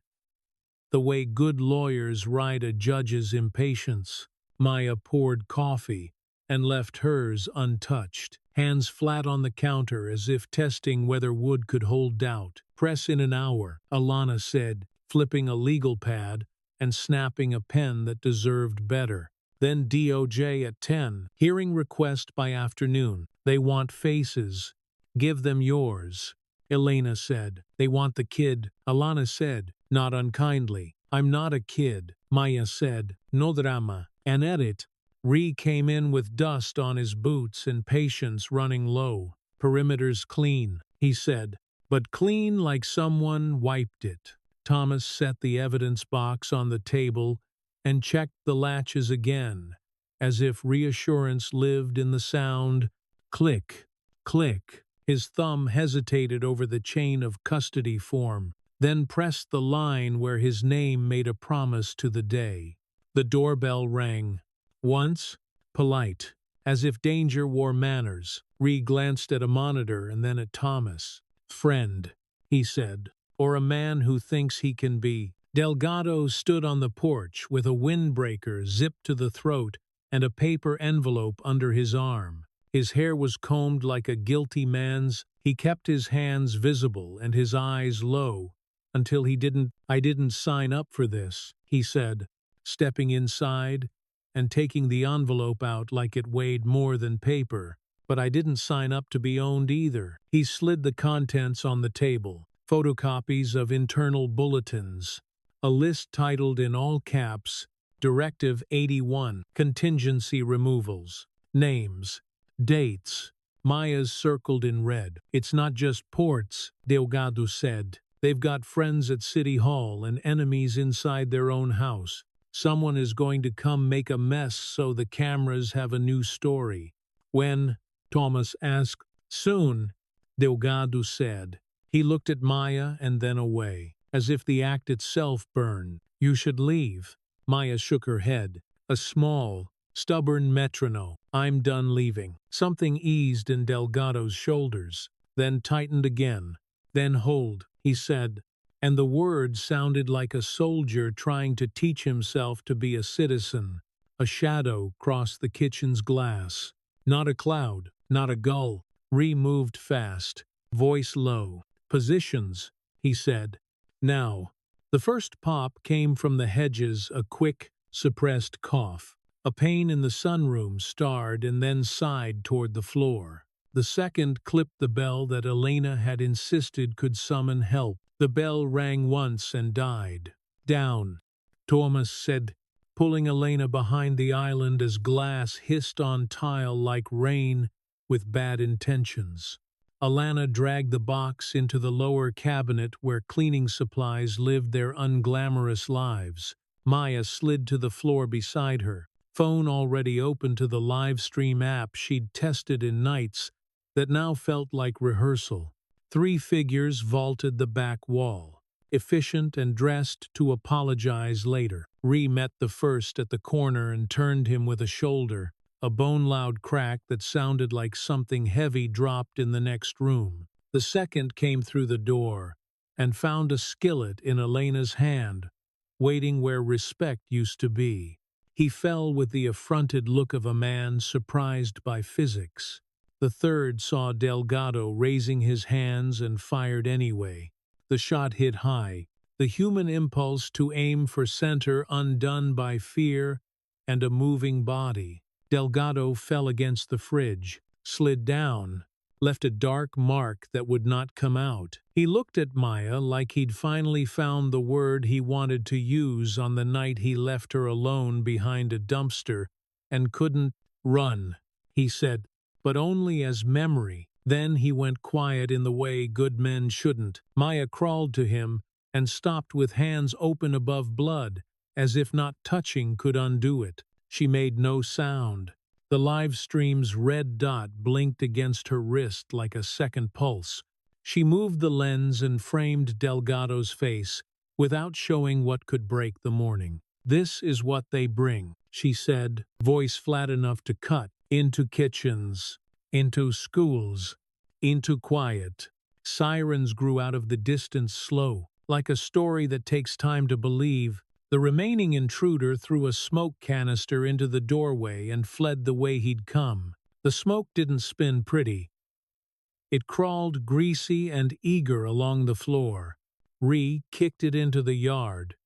the way good lawyers ride a judge's impatience. Maya poured coffee and left hers untouched, hands flat on the counter as if testing whether wood could hold doubt. "Press in an hour," Alana said, flipping a legal pad and snapping a pen that deserved better. Then DOJ at 10, hearing request by afternoon. "They want faces. Give them yours," Elena said. "They want the kid," Alana said, not unkindly. "I'm not a kid," Maya said. "No drama." And at it, Ree came in with dust on his boots and patience running low. "Perimeter's clean," he said, "but clean like someone wiped it." Thomas set the evidence box on the table and checked the latches again, as if reassurance lived in the sound. Click, click. His thumb hesitated over the chain of custody form. then pressed the line where his name made a promise to the day. The doorbell rang. Once, polite, as if danger wore manners, Ree glanced at a monitor and then at Thomas. "Friend," he said, "or a man who thinks he can be." Delgado stood on the porch with a windbreaker zipped to the throat and a paper envelope under his arm. His hair was combed like a guilty man's. He kept his hands visible and his eyes low until "I didn't sign up for this," he said, stepping inside and taking the envelope out like it weighed more than paper. "But I didn't sign up to be owned either." He slid the contents on the table. Photocopies of internal bulletins. A list titled in all caps, Directive 81, Contingency Removals. Names. Dates. Maya's circled in red. "It's not just ports," Delgado said. "They've got friends at City Hall and enemies inside their own house. Someone is going to come make a mess so the cameras have a new story." "When?" Thomas asked. "Soon," Delgado said. He looked at Maya and then away, as if the act itself burned. "You should leave." Maya shook her head, a small, stubborn metronome. "I'm done leaving." Something eased in Delgado's shoulders, then tightened again. "Then hold," he said, and the words sounded like a soldier trying to teach himself to be a citizen. A shadow crossed the kitchen's glass. Not a cloud, not a gull. Ree moved fast, voice low. "Positions," he said. "Now." The first pop came from the hedges, a quick, suppressed cough. A pane in the sunroom starred and then sighed toward the floor. The second clipped the bell that Elena had insisted could summon help. The bell rang once and died. "Down," Thomas said, pulling Elena behind the island as glass hissed on tile like rain with bad intentions. Alana dragged the box into the lower cabinet where cleaning supplies lived their unglamorous lives. Maya slid to the floor beside her, phone already open to the live stream app she'd tested in nights that now felt like rehearsal. 3 figures vaulted the back wall, efficient and dressed to apologize later. Ree met the first at the corner and turned him with a shoulder, a bone-loud crack that sounded like something heavy dropped in the next room. The second came through the door and found a skillet in Elena's hand, waiting where respect used to be. He fell with the affronted look of a man surprised by physics. The third saw Delgado raising his hands and fired anyway. The shot hit high, the human impulse to aim for center undone by fear and a moving body. Delgado fell against the fridge, slid down, left a dark mark that would not come out. He looked at Maya like he'd finally found the word he wanted to use on the night he left her alone behind a dumpster and couldn't run, he said, but only as memory. Then he went quiet in the way good men shouldn't. Maya crawled to him and stopped with hands open above blood, as if not touching could undo it. She made no sound. The live stream's red dot blinked against her wrist like a second pulse. She moved the lens and framed Delgado's face without showing what could break the morning. "This is what they bring," she said, voice flat enough to cut, "into kitchens, into schools, into quiet." Sirens grew out of the distance slow, like a story that takes time to believe. The remaining intruder threw a smoke canister into the doorway and fled the way he'd come. The smoke didn't spin pretty. It crawled greasy and eager along the floor. Ree kicked it into the yard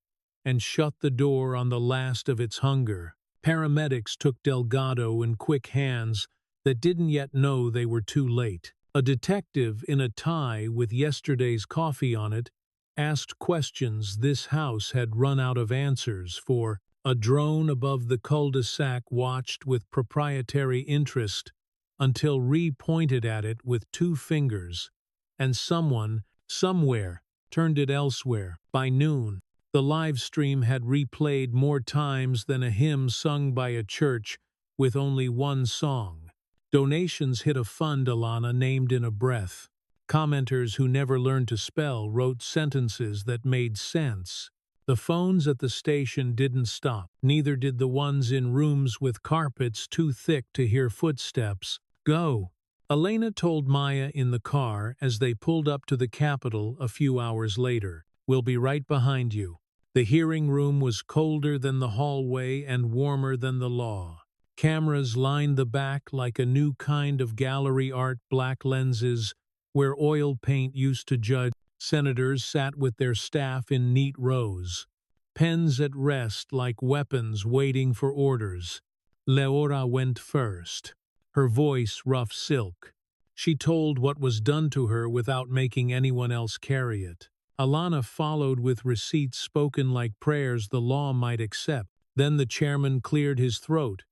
and shut the door on the last of its hunger. Paramedics took Delgado in quick hands that didn't yet know they were too late. A detective in a tie with yesterday's coffee on it asked questions this house had run out of answers for. A drone above the cul-de-sac watched with proprietary interest until Ree pointed at it with 2 fingers, and someone, somewhere, turned it elsewhere. By noon, the live stream had replayed more times than a hymn sung by a church with only one song. Donations hit a fund Alana named in a breath. Commenters who never learned to spell wrote sentences that made sense. The phones at the station didn't stop, neither did the ones in rooms with carpets too thick to hear footsteps. Go, Elena told Maya in the car as they pulled up to the Capitol a few hours later. We'll be right behind you. The hearing room was colder than the hallway and warmer than the law. Cameras lined the back like a new kind of gallery art, black lenses where oil paint used to judge. Senators sat with their staff in neat rows, pens at rest like weapons waiting for orders. Leora went first, her voice rough silk. She told what was done to her without making anyone else carry it. Alana followed with receipts spoken like prayers the law might accept. Then the chairman cleared his throat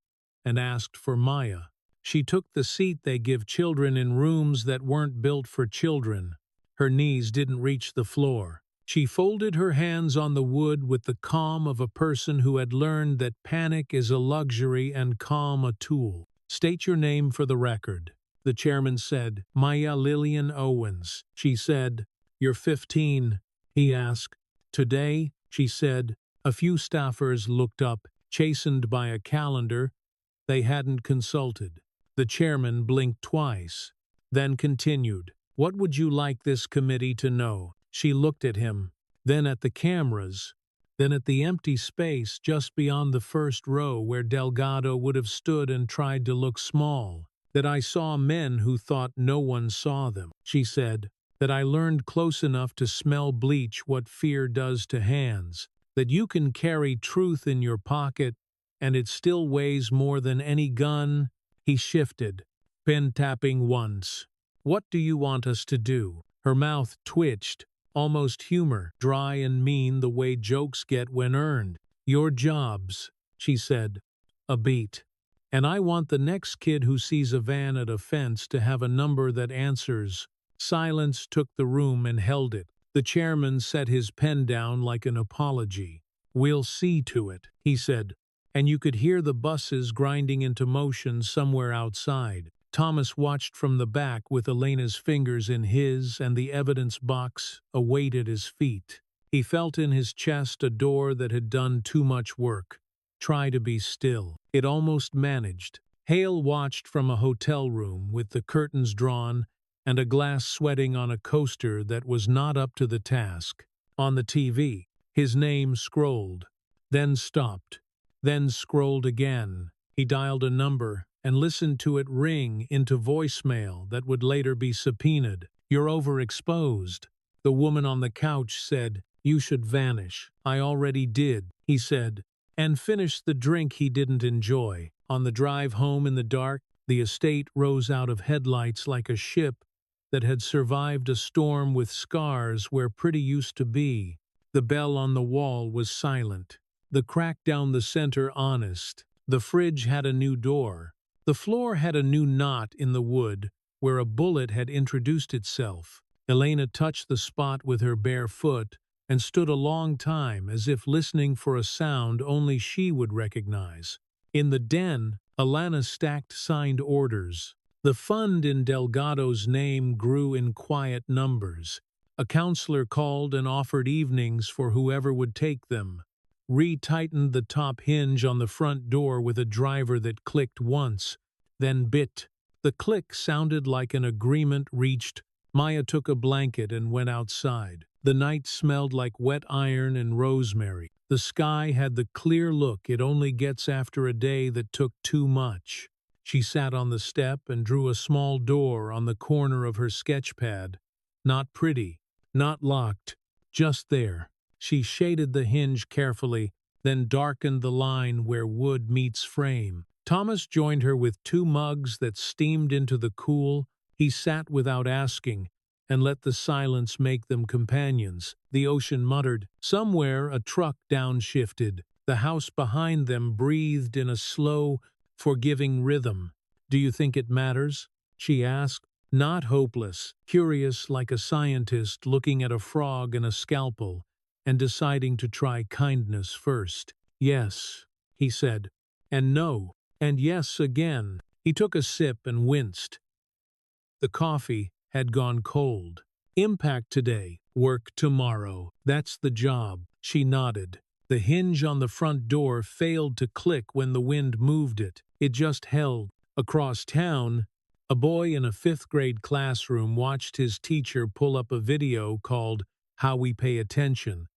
and asked for Maya. She took the seat they give children in rooms that weren't built for children. Her knees didn't reach the floor. She folded her hands on the wood with the calm of a person who had learned that panic is a luxury and calm a tool. State your name for the record. The chairman said, Maya Lillian Owens. She said, You're 15, he asked. Today, she said. A few staffers looked up, chastened by a calendar they hadn't consulted. The chairman blinked twice, then continued. What would you like this committee to know? She looked at him, then at the cameras, then at the empty space just beyond the first row where Delgado would have stood and tried to look small. That I saw men who thought no one saw them, she said. That I learned close enough to smell bleach what fear does to hands. That you can carry truth in your pocket and it still weighs more than any gun. He shifted, pen tapping once. What do you want us to do? Her mouth twitched, almost humor, dry and mean the way jokes get when earned. Your jobs, she said. A beat. And I want the next kid who sees a van at a fence to have a number that answers. Silence took the room and held it. The chairman set his pen down like an apology. We'll see to it, he said. And you could hear the buses grinding into motion somewhere outside. Thomas watched from the back with Elena's fingers in his and the evidence box awaited his feet. He felt in his chest a door that had done too much work. Try to be still. It almost managed. Hale watched from a hotel room with the curtains drawn and a glass sweating on a coaster that was not up to the task. On the TV, his name scrolled, then stopped, then scrolled again. He dialed a number and listened to it ring into voicemail that would later be subpoenaed. You're overexposed. The woman on the couch said, You should vanish. I already did, he said, and finished the drink he didn't enjoy. On the drive home in the dark, the estate rose out of headlights like a ship that had survived a storm with scars where pretty used to be. The bell on the wall was silent. The crack down the center honest. The fridge had a new door. The floor had a new knot in the wood where a bullet had introduced itself. Elena touched the spot with her bare foot and stood a long time as if listening for a sound only she would recognize. In the den, Alana stacked signed orders. The fund in Delgado's name grew in quiet numbers. A counselor called and offered evenings for whoever would take them. Re-tightened the top hinge on the front door with a driver that clicked once, then bit. The click sounded like an agreement reached. Maya took a blanket and went outside. The night smelled like wet iron and rosemary. The sky had the clear look it only gets after a day that took too much. She sat on the step and drew a small door on the corner of her sketchpad. Not pretty, not locked, just there. She shaded the hinge carefully, then darkened the line where wood meets frame. Thomas joined her with 2 mugs that steamed into the cool. He sat without asking, and let the silence make them companions. The ocean muttered. Somewhere a truck downshifted. The house behind them breathed in a slow, forgiving rhythm. Do you think it matters? She asked. Not hopeless, curious like a scientist looking at a frog and a scalpel and deciding to try kindness first. Yes, he said, and no, and yes again. He took a sip and winced. The coffee had gone cold. Impact today, work tomorrow. That's the job. She nodded. The hinge on the front door failed to click when the wind moved it. It just held. Across town, a boy in a fifth-grade classroom watched his teacher pull up a video called How We Pay Attention,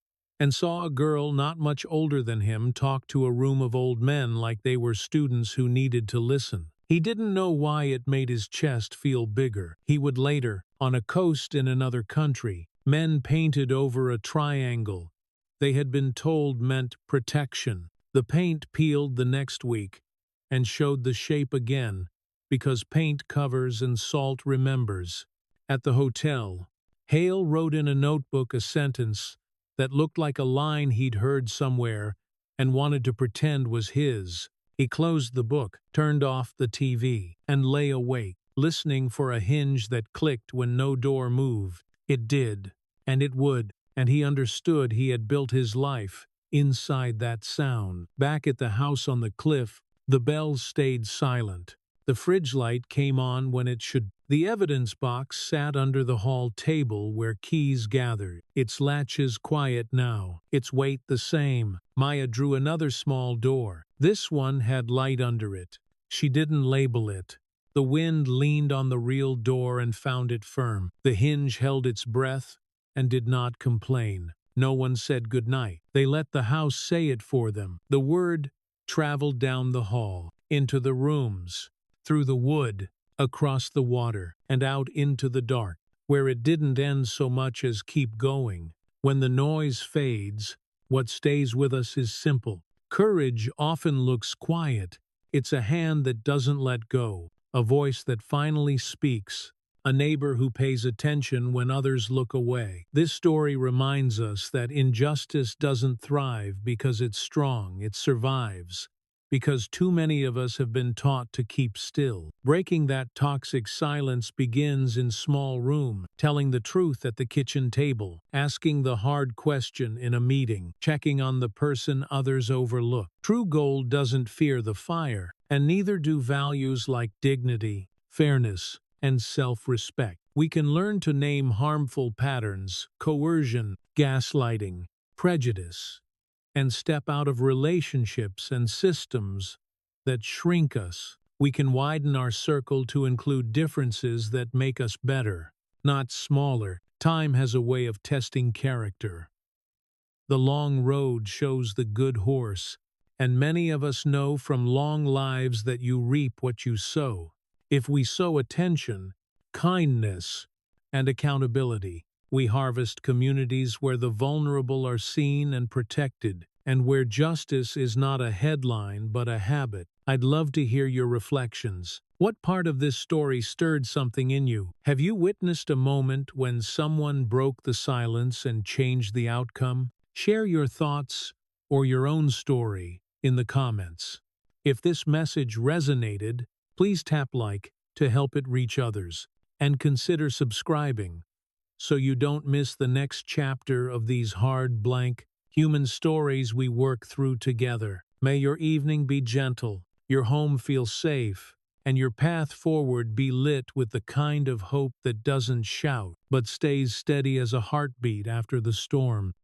and saw a girl not much older than him talk to a room of old men like they were students who needed to listen. He didn't know why it made his chest feel bigger. He would later, on a coast in another country, men painted over a triangle they had been told meant protection. The paint peeled the next week and showed the shape again, because paint covers and salt remembers. At the hotel, Hale wrote in a notebook a sentence that looked like a line he'd heard somewhere and wanted to pretend was his. He closed the book, turned off the TV, and lay awake, listening for a hinge that clicked when no door moved. It did, and it would, and he understood he had built his life inside that sound. Back at the house on the cliff, the bells stayed silent. The fridge light came on when it should. The evidence box sat under the hall table where keys gathered, its latches quiet now, its weight the same. Maya drew another small door. This one had light under it. She didn't label it. The wind leaned on the real door and found it firm. The hinge held its breath and did not complain. No one said goodnight. They let the house say it for them. The word traveled down the hall, into the rooms, through the wood, across the water, and out into the dark, where it didn't end so much as keep going. When the noise fades, what stays with us is simple. Courage often looks quiet. It's a hand that doesn't let go, a voice that finally speaks, a neighbor who pays attention when others look away. This story reminds us that injustice doesn't thrive because it's strong, it survives because too many of us have been taught to keep still. Breaking that toxic silence begins in small room, telling the truth at the kitchen table, asking the hard question in a meeting, checking on the person others overlook. True gold doesn't fear the fire, and neither do values like dignity, fairness, and self-respect. We can learn to name harmful patterns, coercion, gaslighting, prejudice, and step out of relationships and systems that shrink us. We can widen our circle to include differences that make us better, not smaller. Time has a way of testing character. The long road shows the good horse, and many of us know from long lives that you reap what you sow. If we sow attention, kindness, and accountability, we harvest communities where the vulnerable are seen and protected, and where justice is not a headline but a habit. I'd love to hear your reflections. What part of this story stirred something in you? Have you witnessed a moment when someone broke the silence and changed the outcome? Share your thoughts or your own story in the comments. If this message resonated, please tap like to help it reach others, and consider subscribing so you don't miss the next chapter of these hard, blank, human stories we work through together. May your evening be gentle, your home feel safe, and your path forward be lit with the kind of hope that doesn't shout, but stays steady as a heartbeat after the storm.